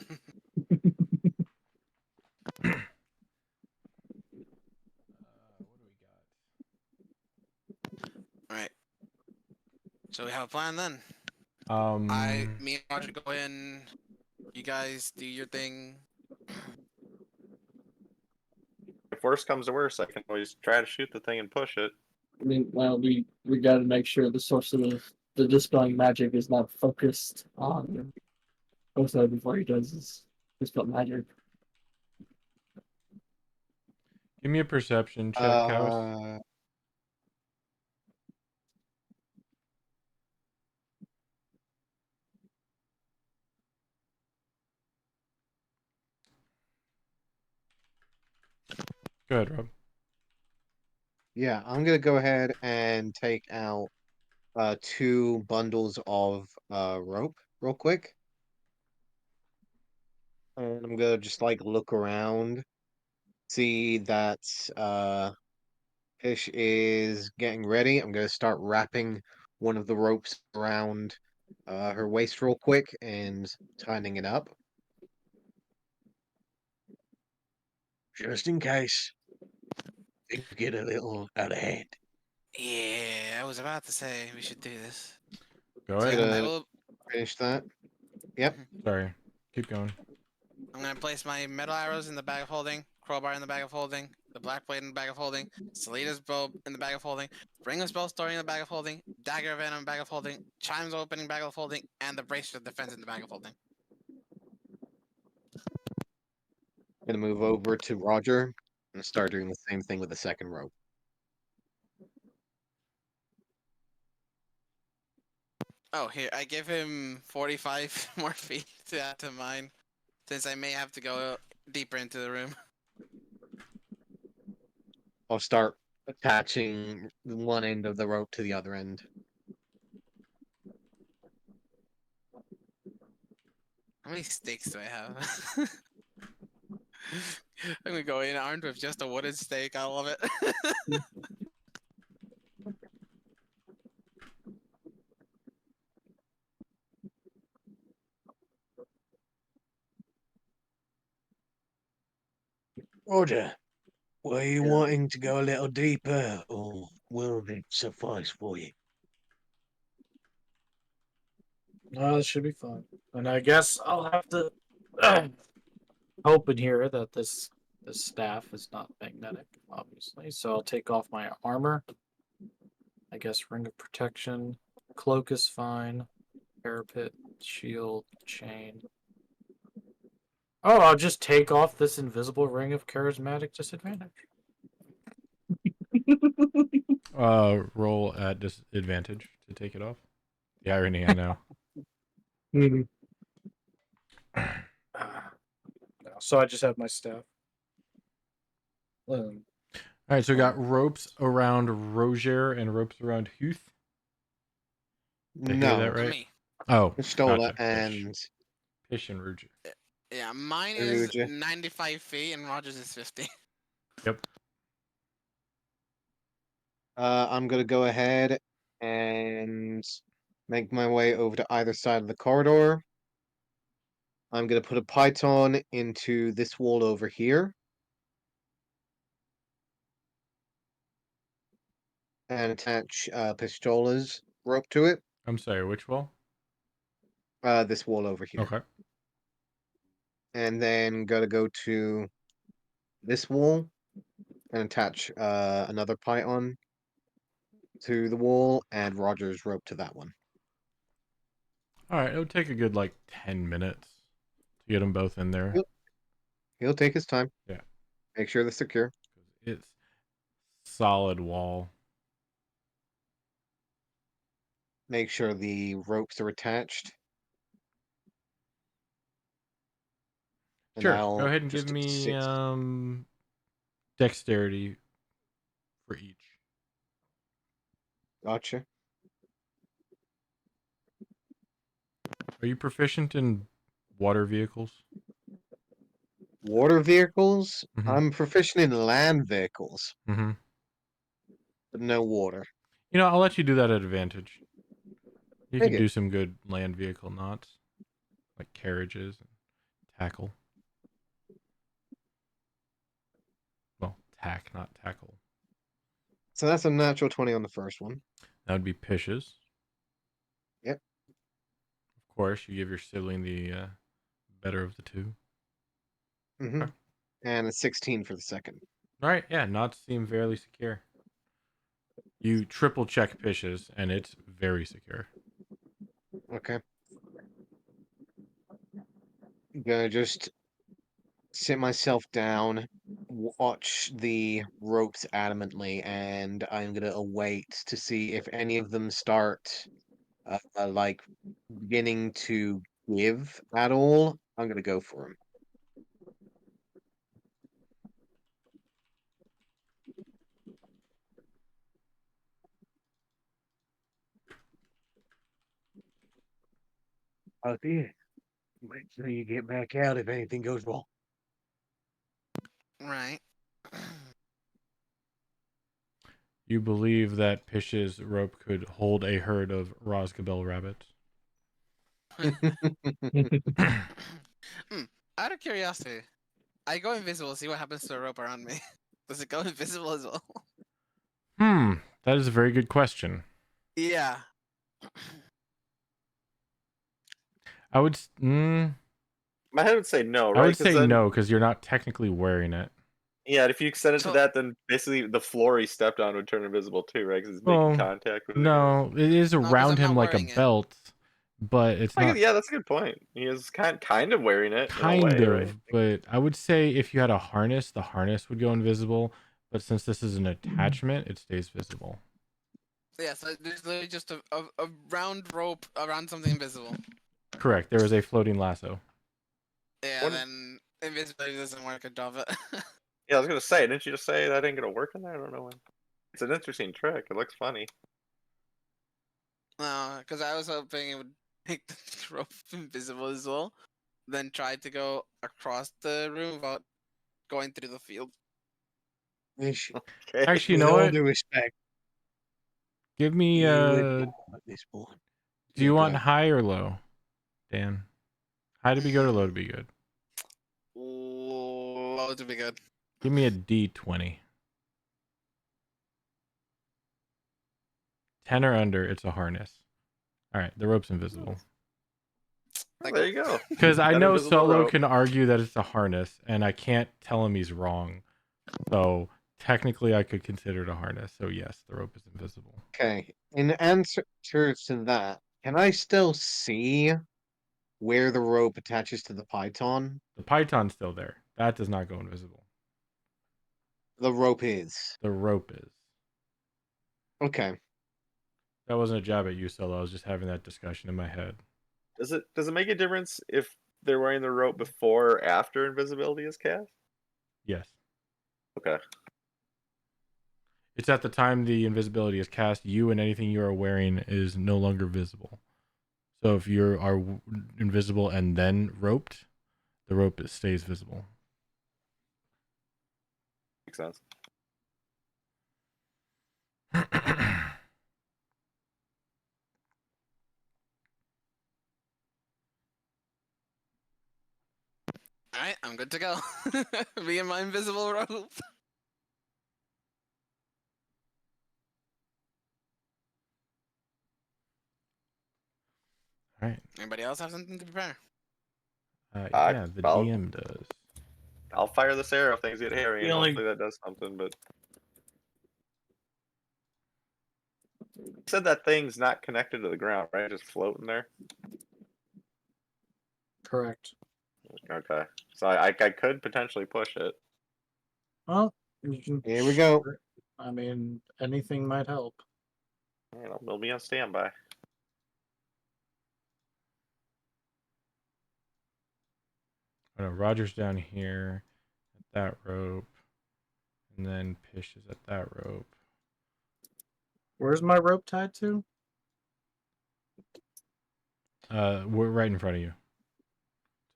All right. So we have a plan then. Me and Roger go in. You guys do your thing. If worse comes to worse, I can always try to shoot the thing and push it. I mean, well, we got to make sure the source of the dispelling magic is not focused on Osa before he does his dispel magic. Give me a perception check, House. Go ahead, Rob. Yeah, I'm gonna go ahead and take out 2 bundles of rope real quick. And I'm gonna just like look around, see that Fish is getting ready. I'm gonna start wrapping one of the ropes around her waist real quick and tightening it up. Just in case things get a little out of hand. Yeah, I was about to say we should do this. Go So ahead. I Gonna will. finish that. Yep. Sorry. Keep going. I'm gonna place my metal arrows in the bag of holding, crowbar in the bag of holding, the black blade in the bag of holding, Selena's bow in the bag of holding, ring of spell story in the bag of holding, dagger of venom in the bag of holding, chimes opening bag of holding, and the bracelet of defense in the bag of holding. Gonna move over to Roger and start doing the same thing with the second rope. Oh, here I give him 45 more feet to add to mine, since I may have to go deeper into the room. I'll start attaching one end of the rope to the other end. How many stakes do I have? I'm gonna go in armed with just a wooden stake. I love it. Roger, were you Yeah. wanting to go a little deeper, or will it suffice for you? No, this should be fun. And I guess I'll have to hope in here that this staff is not magnetic, obviously. So I'll take off my armor. I guess ring of protection, cloak is fine, parapet, shield, chain. Oh, I'll just take off this invisible ring of charismatic disadvantage. Roll at disadvantage to take it off. The irony, I know. So I just have my staff. All right, so we got ropes around Roger and ropes around Huth. Did I hear that No, right? Me. Oh, Pistola gotcha. and Pish and Roger. Yeah, mine is Ruja. 95 feet and Rogers is 50. Yep. I'm gonna go ahead and make my way over to either side of the corridor. I'm gonna put a python into this wall over here. And attach Pistola's rope to it. I'm sorry, which wall? This wall over here. Okay. And then gotta go to this wall and attach another python to the wall and Roger's rope to that one. All right, it'll take a good like 10 minutes to get them both in there. He'll take his time. Yeah. Make sure they're secure. It's solid wall. Make sure the ropes are attached. And Sure. I'll Go ahead and give just me sit. dexterity for each. Gotcha. Are you proficient in water vehicles? Water vehicles? Mhm. I'm proficient in land vehicles, Mm-hmm. but no water. You know, I'll let you do that at advantage. You Take can it. do some good land vehicle knots, like carriages and tackle. Well, tack, not tackle. So that's a natural 20 on the first one. That would be Pishes. Yep. Of course, you give your sibling the better of the two. Mm-hmm. Okay. And a 16 for the second. All right, yeah, knots seem fairly secure. You triple check Pishes, and it's very secure. Okay. Gonna just sit myself down, watch the ropes adamantly, and I'm gonna await to see if any of them start like beginning to give at all. I'm gonna go for them. Oh dear. Make sure you get back out if anything goes wrong. Right. You believe that Pish's rope could hold a herd of Rosgabel rabbits? Out of curiosity, I go invisible, see what happens to the rope around me. Does it go invisible as well? That is a very good question. Yeah. My head would say no, right? I would 'Cause say then, no, because you're not technically wearing it. Yeah, if you extend it So- to that, then basically the floor he stepped on would turn invisible too, right? Because it's Well, making contact with it. No, it is 'cause around I'm him not like a wearing it. belt, but it's not Yeah, that's a good point. He is kind of wearing it in a kind way, of. right? But I would say if you had a harness, the harness would go invisible. But since this is an attachment, it stays visible. Yeah, so there's literally just a round rope around something invisible. Correct. There is a floating lasso. Yeah, What- then invisibility doesn't work a job it. Yeah, I was gonna say, didn't you just say that ain't gonna work in there? I don't know. It's an interesting trick. It looks funny. No, because I was hoping it would make the rope invisible as well. Then try to go across the room without going through the field. Ish. Okay. Actually, you With know all what? due respect, Give me you would at this point. do you Yeah, want go high or low? Dan. High to be good or low to be good? Low to be good. Give me a D20. 10 or under, it's a harness. All right, the rope's invisible. Oh, there you go. Because I Got know invisible Solo rope. can argue that it's a harness, and I can't tell him he's wrong. So technically, I could consider it a harness. So yes, the rope is invisible. Okay. In answer to that, can I still see where the rope attaches to the python? The python's still there. That does not go invisible. The rope is. The rope is. Okay. That wasn't a jab at you, Solo. I was just having that discussion in my head. Does it make a difference if they're wearing the rope before or after invisibility is cast? Yes. Okay. It's at the time the invisibility is cast, you and anything you are wearing is no longer visible. So if you are invisible and then roped, the rope stays visible. Makes sense. All right, I'm good to go. Me and my invisible rope. All right. Anybody else have something to prepare? Yeah, the I'll- DM does. I'll fire this arrow if things get hairy, and Feeling- hopefully that does something. But you said that thing's not connected to the ground, right? Just floating there. Correct. Okay, so I could potentially push it. Well, you can. Here we go. Sure. I mean, anything might help. All right, I'll be on standby. Oh, no, Roger's down here at that rope, and then Pish is at that rope. Where's my rope tied to? We're right in front of you.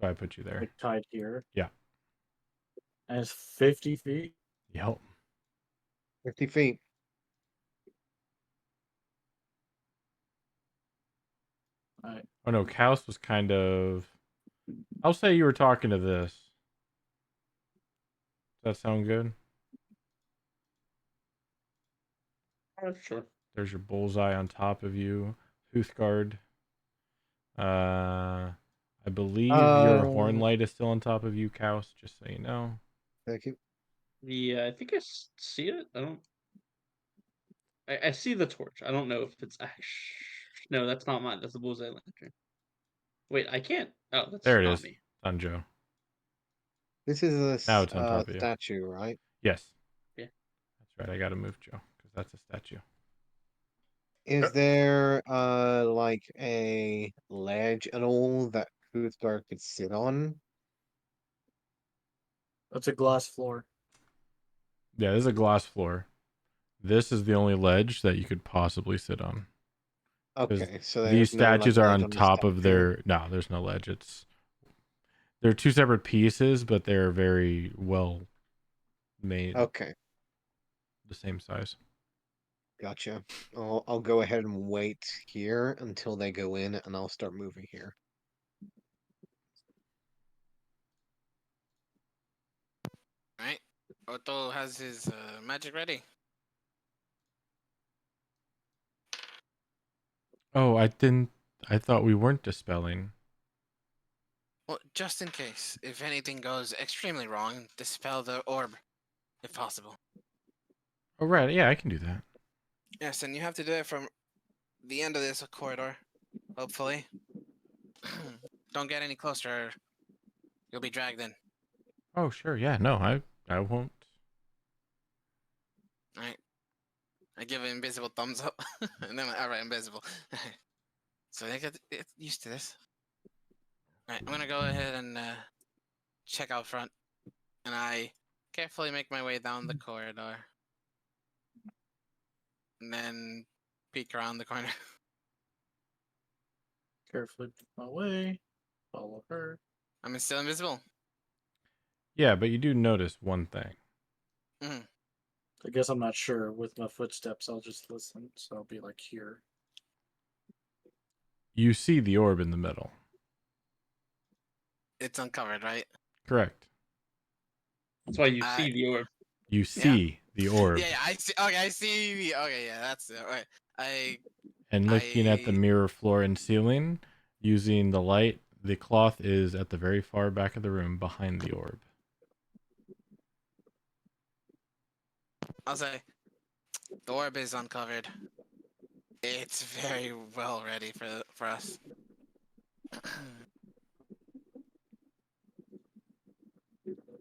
So I put you there. Like tied here. Yeah. And it's 50 feet. Yep. 50 feet. Alright. Oh no, Kaus was kind of. I'll say you were talking to this. Does that sound good? Sure. There's your bullseye on top of you. Hoothguard. I believe your horn light is still on top of you, Kaus, just so you know. Thank you. Yeah, I think I see it. I don't. I see the torch. I don't know if it's actually. No, that's not mine. That's the bullseye lantern. Wait, I can't. Oh, that's There it not is. me. On Joe. This is a Now it's on top of you. statue, right? Yes. Yeah. That's right. I gotta move Joe, because that's a statue. Is there like a ledge at all that Kuthgar could sit on? That's a glass floor. Yeah, this is a glass floor. This is the only ledge that you could possibly sit on. Okay, so These there's no, like, statues are ledge on the top of statue? their. No, there's no ledge. They're two separate pieces, but they're very well made. Okay, The same size. gotcha. I'll go ahead and wait here until they go in, and I'll start moving here. Alright. Otto has his magic ready. Oh, I thought we weren't dispelling. Well, just in case, if anything goes extremely wrong, dispel the orb, if possible. Oh, right. Yeah, I can do that. Yes, and you have to do it from the end of this corridor, hopefully. Don't get any closer, or you'll be dragged in. Oh, sure. Yeah, no, I won't. Alright. I give an invisible thumbs up, and then alright, invisible. So they get used to this. Alright, I'm gonna go ahead and check out front, and I carefully make my way down the corridor, and then peek around the corner. Carefully put my way. Follow her. I'm still invisible. Yeah, but you do notice one thing. Mhm. I guess I'm not sure. With my footsteps, I'll just listen. So I'll be like here. You see the orb in the middle. It's uncovered, right? Correct. That's why you I- see the orb. You see the orb. Yeah, I see. Okay, I see. Okay, yeah, that's it. Okay, And looking at the I- mirror floor and ceiling, using the light, the cloth is at the very far back of the room behind the orb. I'll say the orb is uncovered. It's very well ready for us.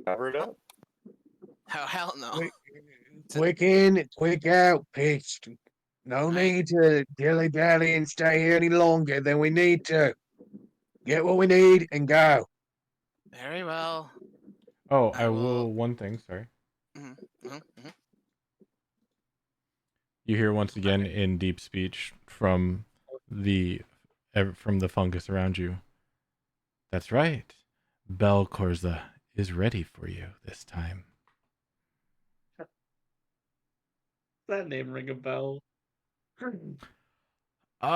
Cover it up. Oh hell no! Quick, quick in, quick out, pitch. No Right. need to dilly dally and stay here any longer than we need to. Get what we need and go. Very well. Oh, I I will- will. One thing, sorry. Mhm. You hear once again in deep speech from the fungus around you. That's right. Bel Corza is ready for you this time. That name ring a bell. Oh,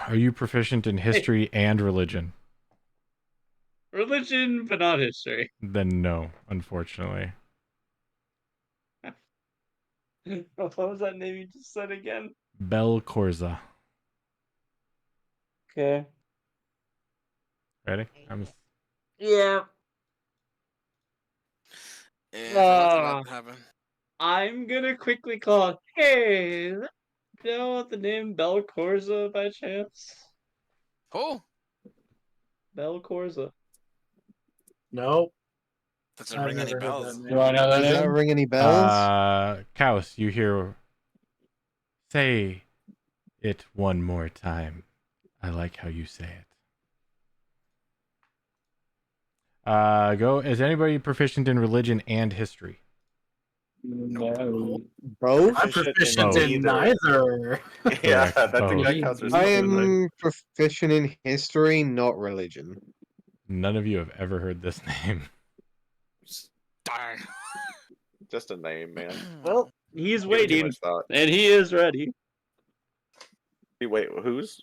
are you proficient in history and religion? Religion, but not history. Then no, unfortunately. What was that name you just said again? Bel Corza. Okay. Ready? Yeah. If what's about to happen? I'm gonna quickly call. Hey, you know what the name Bel Corza by chance? Oh, Bel Corza. Nope. does it I've ring any never heard that bells? name. Do I know that Does that name? ring any bells? Kaus, you hear say it one more time. I like how you say it. Go. Is anybody proficient in religion and history? No. Both? I'm Proficient proficient in in neither. neither. Yeah, Correct, that's both. exactly how it's I responded. am proficient in history, not religion. None of you have ever heard this name. Darn. Just a name, man. Well, he's Give it too waiting, much thought. and he is ready. Wait, who's?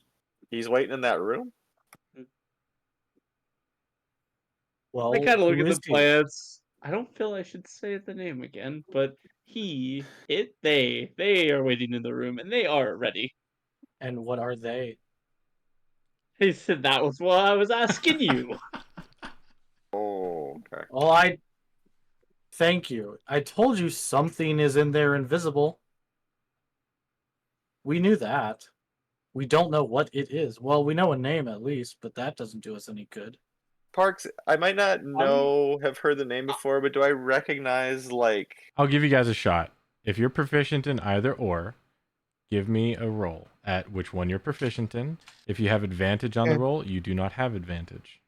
He's waiting in that room? Well, I kind of look who at the is he? plants. I don't feel I should say the name again, but they are waiting in the room, and they are ready. And what are they? He said that was what I was asking you. Oh, okay. Oh, thank you. I told you something is in there invisible. We knew that. We don't know what it is. Well, we know a name at least, but that doesn't do us any good. Parks, I might not have heard the name before, but do I recognize, like... I'll give you guys a shot. If you're proficient in either or, give me a roll at which one you're proficient in. If you have advantage on the Okay. roll, you do not have advantage.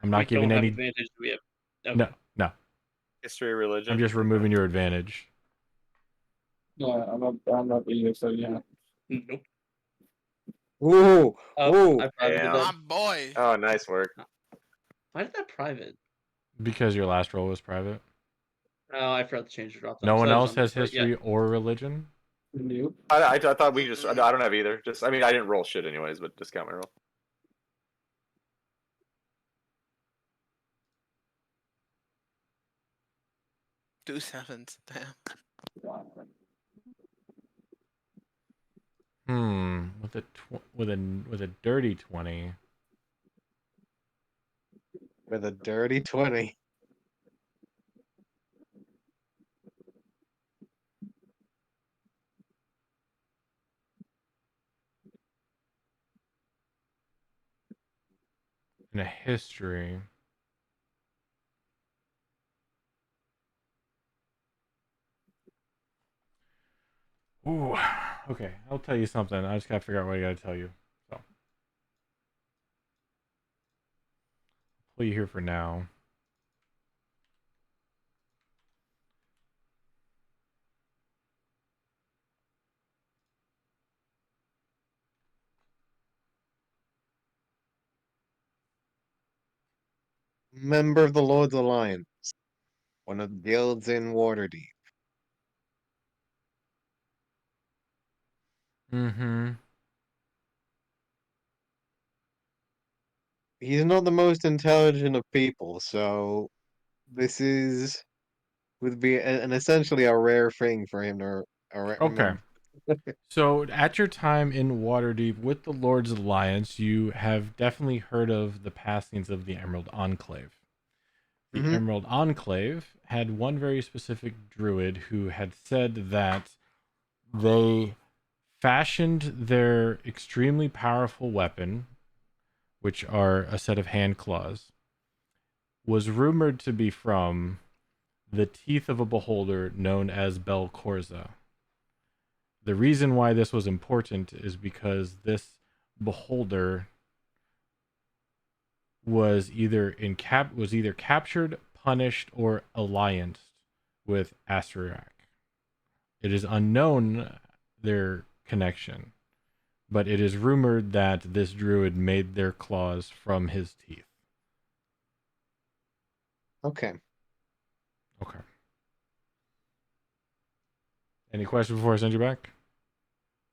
I'm We not giving don't have any. advantage. We have No. History, religion? I'm just removing your advantage. No, I'm not either, so yeah. Nope. Ooh, Oh, ooh. I privated Damn. My that. boy. Oh, nice work. Why did that private? Because your last roll was private. Oh, I forgot to change the drop down. No one So I was else on has this, right? history or religion? Nope. I thought we just... I don't have either. Just, I mean, I didn't roll shit anyways, but discount my roll. Two sevens. Damn. With a dirty 20. With a dirty 20. In a history. Ooh. Okay, I'll tell you something. I just gotta figure out what I gotta tell you. So, pull you here for now. Member of the Lord's Alliance. One of the guilds in Waterdeep. Mm-hmm. he's not the most intelligent of people, so this would be an essentially a rare thing for him to Okay. remember. So, at your time in Waterdeep with the Lord's Alliance, you have definitely heard of the passings of the Emerald Enclave. The Mhm. Emerald Enclave had one very specific druid who had said that they fashioned their extremely powerful weapon, which are a set of hand claws, was rumored to be from the teeth of a beholder known as Belcorza. The reason why this was important is because this beholder was either captured, punished, or allianced with Asterak. It is unknown their connection, but it is rumored that this druid made their claws from his teeth. Okay. Okay. Any questions before I send you back?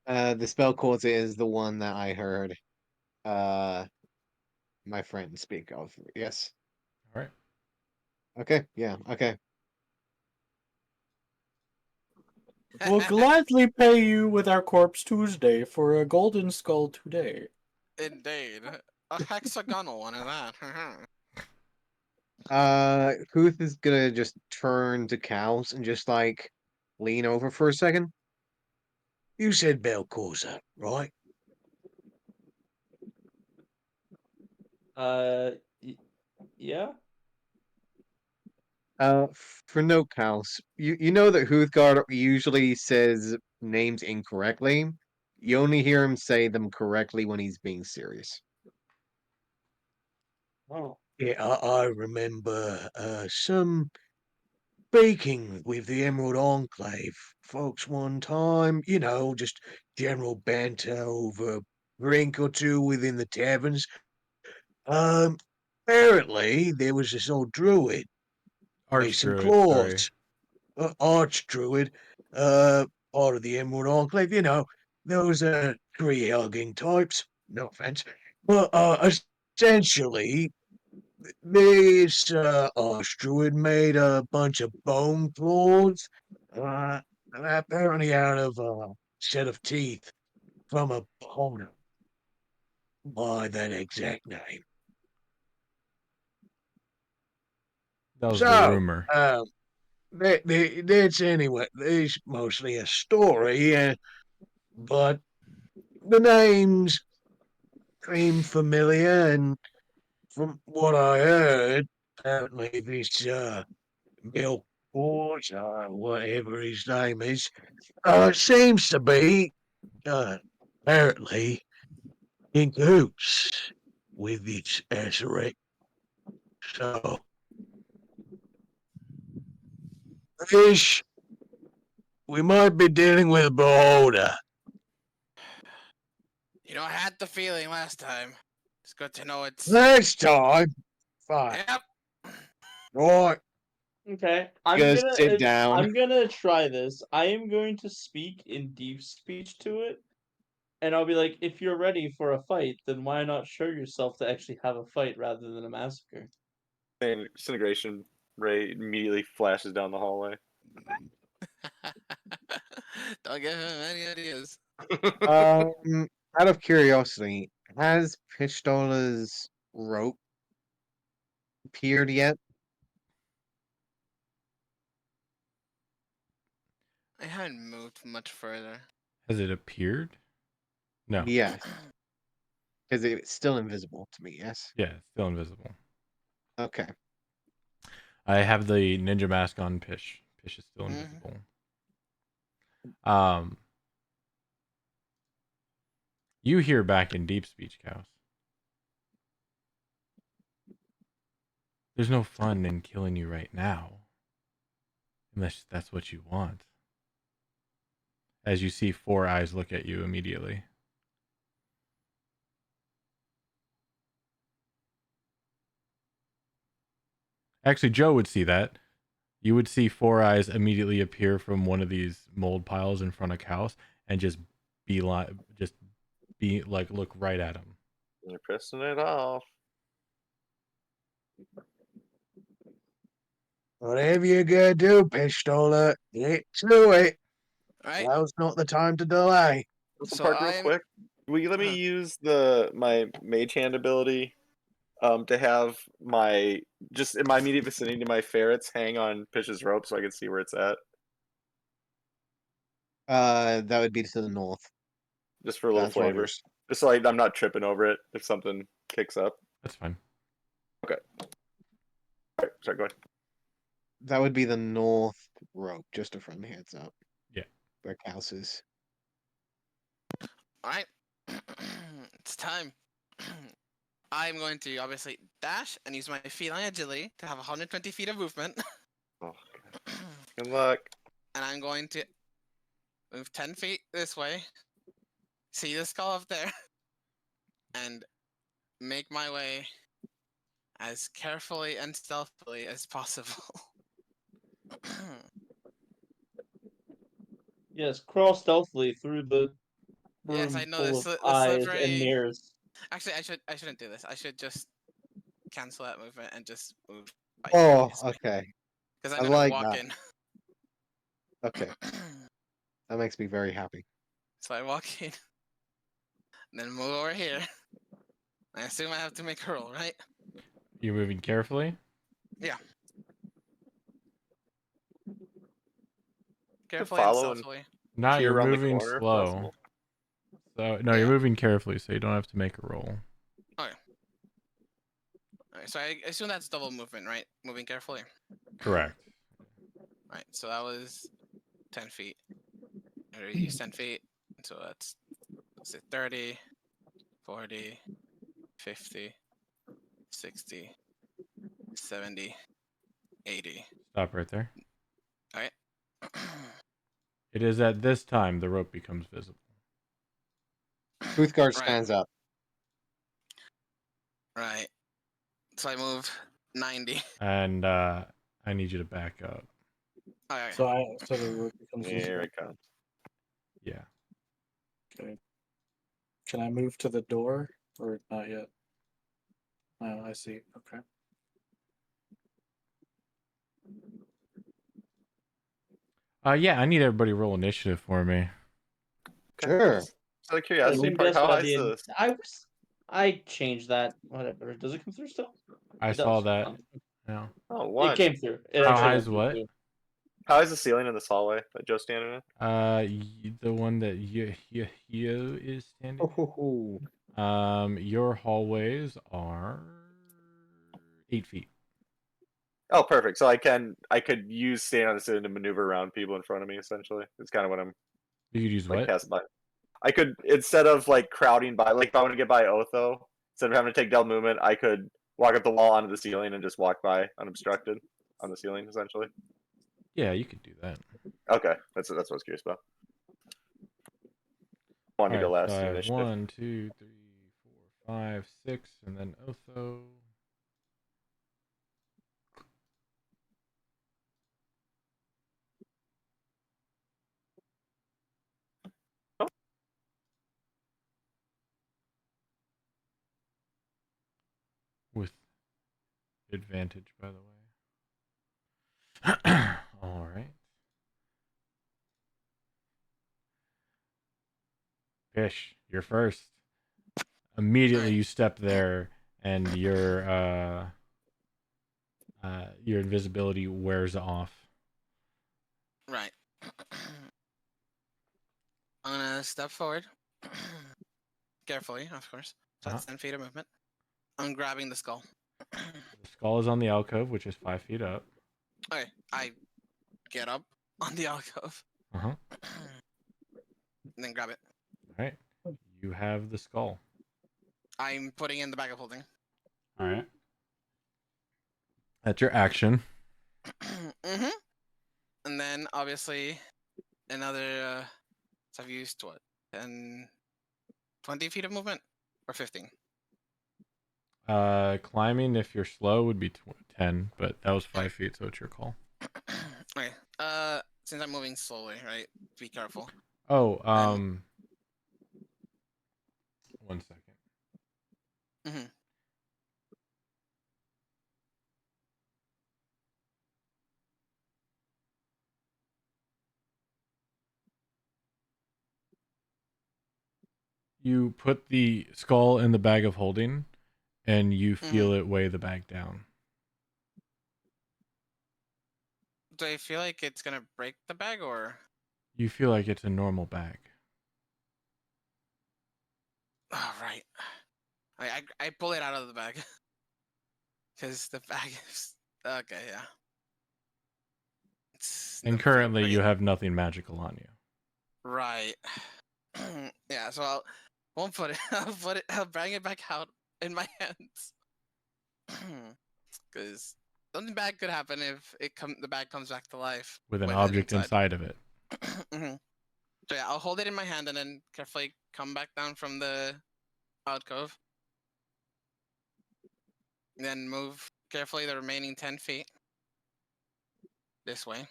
The spell quarter is the one that I heard uh my friend speak of. Yes. All right. Okay. Yeah. Okay. We'll gladly pay you with our Corpse Tuesday for a golden skull today. Indeed. A hexagonal one of that. Huth is gonna just turn to Cows and just like lean over for a second. You said Belcorza, right? Y- yeah. For no Cows, you know that Huthgard usually says names incorrectly. You only hear him say them correctly when he's being serious. Oh. Yeah, I remember some speaking with the Emerald Enclave folks one time. You know, just general banter over a drink or two within the taverns. Um, apparently there was this old druid made some Archdruid, sorry. claws. Archdruid, part of the Emerald Enclave. You know, those tree hugging types. No offense, but essentially, this Archdruid made a bunch of bone claws. Uh, apparently out of a set of teeth from a opponent by that exact name. That was the So, rumor. that's anyway. It's mostly a story, but the names seem familiar, and from what I heard, apparently this Bill Forge, whatever his name is, seems to be apparently in cahoots with this Azarek. So, ish, we might be dealing with a beholder. I had the feeling last time. It's good to know it's. Next time, fine. Yep. Right. Okay. Gonna sit down. I'm gonna try this. I am going to speak in deep speech to it, and I'll be like, if you're ready for a fight, then why not show yourself to actually have a fight rather than a massacre? And Disintegration ray immediately flashes down the hallway. Don't give him any ideas. Out of curiosity, has Pistola's rope appeared yet? I haven't moved much further. Has it appeared? No. Yes, because it's still invisible to me. Yes. Yeah, it's still invisible. Okay. I have the ninja mask on Pish. Pish is still Mhm. invisible. You hear back in deep speech, Cows. There's no fun in killing you right now. Unless that's what you want. As you see Four Eyes look at you immediately. Actually, Joe would see that. You would see Four Eyes immediately appear from one of these mold piles in front of Cows and just be like, look right at him. You're pissing it off. Whatever you gotta do, Pistola, get to it. All right. Now's not the time to delay. Listen, So Park, real I'm. quick. Will you let me Huh. use my mage hand ability to have my just in my immediate vicinity my ferrets hang on Pish's rope so I can see where it's at, That would be to the north. just for a little That's flavor, Rogers. just so I'm not tripping over it if something kicks up. That's fine. Okay. All right, sorry, go ahead. That would be the north rope, just a friendly heads up. Yeah. Where Kaus is. All right. It's time. I'm going to obviously dash and use my feline agility to have 120 feet of movement. Oh, God. Good luck. And I'm going to move 10 feet this way. See the skull up there. And make my way as carefully and stealthily as possible. Yes, crawl stealthily through the Yes, room I know full this. of The eyes and slippery. mirrors. Actually, I shouldn't do this. I should just cancel that movement and just move. Oh, okay. Because I I'm gonna like walk that. in. Okay. That makes me very happy. So I walk in, then move over here. I assume I have to make a roll, right? You're moving carefully. Carefully and follow and stealthily. No, peer you're around the moving corner if slow. possible. So no, you're Yeah. moving carefully, so you don't have to make a roll. Alright, so I assume that's double movement, right? Moving carefully. Correct. Right, so that was 10 feet. I already used 10 feet. So that's, let's say 30, 40, 50, 60, 70, 80. Stop right there. Alright. It is at this time the rope becomes visible. Boothguard Right. stands up. Right. So I move 90. And I need you to back up. Okay. So the rope becomes Here visible. it comes. Yeah. Okay. Can I move to the door or not yet? Oh, I see. Okay. Yeah, I need everybody to roll initiative for me. Sure. Just out of I curiosity, wouldn't Park, guess how what high I'd is be in. the I changed that. Whatever. Does it come through still? I It saw does. that. Oh, Yeah. oh it one? came through. It How actually high went is through what? too. How is the ceiling in this hallway that Joe's standing in? The one that you is standing Oh, in. Your hallways are 8 feet. Oh, perfect. So I could use standing on the ceiling to maneuver around people in front of me. Essentially, it's kind of what I'm You could use like what? passing by. I could instead of like crowding by, like if I want to get by Otho, instead of having to take double movement, I could walk up the wall onto the ceiling and just walk by unobstructed on the ceiling. Essentially. Yeah, you could do that. Okay, that's what I was curious about. Wanted to go Alright, so last I in have initiative. 1, 2, 3, 4, 5, 6, and then Otho. With advantage, by the way. All right. Fish, you're first. Immediately Alright. you step there and your invisibility wears off. Right. I'm gonna step forward. Carefully, of course. So that's 10 feet of movement. I'm grabbing the skull. The skull is on the alcove, which is 5 feet up. Okay, I get up on the alcove. Uh-huh. And then grab it. All right. You have the skull. I'm putting in the bag of holding. All right. That's your action. Mm-hmm. And then obviously another so I've used what? 10 20 feet of movement? Or 15? Climbing, if you're slow, would be 10, but that was 5 feet, so it's your call. Okay. Since I'm moving slowly, right? Be careful. Oh, And- 1 second. Mm-hmm. You put the skull in the bag of holding, and you feel it weigh the bag down. Do I feel like it's gonna break the bag or? You feel like it's a normal bag. Oh, right. I pull it out of the bag because the bag is okay. Yeah. It's And the feel currently, pretty- you have nothing magical on you. Right. Yeah. So won't put it. I'll put it. I'll bring it back out in my hands. Because something bad could happen if the bag comes back to life With an it object inside of it. Mhm. So yeah, I'll hold it in my hand and then carefully come back down from the alcove. Then move carefully the remaining 10 feet this way.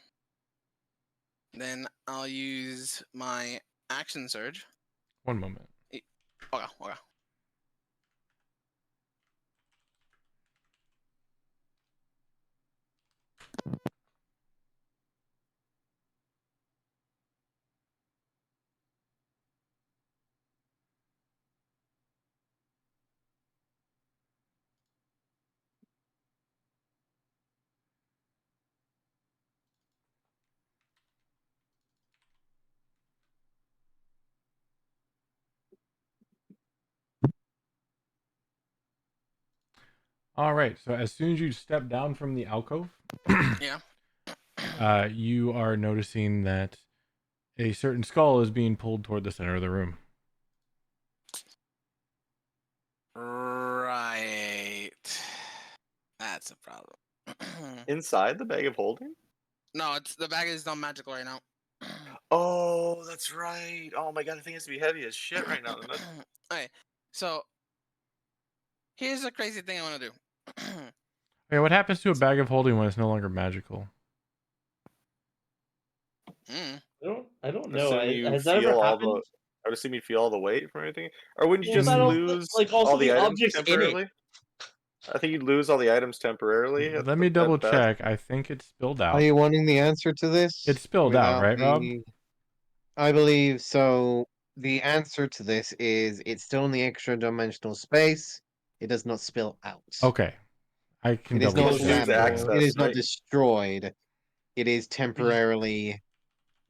Then I'll use my action surge. One moment. Okay, okay. All right. So as soon as you step down from the alcove, Yeah. you are noticing that a certain skull is being pulled toward the center of the room. Right. That's a problem. Inside the bag of holding? No, the bag is not magical right now. Oh, that's right. Oh my god, I think it has to be heavy as shit right now. Okay, so here's a crazy thing I want to do. Okay, what happens to a bag of holding when it's no longer magical? I don't know. Assume you Has that ever feel all happened? the. I would assume you feel all the weight from anything, or would you Well, just I don't lose like also all the the items objects in it. temporarily? I think you'd lose all the items temporarily. Let me double at best. check. I think it spilled out. Are you wanting the answer to this? It spilled out, without right, Rob? I believe so. The answer to this is it's still in the extra dimensional space. It does not spill out. Okay. I can It is double not just lose check. damaged. access, It is not right? destroyed. It is temporarily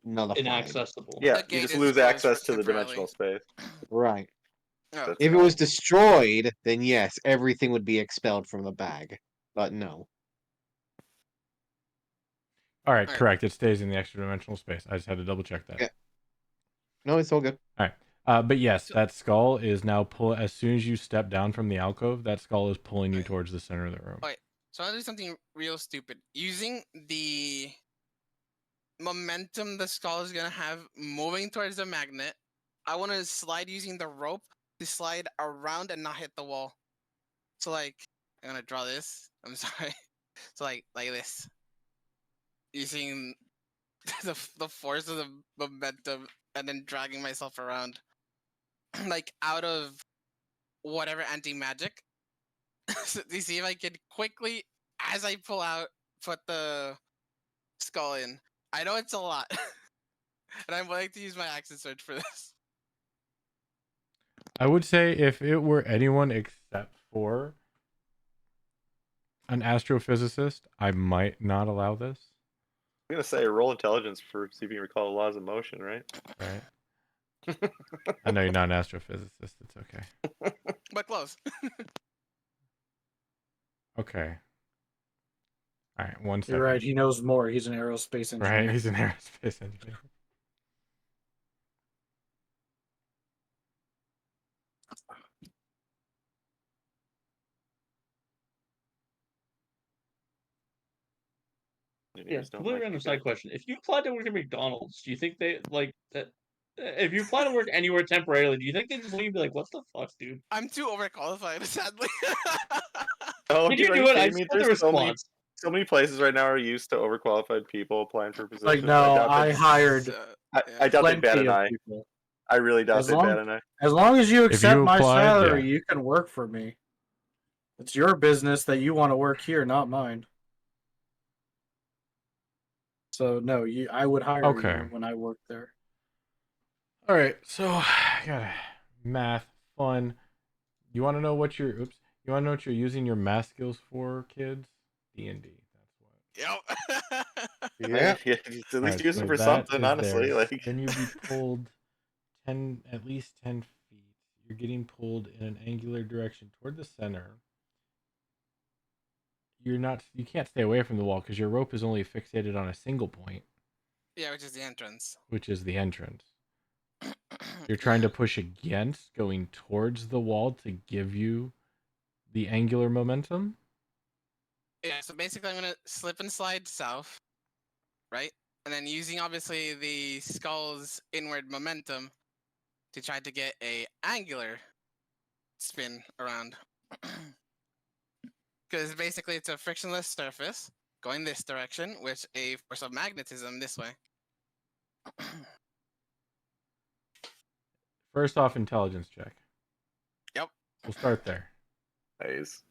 nullified. Inaccessible. Yeah, The you gate just is lose closed access to the temporarily. dimensional space. Right. Oh, That's If it fine. was destroyed, then yes, everything would be expelled from the bag. But no. All right, All right. correct. It stays in the extra dimensional space. I just had to double check that. Yeah. No, it's all good. All right. But yes, that skull is now as soon as you step down from the alcove, that skull is pulling you Right. towards the center of the room. Okay, so I'll do something real stupid. Using the momentum the skull is gonna have moving towards the magnet, I want to slide using the rope to slide around and not hit the wall. So like, I'm gonna draw this. I'm sorry. So like this, using the force of the momentum and then dragging myself around, like out of whatever anti magic. So, do you see if I can quickly, as I pull out, put the skull in? I know it's a lot, and I'm willing to use my action surge for this. I would say if it were anyone except for an astrophysicist, I might not allow this. I'm gonna say roll intelligence for see if you can recall the laws of motion, right? Right. I know you're not an astrophysicist. It's okay. But close. Okay. All right. 1 second. You're right. He knows more. He's an aerospace engineer. Right. He's an aerospace engineer. Yeah, completely random side question. If you applied to work at McDonald's, do you think they like that? If you apply to work anywhere temporarily, do you think they just leave and be like, "What the fuck, dude"? I'm too overqualified, sadly. Oh, Did dude, you are do you it? I kidding me? just want the There's response. so many places right now are used to overqualified people applying for positions. Like, no, doubt I they'd- hired I doubt they'd bat plenty an of eye. people. I really doubt As they'd long- bat an eye. As long as you If accept you my applied, salary, yeah. you can work for me. It's your business that you want to work here, not mine. So no, I would hire Okay. you when I worked there. All right. So I gotta math, fun. You want to know what you're? Oops. You want to know what you're using your math skills for, kids? D&D. That's what. Yep. Yeah. Yeah, at least Alright, use so it for that something, is honestly. theirs. Like, Then you'll be pulled at least 10 feet. You're getting pulled in an angular direction toward the center. You can't stay away from the wall because your rope is only fixated on a single point, Yeah, which is the entrance. which is the entrance. You're trying to push against going towards the wall to give you the angular momentum. Yeah, so basically I'm gonna slip and slide south, right? And then using obviously the skull's inward momentum to try to get a angular spin around. Because basically it's a frictionless surface going this direction with a force of magnetism this way. First off, intelligence check. Yep. We'll start there. nice.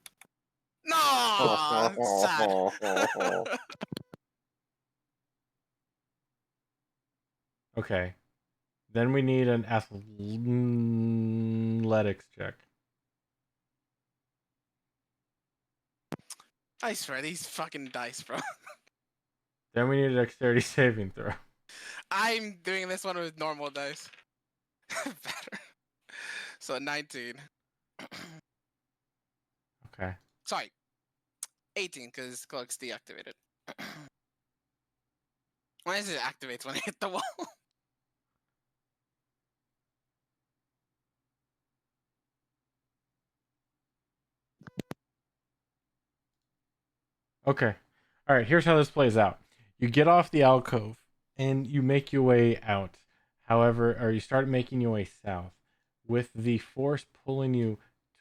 No, sad. Okay. Then we need an athletics check. I swear these fucking dice, bro. Then we need a dexterity saving throw. I'm doing this one with normal dice. Better. So 19. Okay. Sorry. 18 because cloak's deactivated. Why does it activate when I hit the wall? Okay. All right, here's how this plays out. You get off the alcove and you make your way out. However, or you start making your way south. With the force pulling you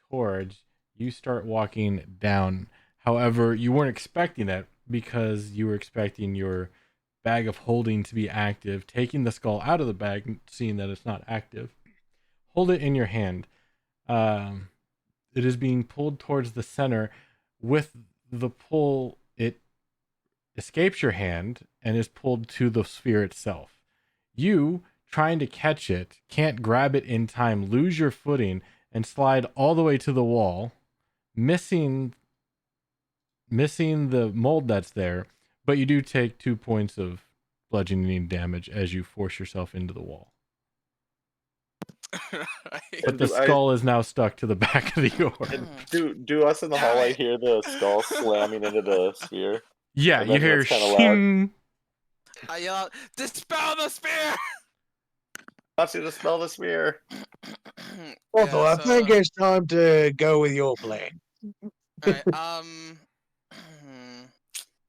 towards, you start walking down. However, you weren't expecting it because you were expecting your bag of holding to be active. Taking the skull out of the bag, seeing that it's not active. Hold it in your hand. It is being pulled towards the center. With the pull, it escapes your hand and is pulled to the sphere itself. You, trying to catch it, can't grab it in time, lose your footing, and slide all the way to the wall, missing the mold that's there, but you do take 2 points of bludgeoning damage as you force yourself into the wall. But the skull is now stuck to the back of the orb. And do us in the hallway hear the skull slamming into the sphere? Yeah, I you imagine hear that's kinda loud. shing. I yell out, "Dispel the spear!" Wants you to spell the sphere. Although I think it's time to go with your plan. Alright,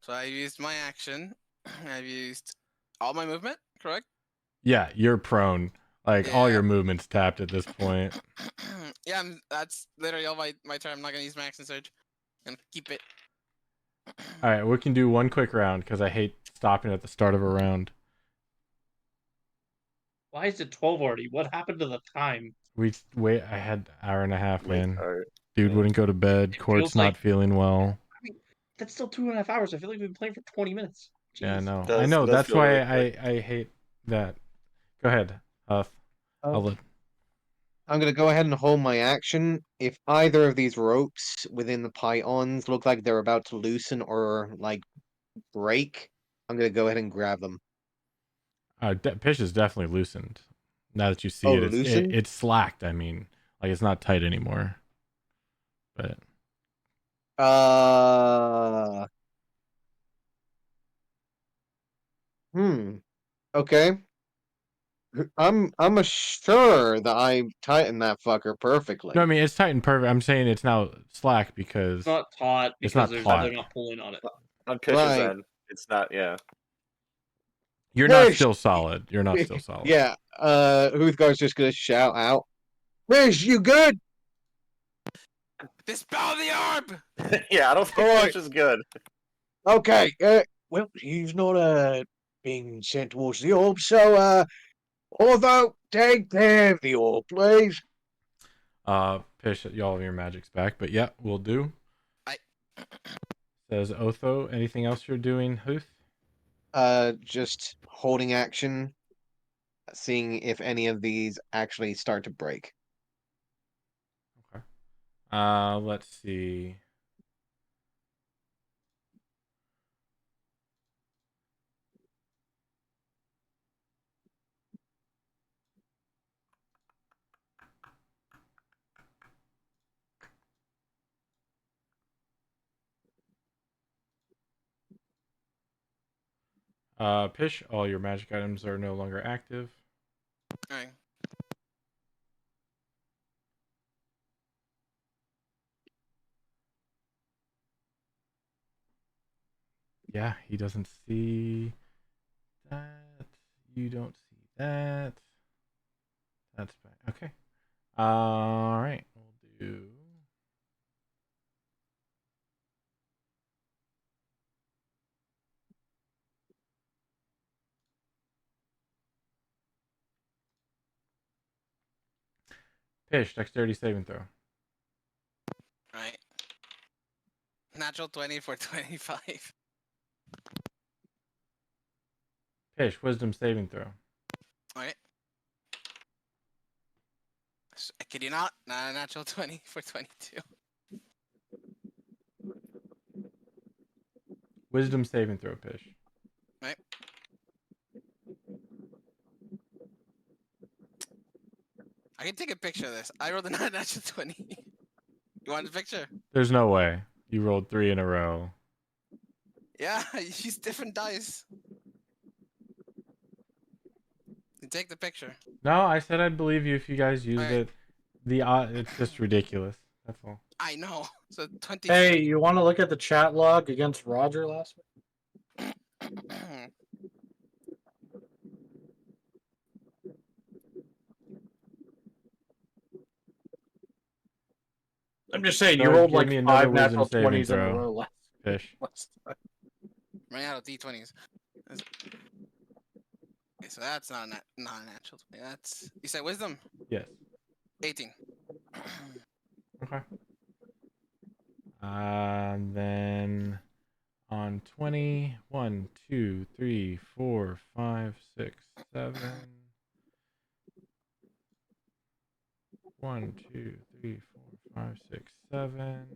so I used my action. I've used all my movement, correct? Yeah, you're prone. Like all Yeah. your movements tapped at this point. Yeah, that's literally all my turn. I'm not gonna use my action surge. And keep it. All right, we can do one quick round because I hate stopping at the start of a round. Why is it 12 already? What happened to the time? I had an hour and a half, Late man. start. Dude Yeah. wouldn't go to bed. It Court's feels not like- feeling well. I mean, that's still 2.5 hours. I feel like we've been playing for 20 minutes. Jeez. Yeah, I know. Does- I know. does That's feel why really quick. I hate that. Go ahead. I'll let. I'm gonna go ahead and hold my action. If either of these ropes within the pythons look like they're about to loosen or like break, I'm gonna go ahead and grab them. Pish is definitely loosened. Now that you see Oh, it, loosened? it's slacked. I mean, like it's not tight anymore. But Okay. I'm sure that I tightened that fucker perfectly. no, I mean it's tight and perfect. I'm saying it's now slack because It's not taut It's because not taut. they're not pulling on it. On Pish's Right. end, it's not. Yeah. you're not Pish! still solid. You're not still solid. Yeah. Huthgar's just gonna shout out, "Mish, you good?" Dispel the orb! Yeah, I don't think Alright. Pish is good. Okay. Well, he's not being sent towards the orb, so although take care of the orb, please. Pish, y'all have your magic's back, but yeah, we'll do. I- Says Otho. Anything else you're doing, Huth? Just holding action, seeing if any of these actually start to break. Let's see. Pish, all your magic items are no longer active. Alright. Yeah, he doesn't see that. You don't see that. That's bad. Okay. All right. We'll do. Pish, dexterity saving throw. Alright. Natural 20 for 25. Pish, wisdom saving throw. Alright. I kid you not, not a natural 20 for 22. Wisdom saving throw, Pish. Right. I can take a picture of this. I rolled a natural 20. You want a picture? There's no way. You rolled 3 in a row. Yeah, you use different dice. You take the picture. No, I said I'd believe you if you guys used Alright. it. It's just ridiculous. That's all. I know. So 20. Hey, you want to look at the chat log against Roger last week? I'm just saying, you Doug, rolled give like me another 5 wisdom natural saving 20s in a throw. row last Pish. Running out of d20s. Okay, so that's not a natural 20. That's, you said wisdom? Yes. 18. Okay. And then on 20, 1, 2, 3, 4, 5, 6, 7. 1, 2, 3, 4, 5, 6, 7.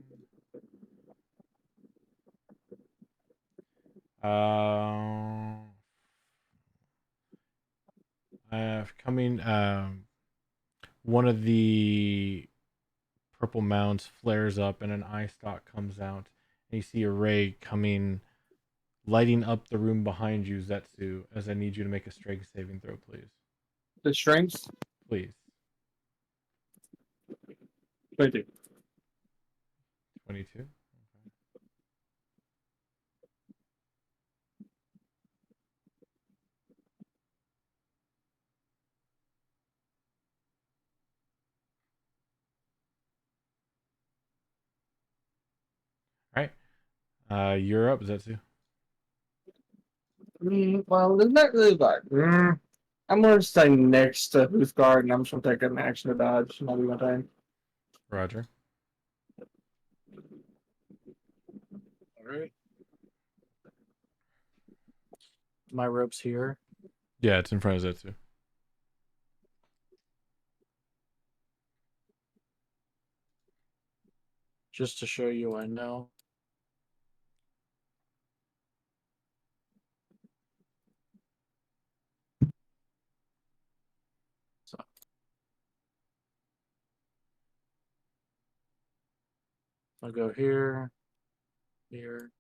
Coming. One of the purple mounds flares up, and an eye stalk comes out, and you see a ray coming, lighting up the room behind you, Zetsu. As I need you to make a strength saving throw, please. The strengths? Please. 22. 22. All right. You're up, Zetsu. Well, there's not really like. I'm gonna stay next to who's guard, and I'm just gonna take an action to dodge. And I'll be my time. Roger. Alright. My rope's here. Yeah, it's in front of Zetsu. Just to show you I know. So I'll go here, here.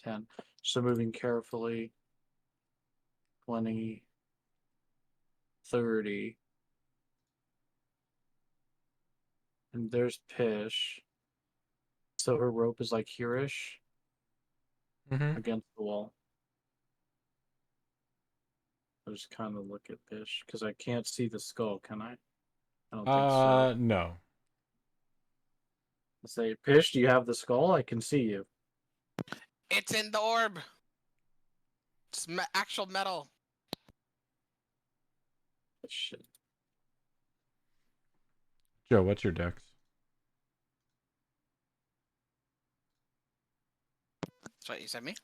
10. So moving carefully. 20, 30. And there's Pish. So her rope is like here-ish Mm-hmm. against the wall. I'll just kind of look at Pish because I can't see the skull, can I? I don't think so. No. I say, Pish, do you have the skull? I can see you. It's in the orb. It's actual metal. Shit. Joe, what's your dex? That's what you said me?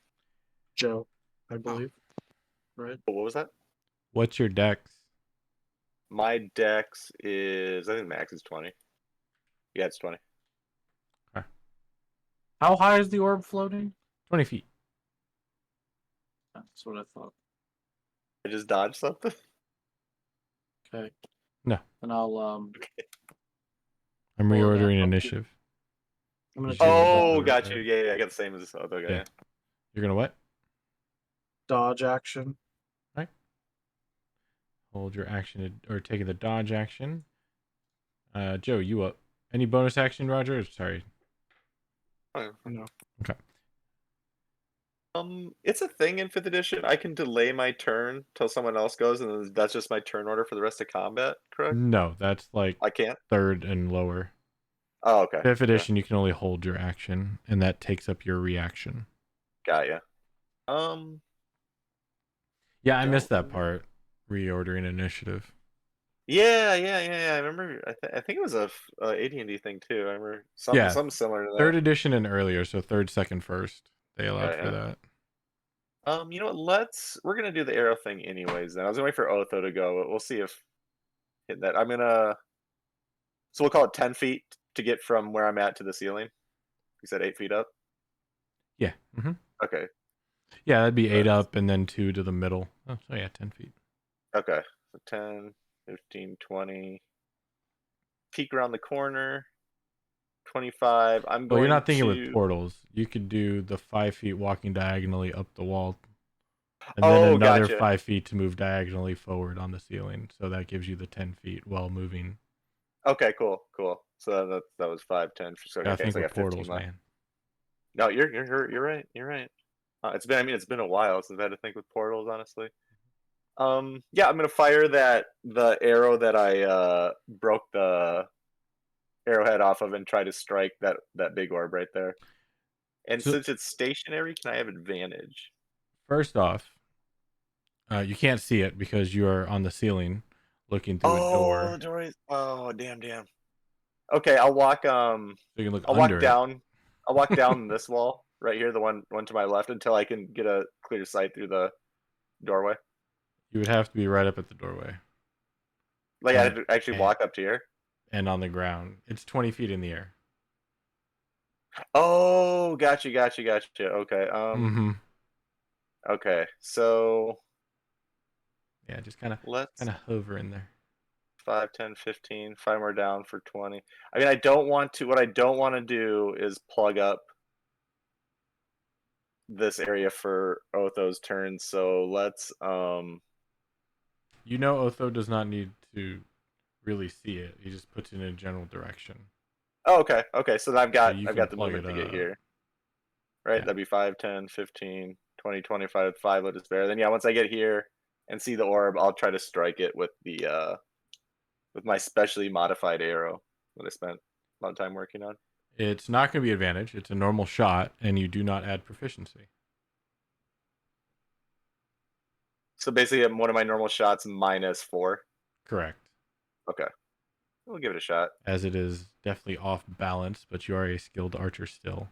Joe, I believe. Right? What was that? What's your dex? My dex is, I think max is 20. Yeah, it's 20. How high is the orb floating? 20 feet. That's what I thought. I just dodged something. Okay. No. And I'll I'm Pull it reordering up. initiative. I'm gonna Did you do have Oh, the got right- you. Yeah, I got the same as this other guy. Yeah. You're gonna what? dodge action. Hold your action or taking the dodge action. Joe, you up? Any bonus action, Roger? Sorry. No. It's a thing in 5th edition. I can delay my turn till someone else goes, and then that's just my turn order for the rest of combat. Correct? No, that's like I can't. 3rd and lower. Oh, okay. 5th edition, you can only hold your action, and that takes up your reaction. Got ya. Yeah, I missed that Don't- part. Reordering initiative. Yeah. I remember. I think it was a AD&D thing too. I remember Yeah. something similar to that. 3rd edition and earlier, so 3rd, 2nd, 1st. They allowed Yeah, for yeah. that. You know what? We're gonna do the arrow thing anyways. Then I was gonna wait for Otho to go, but we'll see if hit that. So we'll call it 10 feet to get from where I'm at to the ceiling. You said 8 feet up. Yeah. Mm-hmm. Okay. Yeah, that'd be 8 Right. up and then 2 to the middle. Oh, so yeah, 10 feet. Okay. So 10, 15, 20. Peek around the corner. 25. I'm Well, going you're not thinking to. with portals. You could do the 5 feet walking diagonally up the wall, and then Oh, another gotcha. 5 feet to move diagonally forward on the ceiling. So that gives you the 10 feet while moving. Okay, cool. So that was 5, 10. So, Gotta okay, think so I with got 15 portals, left. man. No, you're right. You're right. It's been a while since I've had to think with portals, honestly. Yeah, I'm gonna fire the arrow that I broke the arrowhead off of and try to strike that big orb right there. And So- since it's stationary, can I have advantage? First off, you can't see it because you are on the ceiling looking through a Oh, door. the door is. Oh, damn. Okay, I'll walk. So you can look I'll under walk it. down. I'll walk down this wall right here, the one to my left, until I can get a clear sight through the doorway. You would have to be right up at the doorway. Like I had to actually walk up to here. And on the ground. It's 20 feet in the air. Oh, gotcha. Okay. Mm-hmm. Okay. So Yeah, just kind of let's hover in there. 5, 10, 15, 5 more down for 20. I mean, I don't want to. What I don't want to do is plug up this area for Otho's turn. So let's You know, Otho does not need to really see it. He just puts it in a general direction. Oh, okay. So then I've got you I've can got the plug movement it to get up. here. Right? Yeah. That'd be 5, 10, 15, 20, 25, 5 will despair. Then yeah, once I get here and see the orb, I'll try to strike it with with my specially modified arrow that I spent a lot of time working on. It's not going to be advantage. It's a normal shot, and you do not add proficiency. So basically, one of my normal shots -4. Correct. Okay, we'll give it a shot. As it is definitely off balance, but you are a skilled archer still.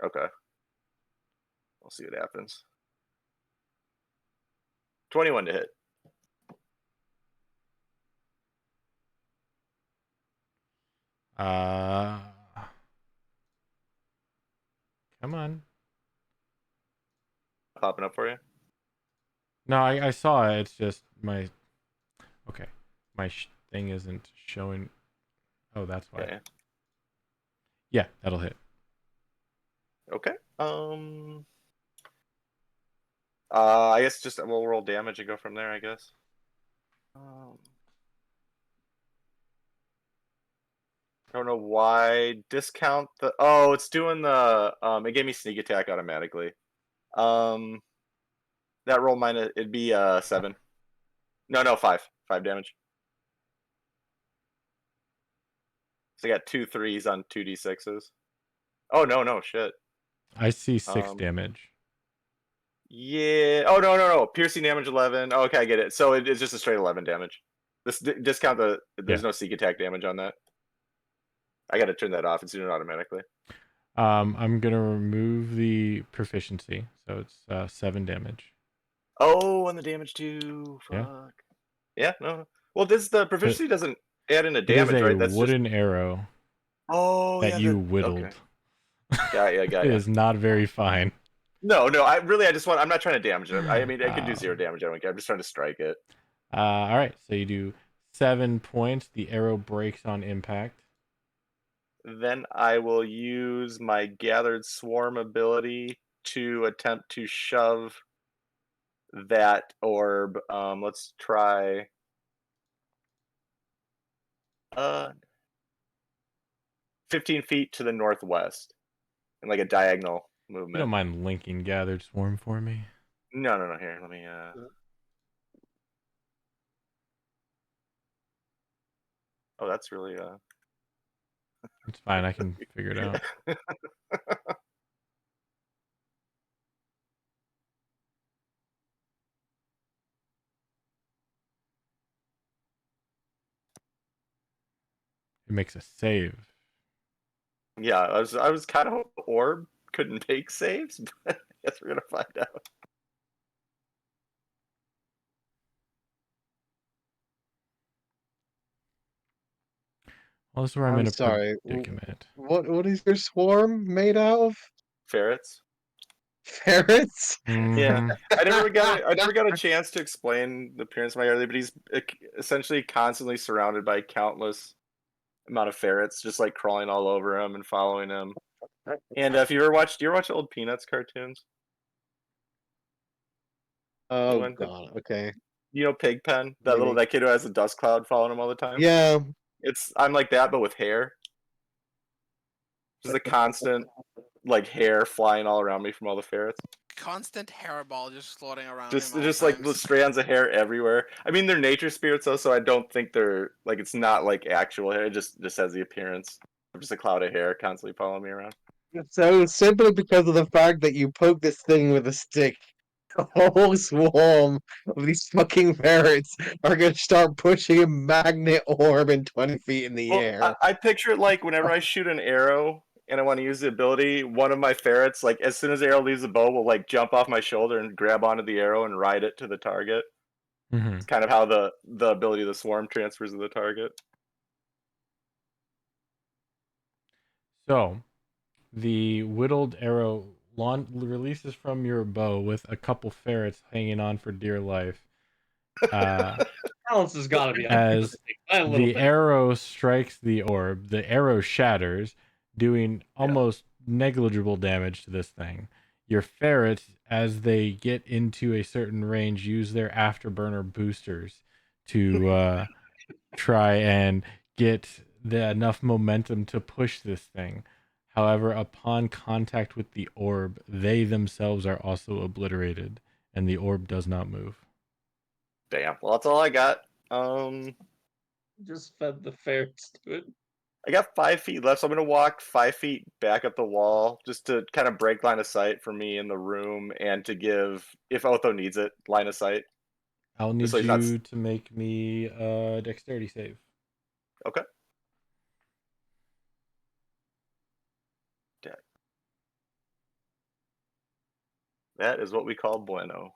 Okay, we'll see what happens. 21 to hit. Come on. Popping up for you. No, I saw it. It's just my. Okay, my thing isn't showing. Oh, that's why. Okay. Yeah, that'll hit. Okay. I guess just we'll roll damage and go from there. I guess. I don't know why. Discount the. Oh, it's doing the. It gave me sneak attack automatically. That roll minus it'd be 7. No, 5. 5 damage. So I got 2 3s on 2d6s. Oh no, shit. I see 6 Um, damage. Yeah. Oh no. Piercing damage 11. Oh, okay, I get it. So it's just a straight 11 damage. This discount there's no sneak attack damage on that. I got to turn that off. It's doing it automatically. I'm gonna remove the proficiency, so it's 7 damage. Oh, and the damage too. Fuck. Yeah. Yeah. No. Well, the proficiency doesn't add in a It is damage, a right? That's just. wooden arrow Oh that yeah, you okay. whittled. Got ya, It got ya. is not very fine. No, I just want. I'm not trying to damage it. I mean, I could do 0 Um, damage. I don't care. I'm just trying to strike it. All right, so you do 7 points. The arrow breaks on impact. Then I will use my gathered swarm ability to attempt to shove that orb. Let's try. 15 feet to the northwest in like a diagonal You don't movement. mind linking gathered swarm for me? No. Here, let me. Oh, that's really. It's fine. I can figure it out. It makes a save. Yeah, I was kind of hoping the orb couldn't make saves, but I guess we're gonna find out. Well, this is where I'm I'm in a sorry. predicament. What is your swarm made out of? Ferrets. Ferrets? Yeah, Mhm. I never got a chance to explain the appearance of my early, but he's essentially constantly surrounded by countless amount of ferrets, just like crawling all over him and following him. And if do you ever watch old Peanuts cartoons? Oh Anyone? god, okay. You know Pigpen, Maybe. that kid who has a dust cloud following him all the time. Yeah. I'm like that, but with hair. Just a constant like hair flying all around me from all the ferrets. Constant hairball just floating around him all Just like the times. strands of hair everywhere. I mean, they're nature spirits though, so I don't think they're like it's not like actual hair. It just has the appearance of just a cloud of hair constantly following me around. So simply because of the fact that you poke this thing with a stick, a whole swarm of these fucking ferrets are gonna start pushing a magnet orb in 20 feet in the Well, air. I picture it like whenever I shoot an arrow and I want to use the ability, one of my ferrets, like as soon as the arrow leaves the bow, will like jump off my shoulder and grab onto the arrow and ride it to the target. Mhm. It's kind of how the ability of the swarm transfers to the target. So, the whittled arrow releases from your bow with a couple ferrets hanging on for dear life. Balance has got to be As unrealistic by a little the bit. arrow strikes the orb, the arrow shatters, doing almost negligible damage to this thing. Your ferrets, as they get into a certain range, use their afterburner boosters to try and get enough momentum to push this thing. However, upon contact with the orb, they themselves are also obliterated, and the orb does not move. Damn. Well, that's all I got. Just fed the ferrets to it. I got 5 feet left, so I'm gonna walk 5 feet back up the wall just to kind of break line of sight for me in the room and to give, if Otho needs it, line of sight. I'll Just need so he's not you to make me a dexterity save. okay. That is what we call bueno.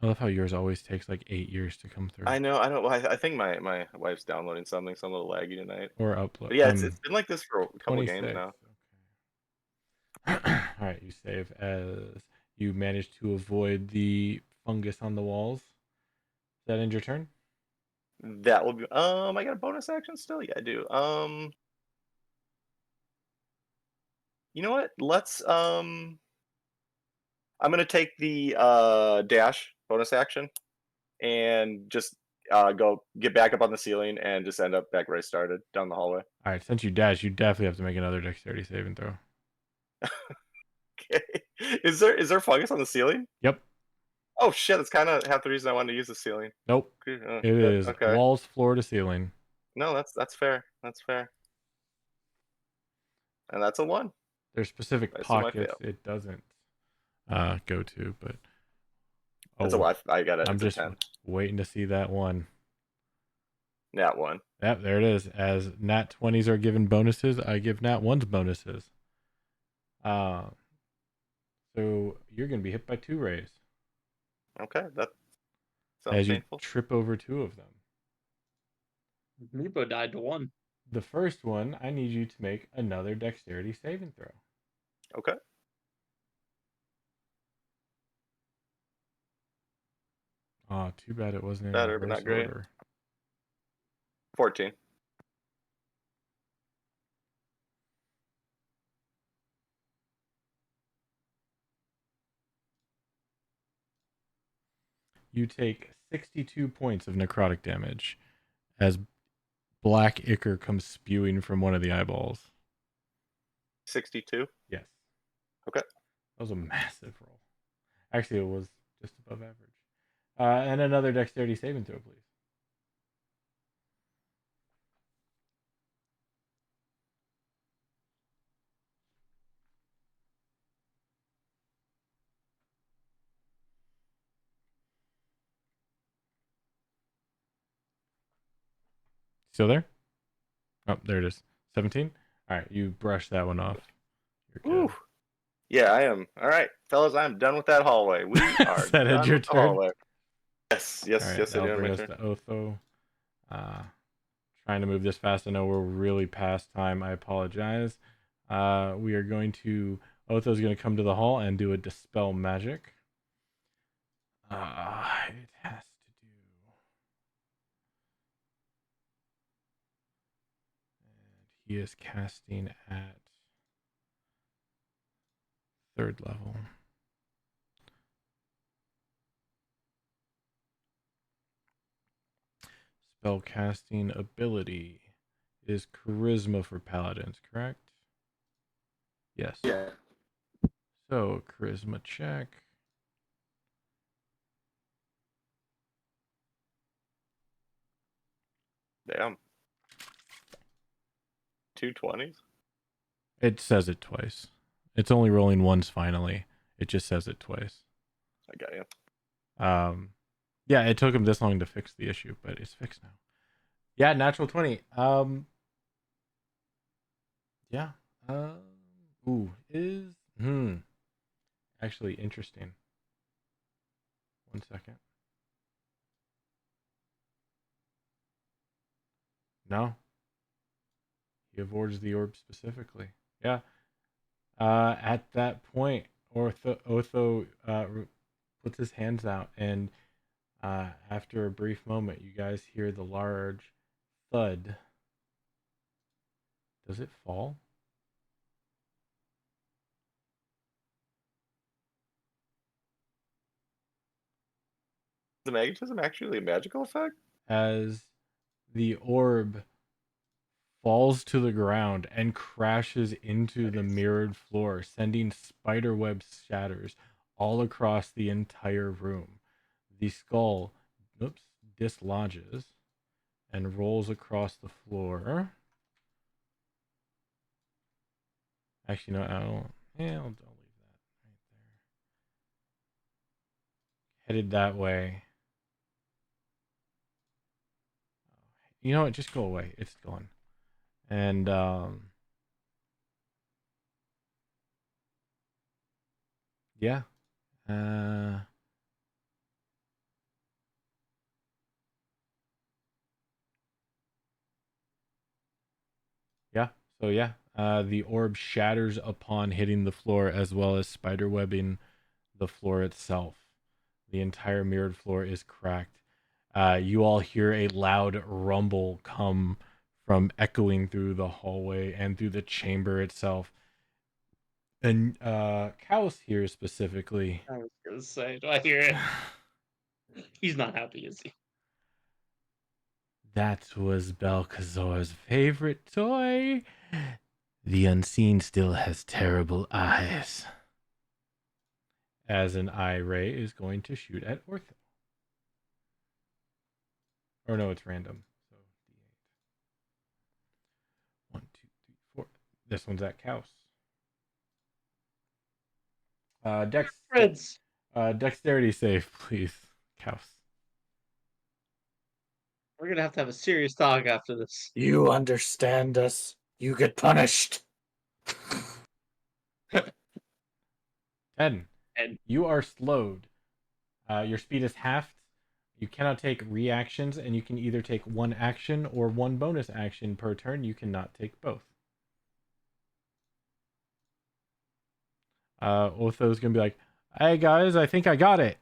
I love how yours always takes like 8 years to come through. I know. I think my wife's downloading something, so I'm a little laggy tonight. Or upload. But yeah, it's been like this for a couple 26. games now. Okay. All right, you save as you manage to avoid the fungus on the walls. Does that end your turn? That will be. I got a bonus action still. Yeah, I do. You know what? Let's. I'm gonna take the dash bonus action and just go get back up on the ceiling and just end up back where I started down the hallway. All right, since you dash, you definitely have to make another dexterity saving throw. Okay. Is there fungus on the ceiling? Yep. Oh shit! That's kind of half the reason I wanted to use the ceiling. Nope. Good, It is okay. walls, floor to ceiling. No, that's fair. That's fair. And that's a 1. There's specific I assume I pockets failed. it doesn't go to, but That's a 1. I got it. I'm It's just a 10. waiting to see that one. Nat 1. Yep, there it is. As nat 20s are given bonuses, I give nat 1s bonuses. So you're gonna be hit by 2 rays. Okay, Sounds as you painful. trip over two of them. Meepo died to one. The first one, I need you to make another dexterity saving throw. Okay. Oh, too bad it wasn't in Better, but reverse not great. order. 14. You take 62 points of necrotic damage as black ichor comes spewing from one of the eyeballs. 62. Yes. Okay. That was a massive roll. Actually, it was just above average. And another dexterity saving throw, please. Still there? Oh, there it is. 17? All right, you brush that one off. You're Woo. good. Yeah, I am. All right, fellas, I'm done with that hallway. We are Is that done your with the turn? hallway. Yes, yes, All right, yes, I that'll do. bring My us turn. to Otho. Trying to move this fast. I know we're really past time. I apologize. We are going to... Otho's going to come to the hall and do a Dispel Magic. It has to do... And he is casting at 3rd level. Spell casting ability is Charisma for Paladins, correct? Yes. Yeah. So, Charisma check. Damn. 220s? It says it twice. It's only rolling once finally. It just says it twice. I got you. Yeah, it took him this long to fix the issue, but it's fixed now. Yeah, natural 20. Yeah. Is actually interesting. 1 second. No. He avoids the orb specifically. Yeah. At that point, Otho puts his hands out, and after a brief moment, you guys hear the large thud. Does it fall? Is the magnetism actually a magical effect? As the orb falls to the ground and crashes into the mirrored floor, sending spiderweb shatters all across the entire room. The skull, dislodges and rolls across the floor. Actually, no, I'll leave that right there. Headed that way. You know what? Just go away. It's gone. And yeah. Yeah. So yeah, the orb shatters upon hitting the floor, as well as spiderwebbing the floor itself. The entire mirrored floor is cracked. You all hear a loud rumble come from echoing through the hallway and through the chamber itself. And Kaus here specifically. I was gonna say, do I hear it? He's not happy, is he? That was Balcazar's favorite toy. The unseen still has terrible eyes. As an eye ray is going to shoot at Ortho. Or no, it's random. So D8. 1, 2, 3, 4. This one's at Kaus. Friends. Dexterity save, please, Kaus. We're gonna have a serious talk after this. You understand us. You get punished. 10. And You are slowed. Your speed is halved. You cannot take reactions, and you can either take one action or one bonus action per turn. You cannot take both. Otho's gonna be like, "Hey guys, I think I got it."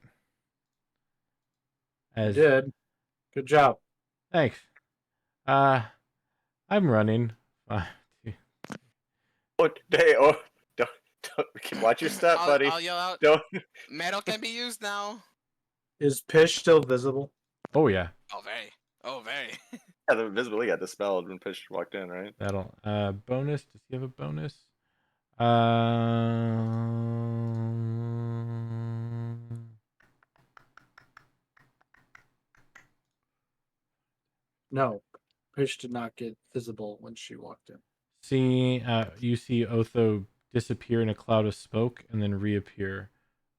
You did. Good job. Thanks. I'm running. Oh, hey, don't, watch your step, buddy. I'll yell out. Don't. Metal can be used now. Is Pish still visible? Oh yeah. Oh, very. Oh, very. Yeah, the invisibility got dispelled when Fish walked in, right? That'll bonus. Does he have a bonus? No. Pish did not get visible when she walked in. You see Otho disappear in a cloud of smoke and then reappear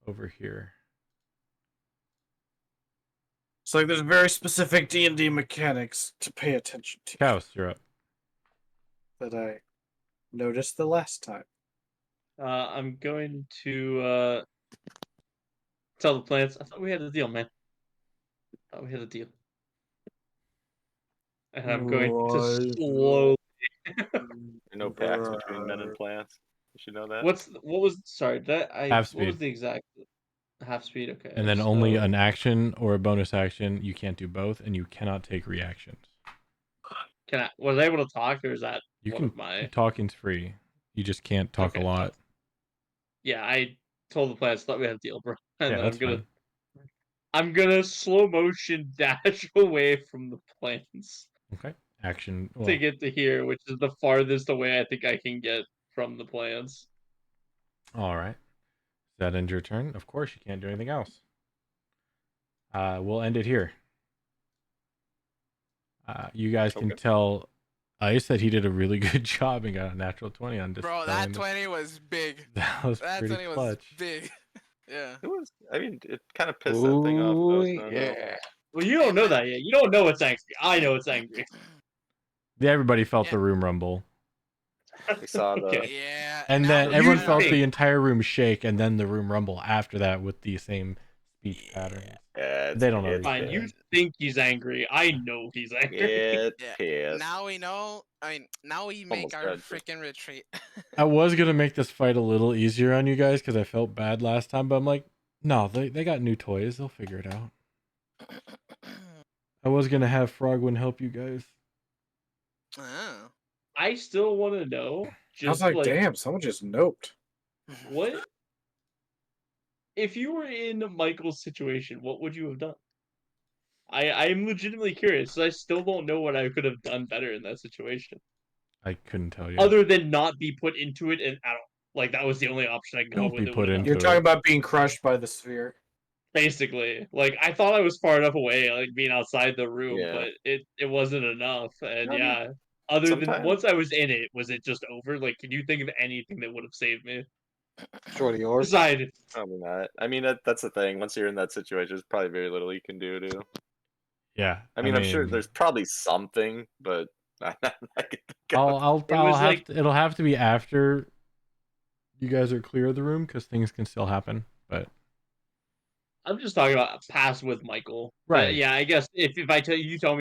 over here. It's like there's very specific D&D mechanics to pay attention to Chaos, you're up. that I noticed the last time. I'm going to tell the plants. I thought we had a deal, man. I thought we had a deal. And I'm going to slowly. No pacts between men and plants. You should know that. What was sorry that I Half what was speed. the exact half speed? Okay, And then only so- an action or a bonus action. You can't do both, and you cannot take reactions. was I able to talk, or is that You one can of my? talking's free. You just can't talk Okay, a lot. Yeah, I told the plants thought we had a deal, bro. And Yeah, then that's fine. I'm gonna slow motion dash away from the plants Okay. Action. to Well, get to here, which is the farthest away I think I can get from the plants. all right. Does that end your turn? Of course, you can't do anything else. We'll end it here. You guys can Okay. tell Ice that he did a really good job and got a natural 20 on Bro, that 20 was big. That was That pretty 20 was clutch. big. Yeah. It was. I mean, it kind of pissed that thing off. Ooh, Though, yeah. Well, you don't know that yet. You don't know it's angry. I know it's angry. Yeah, everybody felt Yeah. the room rumble. We saw the. Okay. Yeah. And now then we everyone You felt think- the entire room shake and then the room rumble after that with the same speech pattern. Yeah, They don't know it's these Fine, things. you think he's angry. I know he's angry. It's Yeah. pissed. Now we know. I mean, now we make Almost our dead. freaking retreat. I was going to make this fight a little easier on you guys because I felt bad last time, but I'm like, no, they got new toys. They'll figure it out. I was going to have Frogwin help you guys. Oh. I still want to know. I was Just like, damn, someone just noped. what? If you were in Michael's situation, what would you have done? I'm legitimately curious. I still don't know what I could have done better in that situation, I couldn't tell you. other than not be put into it. And I don't like that was the only option I could come Don't up with. be it put would've done. into You're it. talking about being crushed by the sphere. Basically, like I thought I was far enough away, like being outside the room, Yeah. but it wasn't enough. And I mean, yeah, other than sometimes- once I was in it, was it just over? Like, can you think of anything that would have saved me? Shorty yours. Aside, Probably not. I mean, that's the thing. Once you're in that situation, there's probably very little you can do. Yeah. I mean, I'm sure there's probably something, but I can think of. It was like- it'll have to be after you guys are clear of the room because things can still happen. But I'm just talking about past with Michael. Right. Yeah, I guess if I tell you, you tell me